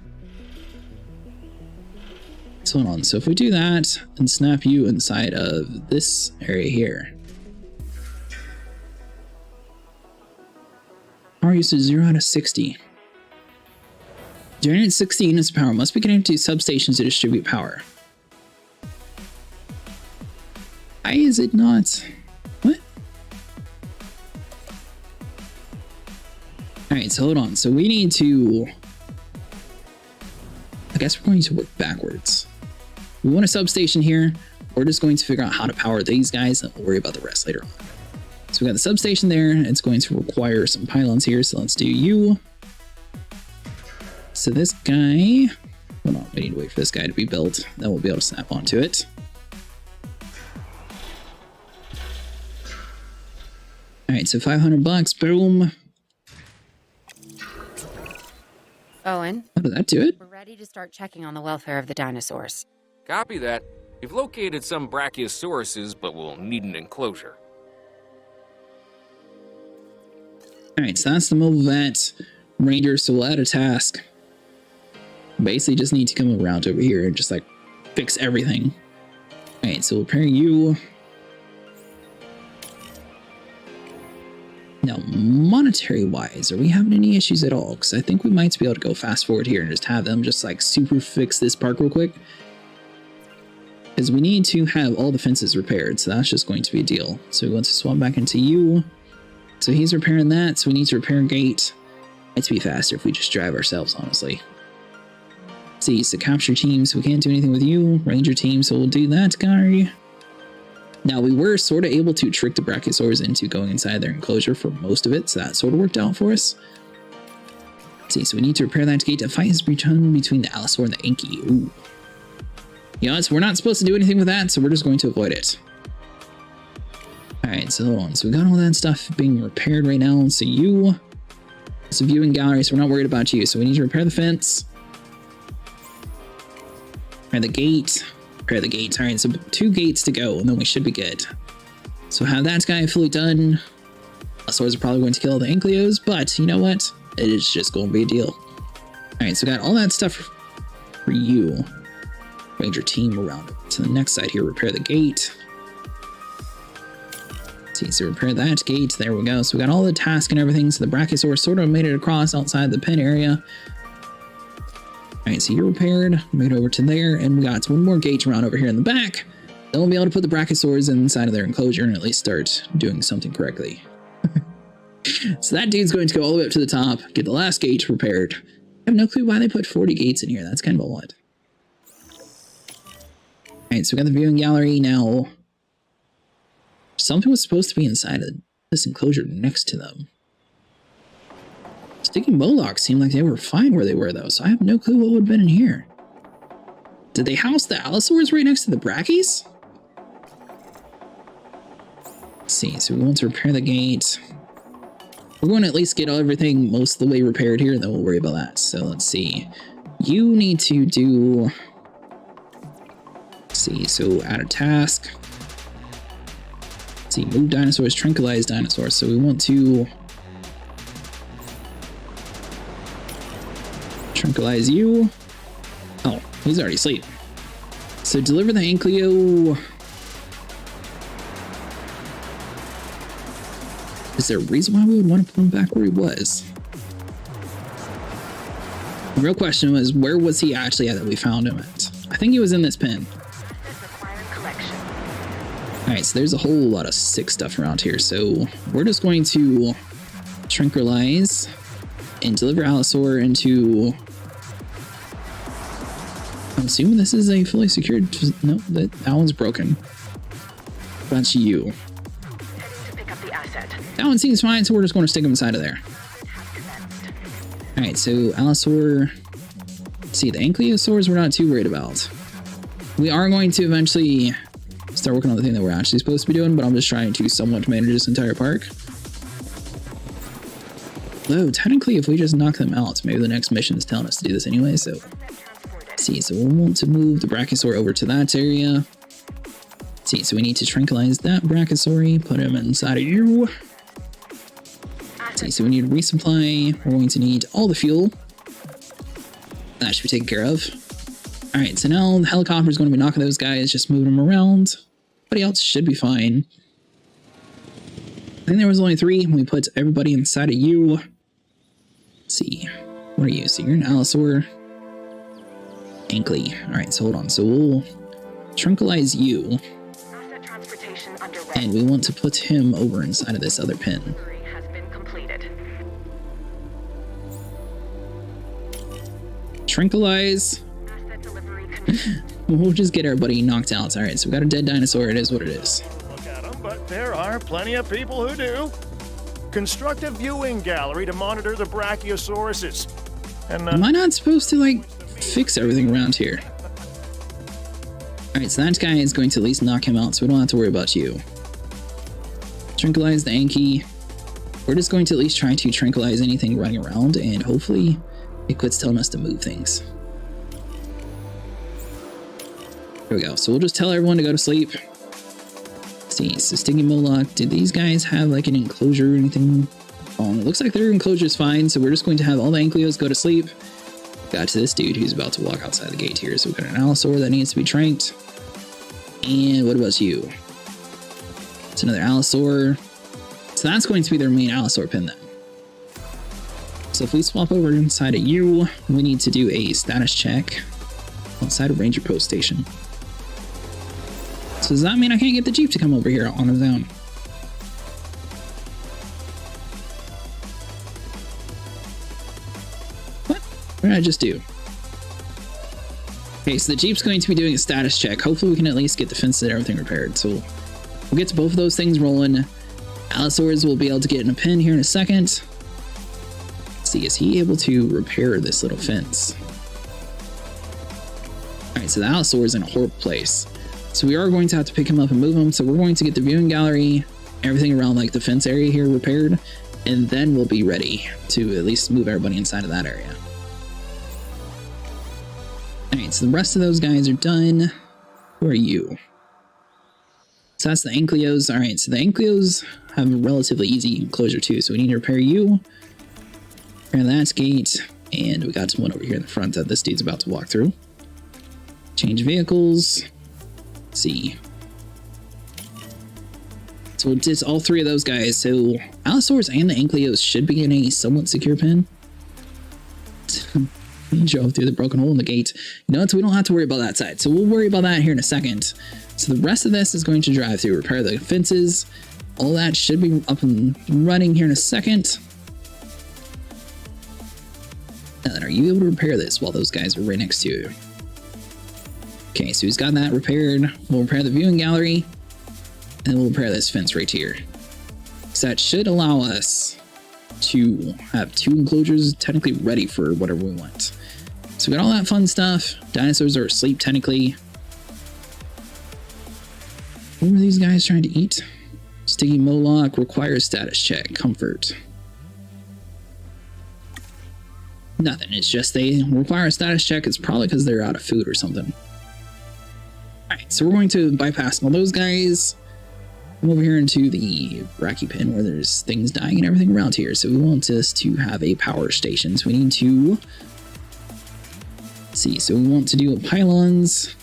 Speaker 1: So hold on. So if we do that and snap you inside of this area here. Power usage 0 out of 60. Generate 60 units of power. Must be connected to substations to distribute power. Why is it not? What? Alright, so hold on. So we need to... I guess we're going to work backwards. We want a substation here. We're just going to figure out how to power these guys, and we'll worry about the rest later on. So we got the substation there. It's going to require some pylons here, so let's do you. So this guy... Hold on, we need to wait for this guy to be built. Then we'll be able to snap onto it. Alright, so $500, boom.
Speaker 7: Owen,
Speaker 1: How did that do it?
Speaker 7: we're ready to start checking on the welfare of the dinosaurs.
Speaker 9: Copy that. We've located some brachiosauruses, but we'll need an enclosure.
Speaker 1: Alright, so that's the mobile vet. Ranger, so we'll add a task. Basically just need to come around over here and just fix everything. Alright, so we'll pair you. Now, monetary wise, are we having any issues at all? Because I think we might be able to go fast forward here and just have them just super fix this park real quick. Because we need to have all the fences repaired, so that's just going to be a deal. So we want to swap back into you. So he's repairing that, so we need to repair a gate. Might be faster if we just drive ourselves, honestly. See, so capture teams, we can't do anything with you. Ranger team, so we'll do that guy. Now, we were sort of able to trick the Brachiosaurs into going inside their enclosure for most of it, so that sort of worked out for us. Let's see, so we need to repair that gate. A fight has returned between the Allosaur and the Inky. Ooh. Yeah, so we're not supposed to do anything with that, so we're just going to avoid it. Alright, so hold on. So we got all that stuff being repaired right now. So you... It's a viewing gallery, so we're not worried about you. So we need to repair the fence. Repair the gate. Repair the gates. Alright, so 2 gates to go, and then we should be good. So have that guy fully done. Allosaurs are probably going to kill the Ankylos, but you know what? It is just going to be a deal. Alright, so we got all that stuff for you. Ranger team around to the next side here. Repair the gate. See, so repair that gate. There we go. So we got all the tasks and everything. So the Brachiosaur sort of made it across outside the pen area. Alright, so you're repaired. Made it over to there. And we got 1 more gate around over here in the back. Then we'll be able to put the Brachiosaurs inside of their enclosure and at least start doing something correctly. So that dude's going to go all the way up to the top. Get the last gate repaired. I have no clue why they put 40 gates in here. That's kind of a lot. Alright, so we got the viewing gallery now. Something was supposed to be inside of this enclosure next to them. Sticky Molochs seemed like they were fine where they were, though, so I have no clue what would have been in here. Did they house the Allosaurs right next to the Brachies? Let's see, so we want to repair the gate. We're going to at least get everything most of the way repaired here, and then we'll worry about that. So let's see. You need to do... Let's see, so add a task. See, move dinosaurs, tranquilize dinosaurs. So we want to tranquilize you. Oh, he's already asleep. So deliver the Ankylo. Is there a reason why we would want to put him back where he was? The real question was, where was he actually at that we found him at? I think he was in this pen. Alright, so there's a whole lot of sick stuff around here. So we're just going to tranquilize and deliver Parasaur into... I'm assuming this is a fully secured... No, that one's broken. That's you. That one seems fine, so we're just going to stick him inside of there. Alright, so Parasaur... See, the Ankylosaurs we're not too worried about. We are going to eventually start working on the thing that we're actually supposed to be doing, but I'm just trying to somewhat manage this entire park. Though, technically, if we just knock them out, maybe the next mission is telling us to do this anyway, so... See, so we'll want to move the Brachiosaur over to that area. See, so we need to tranquilize that Brachiosaur, put him inside of you. See, so we need to resupply. We're going to need all the fuel. That should be taken care of. Alright, so now the helicopter is going to be knocking those guys, just moving them around. Everybody else should be fine. I think there was only 3. We put everybody inside of you. Let's see. What are you? So you're an Parasaur. Ankly. Alright, so hold on. So we'll tranquilize you. And we want to put him over inside of this other pin. Tranquilize. We'll just get everybody knocked out. Alright, so we got a dead dinosaur. It is what it is.
Speaker 8: Look at them, but there are plenty of people who do. Construct a viewing gallery to monitor the Brachiosauruses. And
Speaker 1: am I not supposed to, like, fix everything around here? Alright, so that guy is going to at least knock him out, so we don't have to worry about you. Tranquilize the Anky. We're just going to at least try to tranquilize anything running around, and hopefully it quits telling us to move things. There we go. So we'll just tell everyone to go to sleep. Let's see, so Stinky Moloch, did these guys have like an enclosure or anything wrong? It looks like their enclosure is fine, so we're just going to have all the Ankylos go to sleep. Got to this dude who's about to walk outside the gate here. So we've got an Parasaur that needs to be tranked. And what about you? It's another Parasaur. So that's going to be their main Parasaur pin then. So if we swap over inside of you, we need to do a status check outside of Ranger Post Station. So does that mean I can't get the Jeep to come over here on his own? What? What did I just do? Okay, so the Jeep's going to be doing a status check. Hopefully we can at least get the fences and everything repaired. So we'll get to both of those things rolling. Allosaurs will be able to get in a pin here in a second. Let's see, is he able to repair this little fence? Alright, so the Allosaur is in a horrible place. So we are going to have to pick him up and move him. So we're going to get the viewing gallery, everything around like the fence area here repaired, and then we'll be ready to at least move everybody inside of that area. Alright, so the rest of those guys are done. Who are you? So that's the Ankylos. Alright, so the Ankylos have a relatively easy enclosure too. So we need to repair you. Repair that gate. And we got one over here in the front that this dude's about to walk through. Change vehicles. Let's see. So we'll ditch all 3 of those guys. So Allosaurs and the Ankylos should be in a somewhat secure pin. Drove through the broken hole in the gate. You know what? So we don't have to worry about that side. So we'll worry about that here in a second. So the rest of this is going to drive through, repair the fences. All that should be up and running here in a second. Now then, are you able to repair this while those guys are right next to you? Okay, so he's got that repaired. We'll repair the viewing gallery. And we'll repair this fence right here. So that should allow us to have 2 enclosures technically ready for whatever we want. So we got all that fun stuff. Dinosaurs are asleep technically. What were these guys trying to eat? Sticky Moloch requires status check. Comfort. Nothing. It's just they require a status check. It's probably because they're out of food or something. Alright, so we're going to bypass all those guys. Come over here into the Brachy pin where there's things dying and everything around here. So we want us to have a power station. So we need to see. So we want to do pylons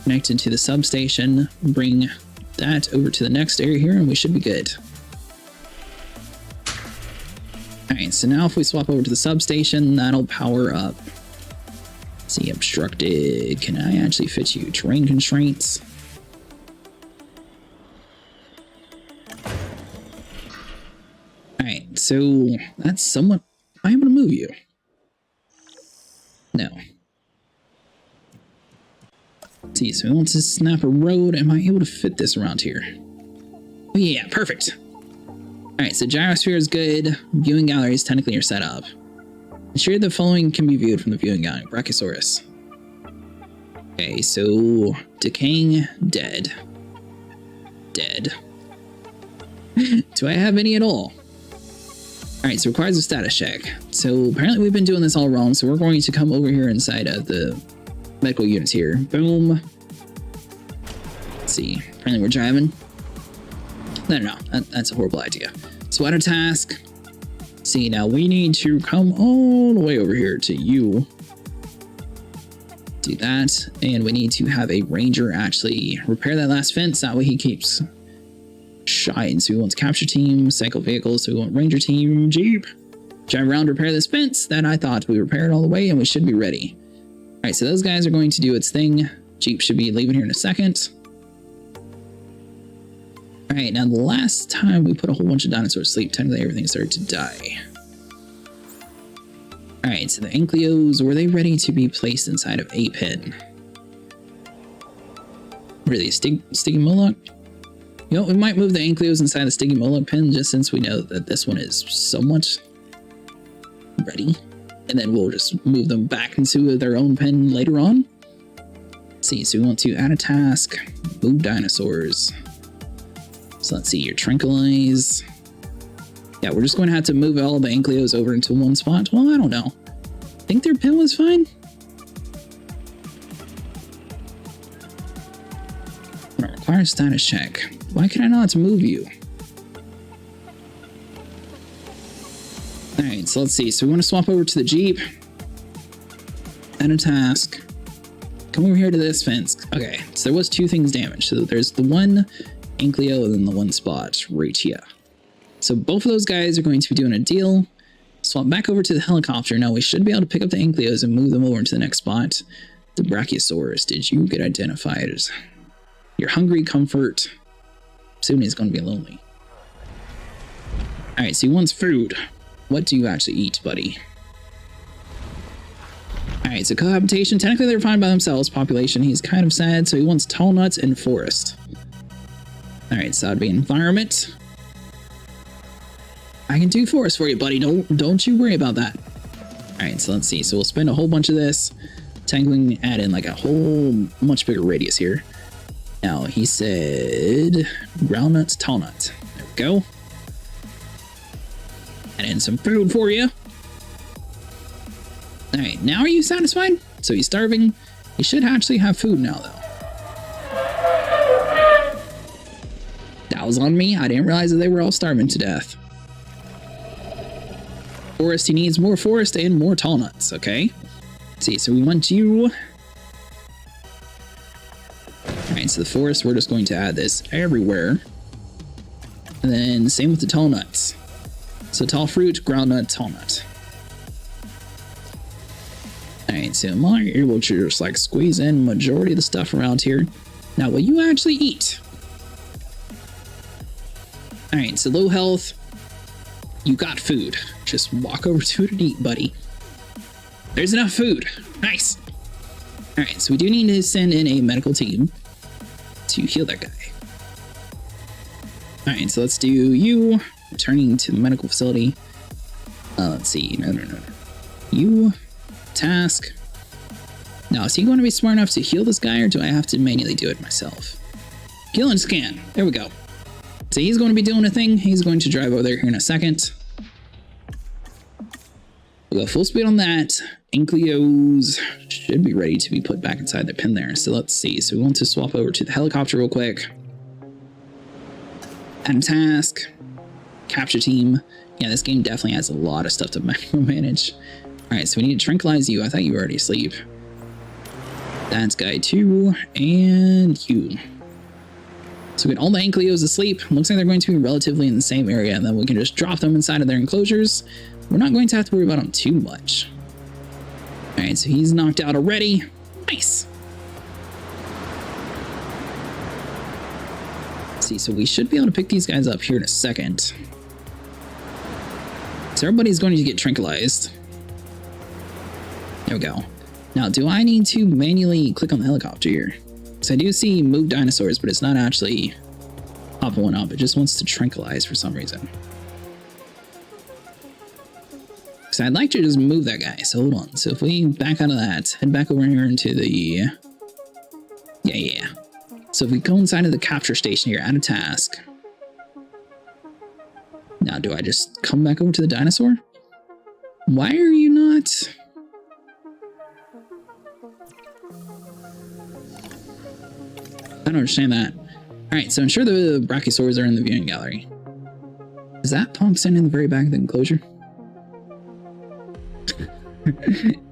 Speaker 1: connected to the substation. Bring that over to the next area here, and we should be good. Alright, so now if we swap over to the substation, that'll power up See, obstructed. Can I actually fit you? Terrain constraints. Alright, so that's somewhat... Am I able to move you? No. Let's see, so we want to snap a road. Am I able to fit this around here? Oh yeah, perfect. Alright, so gyrosphere is good. Viewing galleries technically are set up. Ensure the following can be viewed from the viewing gallery. Brachiosaurus. Okay, so decaying, dead. Dead. Do I have any at all? Alright, so requires a status check. So apparently we've been doing this all wrong, so we're going to come over here inside of the medical units here. Boom. Let's see. Apparently we're driving. No, that's a horrible idea. So add a task. See, now we need to come all the way over here to you. Do that. And we need to have a ranger actually repair that last fence. That way he keeps shying. So we want capture team, cycle vehicles. So we want ranger team, Jeep. Drive around, repair this fence that I thought we repaired all the way, and we should be ready. All right, so those guys are going to do its thing. Jeep should be leaving here in a second. All right, now the last time we put a whole bunch of dinosaurs to sleep, technically everything started to die. All right, so the Ankylos, were they ready to be placed inside of a pen? Really, Sticky Moloch? You know, we might move the Ankylos inside the Sticky Moloch pen just since we know that this one is somewhat ready. And then we'll just move them back into their own pen later on. Let's see, so we want to add a task, move dinosaurs. So let's see, your tranquilize. Yeah, we're just going to have to move all the Ankylos over into one spot. Well, I don't know. I think their pen was fine. Require a status check. Why can I not move you? Alright, so let's see. So we want to swap over to the Jeep. Add a task. Come over here to this fence. Okay, so there was two things damaged. So there's the one Ankylo and then the one spot right here. So both of those guys are going to be doing a deal. Swap back over to the helicopter. Now we should be able to pick up the Ankylos and move them over into the next spot. The Brachiosaurus, did you get identified as... You're hungry, comfort. Soon he's going to be lonely. Alright, so he wants food. What do you actually eat, buddy? Alright, so cohabitation. Technically they're fine by themselves. Population, he's kind of sad, so he wants tall nuts and forest. Alright, so that'd be environment. I can do forest for you, buddy. Don't you worry about that. Alright, so let's see. So we'll spend a whole bunch of this. Technically add in like a whole much bigger radius here. Now, he said ground nuts, tall nuts. There we go. Add in some food for you. Alright, now are you satisfied? So he's starving. He should actually have food now, though. That was on me. I didn't realize that they were all starving to death. Forest, he needs more forest and more tall nuts, okay? Let's see, so we want you... Alright, so the forest, we're just going to add this everywhere. And then same with the tall nuts. So tall fruit, ground nut, tall nut. Alright, so my able to just like squeeze in majority of the stuff around here. Now, will you actually eat? Alright, so low health. You got food. Just walk over to it and eat, buddy. There's enough food. Nice. Alright, so we do need to send in a medical team to heal that guy. Alright, so let's do you. Returning to the medical facility. Let's see. No. You. Task. Now, is he going to be smart enough to heal this guy, or do I have to manually do it myself? Heal and scan. There we go. So he's going to be doing a thing. He's going to drive over there here in a second. We'll go full speed on that. Ankylos should be ready to be put back inside the pen there. So let's see. So we want to swap over to the helicopter real quick. Add a task. Capture team. Yeah, this game definitely has a lot of stuff to manage. Alright, so we need to tranquilize you. I thought you were already asleep. That's guy 2. And you. So we get all the Ankylos asleep. Looks like they're going to be relatively in the same area, and then we can just drop them inside of their enclosures. We're not going to have to worry about them too much. Alright, so he's knocked out already. Nice. Let's see, so we should be able to pick these guys up here in a second. So everybody's going to get tranquilized. There we go. Now, do I need to manually click on the helicopter here? Because I do see move dinosaurs, but it's not actually popping one up. It just wants to tranquilize for some reason. So I'd like to just move that guy. So hold on. So if we back out of that, head back over here into the... Yeah. So if we go inside of the capture station here, add a task. Now, do I just come back over to the dinosaur? Why are you not... I don't understand that. Alright, so ensure the brachiosaurs are in the viewing gallery. Is that punk sitting in the very back of the enclosure?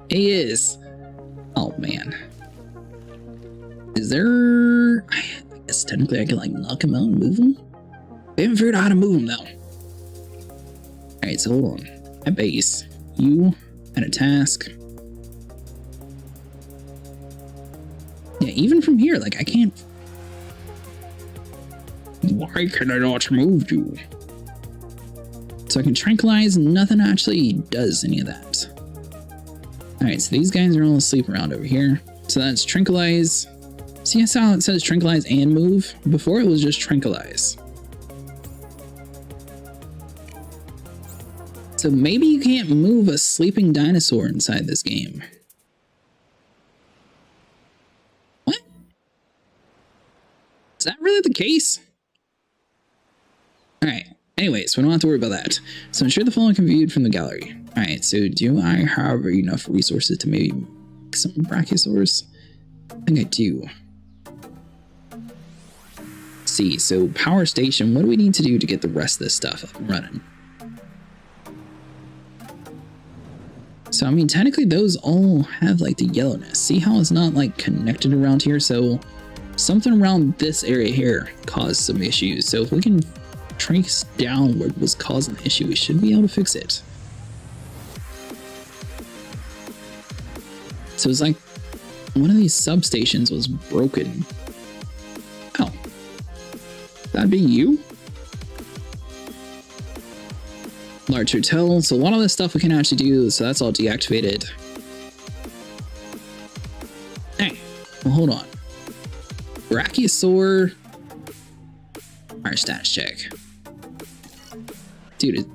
Speaker 1: He is. Oh, man. Is there... I guess technically I can, like, knock him out and move him? I haven't figured out how to move him, though. Alright, so hold on. At base, you at a task. Yeah, even from here, like, I can't... Why can I not move you? So I can tranquilize, nothing actually does any of that. Alright, so these guys are all asleep around over here. So that's tranquilize. See how it says tranquilize and move? Before it was just tranquilize. So maybe you can't move a sleeping dinosaur inside this game. What? Is that really the case? Alright, anyways, we don't have to worry about that. So ensure the following can be viewed from the gallery. Alright, so do I have enough resources to maybe make some brachiosaurs? I think I do. Let's see, so power station, what do we need to do to get the rest of this stuff up and running? So, I mean, technically those all have, like, the yellowness. See how it's not, like, connected around here? So, something around this area here caused some issues. So, if we can trace down what was causing the issue, we should be able to fix it. So, it's like one of these substations was broken. Oh. That'd be you? Large hotel, so a lot of this stuff we can actually do, so that's all deactivated. Hey, well, hold on. Brachiosaur. Our status check. Dude,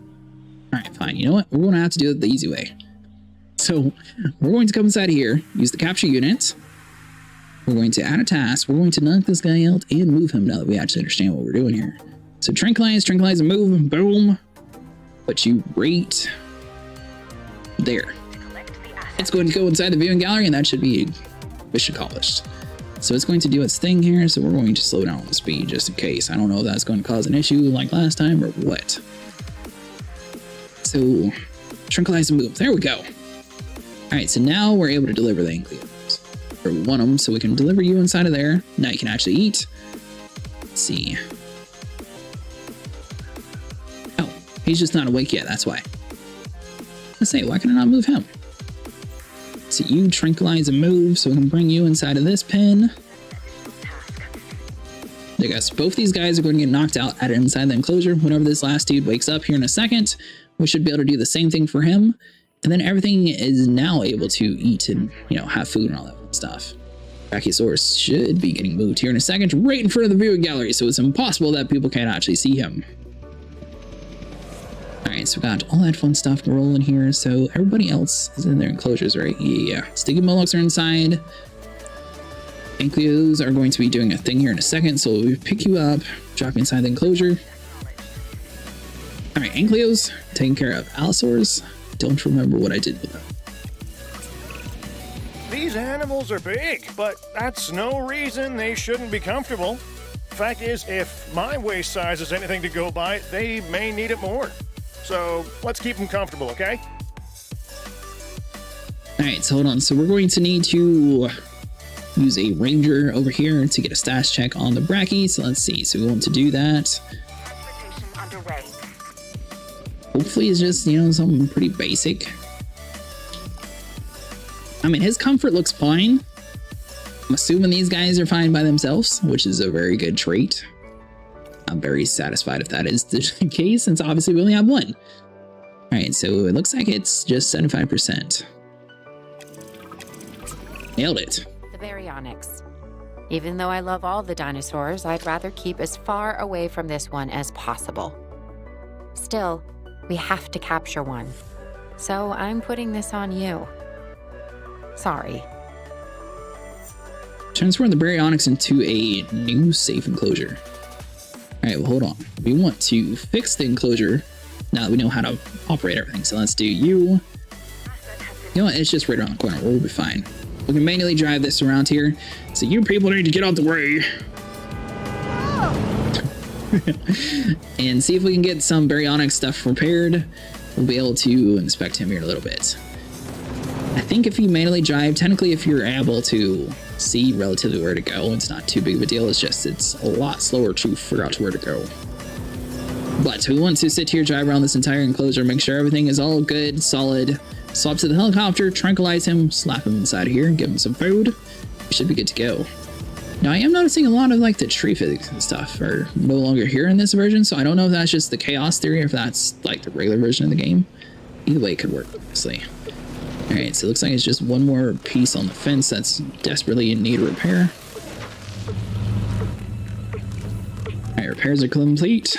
Speaker 1: alright, fine. You know what? We're going to have to do it the easy way. So, we're going to come inside here, use the capture unit. We're going to add a task. We're going to knock this guy out and move him now that we actually understand what we're doing here. So, tranquilize, and move. Boom. But you rate there. It's going to go inside the viewing gallery, and that should be mission accomplished. So it's going to do its thing here, so we're going to slow down the speed just in case. I don't know if that's going to cause an issue like last time or what. So, tranquilize and move. There we go. Alright, so now we're able to deliver the Ankylos. Or one of them, so we can deliver you inside of there. Now you can actually eat. Let's see. He's just not awake yet, that's why. Let's say, why can I not move him? So you tranquilize and move, so we can bring you inside of this pen. There you go. So both these guys are going to get knocked out at inside the enclosure. Whenever this last dude wakes up here in a second, we should be able to do the same thing for him. And then everything is now able to eat and, you know, have food and all that fun stuff. Brachiosaurus should be getting moved here in a second, right in front of the viewing gallery, so it's impossible that people can't actually see him. Alright, so we got all that fun stuff rolling here. So everybody else is in their enclosures, right? Yeah. Sticky Molochs are inside. Ankylos are going to be doing a thing here in a second. So we pick you up, drop you inside the enclosure. Alright, Ankylos, taking care of Allosaurs. Don't remember what I did with them.
Speaker 8: These animals are big, but that's no reason they shouldn't be comfortable. Fact is, if my waist size is anything to go by, they may need it more. So let's keep them comfortable, okay?
Speaker 1: Alright, so hold on. So we're going to need to use a ranger over here to get a status check on the brachy. So let's see. So we want to do that. Hopefully it's just, you know, something pretty basic. I mean, his comfort looks fine. I'm assuming these guys are fine by themselves, which is a very good trait. I'm very satisfied if that is the case, since obviously we only have one. Alright, so it looks like it's just 75%. Nailed it.
Speaker 7: The baryonyx. Even though I love all the dinosaurs, I'd rather keep as far away from this one as possible. Still, we have to capture one. So I'm putting this on you. Sorry.
Speaker 1: Transfer the baryonyx into a new safe enclosure. Alright, well, hold on. We want to fix the enclosure now that we know how to operate everything. So let's do you. You know what? It's just right around the corner. We'll be fine. We can manually drive this around here. So you people need to get out the way. And see if we can get some baryonyx stuff repaired. We'll be able to inspect him here in a little bit. I think if you manually drive, technically if you're able to see relatively where to go, it's not too big of a deal. It's just it's a lot slower to figure out where to go. But we want to sit here, drive around this entire enclosure, make sure everything is all good, solid. Swap to the helicopter, tranquilize him, slap him inside of here, give him some food. We should be good to go. Now I am noticing a lot of like the tree physics and stuff are no longer here in this version, so I don't know if that's just the Choas Theory or if that's like the regular version of the game. Either way it could work, obviously. Alright, so it looks like it's just one more piece on the fence that's desperately in need of repair. Alright, repairs are complete.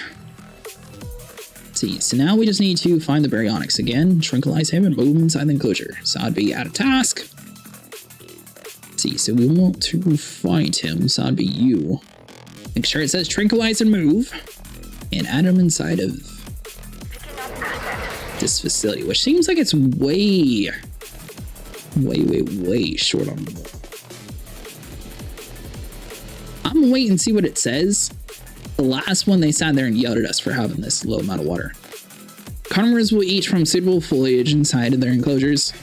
Speaker 1: Let's see, so now we just need to find the baryonyx again, tranquilize him, and move him inside the enclosure. So I'd be out of task. Let's see, so we want to find him, so I'd be you. Make sure it says tranquilize and move, and add him inside of this facility, which seems like it's way short on the wall. I'm gonna wait and see what it says. The last one, they sat there and yelled at us for having this low amount of water. Carnivores will eat from suitable foliage inside of their enclosures.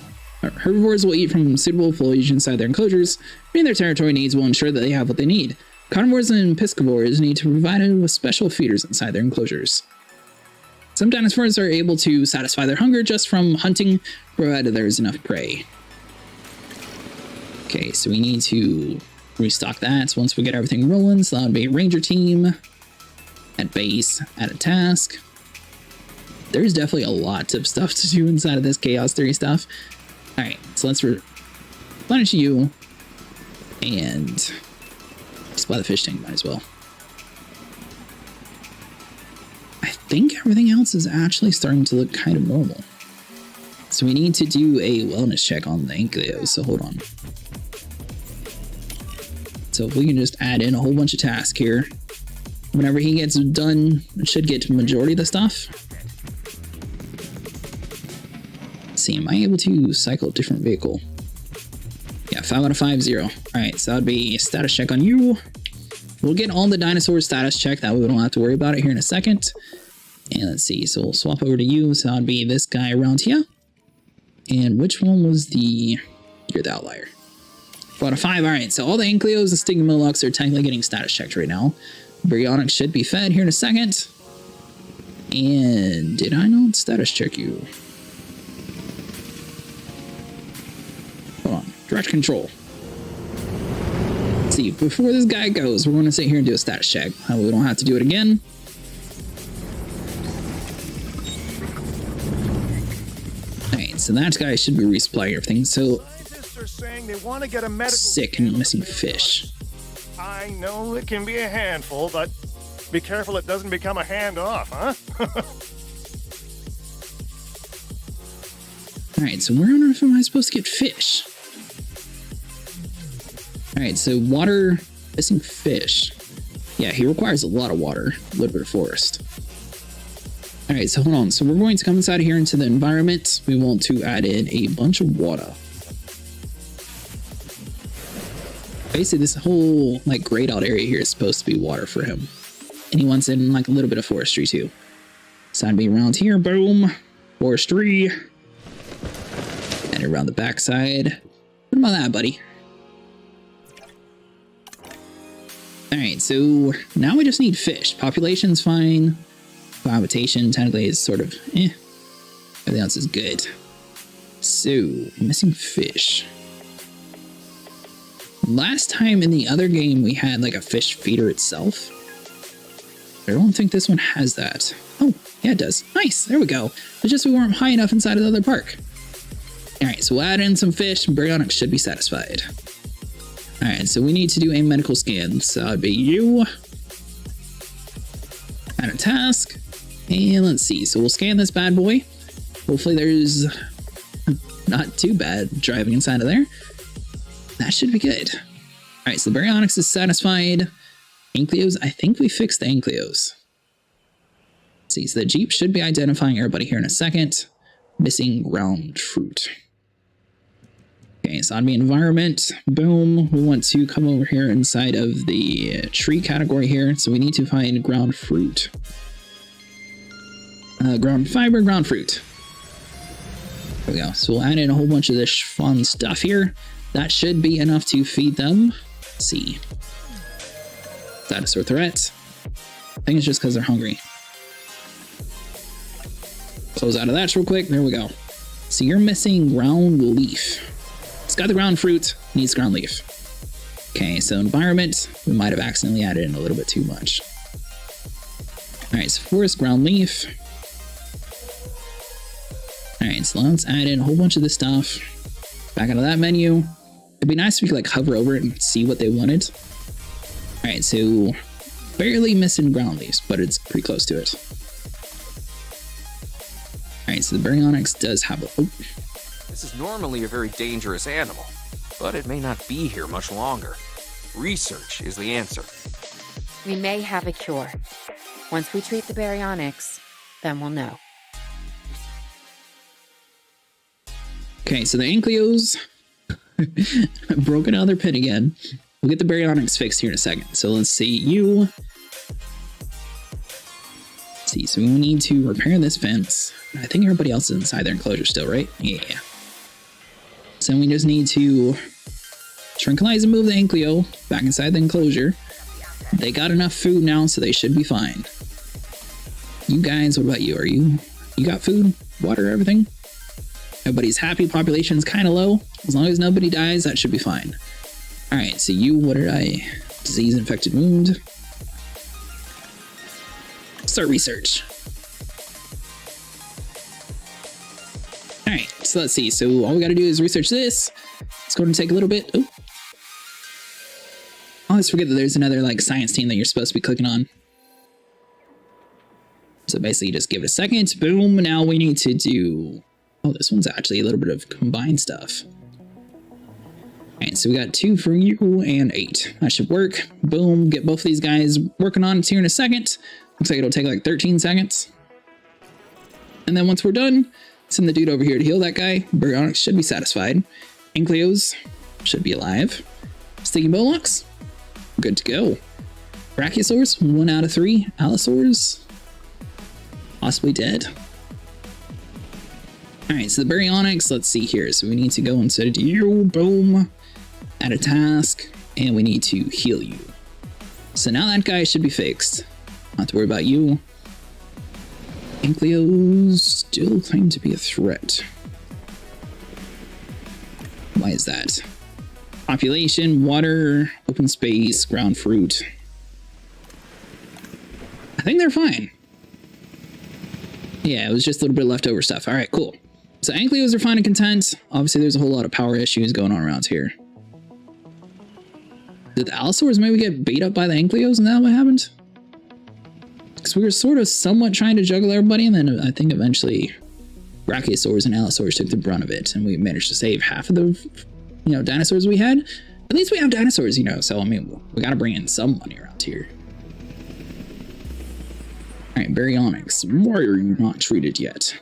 Speaker 1: Herbivores will eat from suitable foliage inside their enclosures. Meeting their territory needs will ensure that they have what they need. Carnivores and piscivores need to be provided with special feeders inside their enclosures. Some dinosaurs are able to satisfy their hunger just from hunting, provided there is enough prey. Okay, so we need to restock that once we get everything rolling. So that would be a ranger team at base, at a task. There's definitely a lot of stuff to do inside of this Choas Theory stuff. All right, so let's replenish you and supply the fish tank, might as well. I think everything else is actually starting to look kind of normal. So we need to do a wellness check on the Ankylos, so hold on. So if we can just add in a whole bunch of tasks here, whenever he gets done, it should get to the majority of the stuff. Let's see, am I able to cycle a different vehicle? Yeah, 5 out of 5, 0. All right, so that would be a status check on you. We'll get all the dinosaur status check, that way we don't have to worry about it here in a second. And let's see, so we'll swap over to you, so that would be this guy around here. And which one was the... You're the outlier. 4 out of 5, alright, so all the Ankylos and Stigmolux are technically getting status checked right now. Baryonyx should be fed here in a second. And did I not status check you? Hold on, direct control. Let's see, before this guy goes, we're going to sit here and do a status check. We don't have to do it again. Alright, so that guy should be resupplying everything. So,
Speaker 8: saying they want to get a medical
Speaker 1: sick and missing fish.
Speaker 8: I know it can be a handful, but be careful it doesn't become a handoff, huh?
Speaker 1: Alright, so where on earth am I supposed to get fish? Alright, so water, missing fish. Yeah, he requires a lot of water, a little bit of forest. Alright, so hold on. So we're going to come inside here into the environment. We want to add in a bunch of water. Basically, this whole like grayed out area here is supposed to be water for him. And he wants in like a little bit of forestry too. So I'd be around here, boom, forestry. And around the backside. What about that, buddy? Alright, so now we just need fish. Population's fine. Cohabitation technically is sort of Everything else is good. So, missing fish. Last time in the other game, we had like a fish feeder itself. I don't think this one has that. Oh, yeah, it does. Nice. There we go. It's just we weren't high enough inside of the other park. All right, so we'll add in some fish. Baryonyx should be satisfied. All right, so we need to do a medical scan. So that'd be you. Add a task. And let's see. So we'll scan this bad boy. Hopefully there's not too bad driving inside of there. That should be good. All right, so the Baryonyx is satisfied. Ankylos, I think we fixed the Ankylos. Let's see, so the Jeep should be identifying everybody here in a second. Missing ground fruit. Okay, so on the environment, boom. We want to come over here inside of the tree category here. So we need to find ground fruit. Ground fiber, ground fruit. There we go. So we'll add in a whole bunch of this fun stuff here. That should be enough to feed them. Let's see. Dinosaur threat. I think it's just because they're hungry. Close out of that real quick. There we go. So you're missing ground leaf. It's got the ground fruit, needs ground leaf. Okay, so environment, we might have accidentally added in a little bit too much. All right, so forest, ground leaf. All right, so let's add in a whole bunch of this stuff. Back out of that menu. It'd be nice if we could like hover over it and see what they wanted. All right, so barely missing ground leaves, but it's pretty close to it. All right, so the Baryonyx does have a... Oh.
Speaker 9: This is normally a very dangerous animal, but it may not be here much longer. Research is the answer.
Speaker 7: We may have a cure. Once we treat the Baryonyx, then we'll know.
Speaker 1: Okay, so the Ankylos broken out of their pit again. We'll get the Baryonyx fixed here in a second. So let's see, you. Let's see, so we need to repair this fence. I think everybody else is inside their enclosure still, right? Yeah. So we just need to tranquilize and move the Ankylo back inside the enclosure. They got enough food now, so they should be fine. You guys, what about you? You got food, water, everything? Everybody's happy, population's kind of low. As long as nobody dies, that should be fine. All right, so you, what did I? Disease-infected wound. Start research. All right, so let's see. So all we got to do is research this. It's going to take a little bit. Oh, I always forget that there's another like science team that you're supposed to be clicking on. So basically, just give it a second. Boom. Now we need to do. Oh, this one's actually a little bit of combined stuff. All right, so we got 2 for you and 8. That should work. Boom. Get both of these guys working on it here in a second. Looks like it'll take like 13 seconds. And then once we're done, send the dude over here to heal that guy. Baryonyx should be satisfied. Ankylos should be alive. Sticky Bullocks, good to go. Brachiosaurs, 1 out of 3. Allosaurs, possibly dead. All right, so the Baryonyx, let's see here. So we need to go inside of you, boom, add a task, and we need to heal you. So now that guy should be fixed. Not have to worry about you. Ankylos still claim to be a threat. Why is that? Population, water, open space, ground fruit. I think they're fine. Yeah, it was just a little bit of leftover stuff. All right, cool. So Ankylos are fine and content. Obviously, there's a whole lot of power issues going on around here. Did the Allosaurs maybe get beat up by the Ankylos and that what happened? Because we were sort of somewhat trying to juggle everybody, and then I think eventually Brachiosaurs and Allosaurs took the brunt of it, and we managed to save half of the, dinosaurs we had. At least we have dinosaurs, so I mean, we got to bring in some money around here. All right, Baryonyx, why are you not treated yet?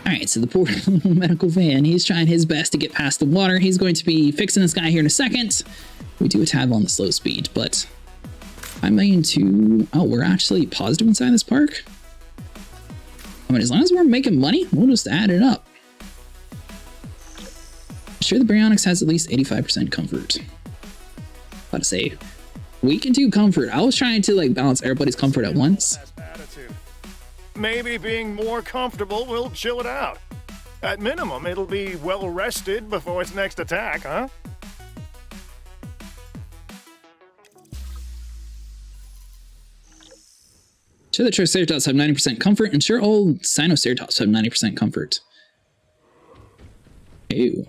Speaker 1: All right, so the poor medical van, he's trying his best to get past the water. He's going to be fixing this guy here in a second. We do a tab on the slow speed, but I'm going to... Oh, we're actually positive inside this park? I mean, as long as we're making money, we'll just add it up. I'm sure the Baryonyx has at least 85% comfort. About to say, we can do comfort. I was trying to balance everybody's comfort at once.
Speaker 8: Maybe being more comfortable will chill it out. At minimum, it'll be well rested before its next attack, huh?
Speaker 1: Sure, the Triceratops have 90% comfort, and sure, all Sinoceratops have 90% comfort. Ew.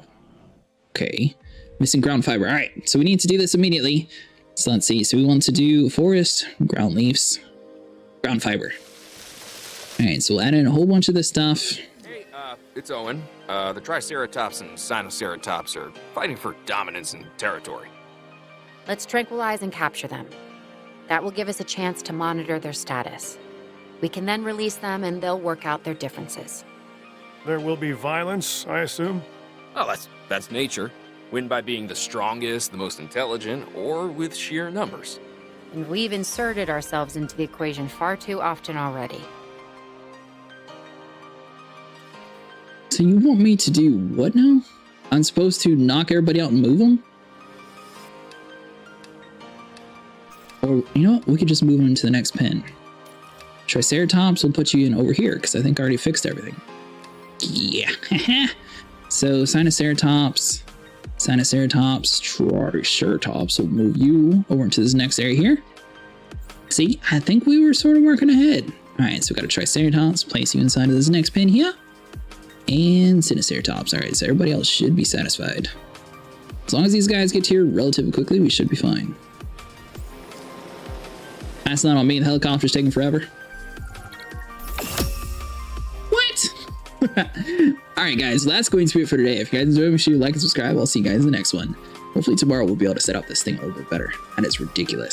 Speaker 1: Okay. Missing ground fiber. All right, so we need to do this immediately. So let's see. So we want to do forest, ground leaves, ground fiber. All right, so we'll add in a whole bunch of this stuff.
Speaker 9: Hey, it's Owen. The Triceratops and Sinoceratops are fighting for dominance and territory.
Speaker 7: Let's tranquilize and capture them. That will give us a chance to monitor their status. We can then release them and they'll work out their differences.
Speaker 8: There will be violence, I assume?
Speaker 9: Oh, that's nature. Win by being the strongest, the most intelligent, or with sheer numbers.
Speaker 7: And we've inserted ourselves into the equation far too often already.
Speaker 1: So you want me to do what now? I'm supposed to knock everybody out and move them? Or, you know what? We could just move them to the next pen. Triceratops will put you in over here, because I think I already fixed everything. Yeah. So, Sinoceratops, Triceratops will move you over into this next area here. See, I think we were sort of working ahead. Alright, so we got a Triceratops, place you inside of this next pen here. And Sinoceratops. Alright, so everybody else should be satisfied. As long as these guys get here relatively quickly, we should be fine. That's not on me, the helicopter's taking forever. What? Alright guys, well, that's going to be it for today. If you guys enjoyed, make sure you like and subscribe. I'll see you guys in the next one. Hopefully tomorrow we'll be able to set up this thing a little bit better. And it's ridiculous.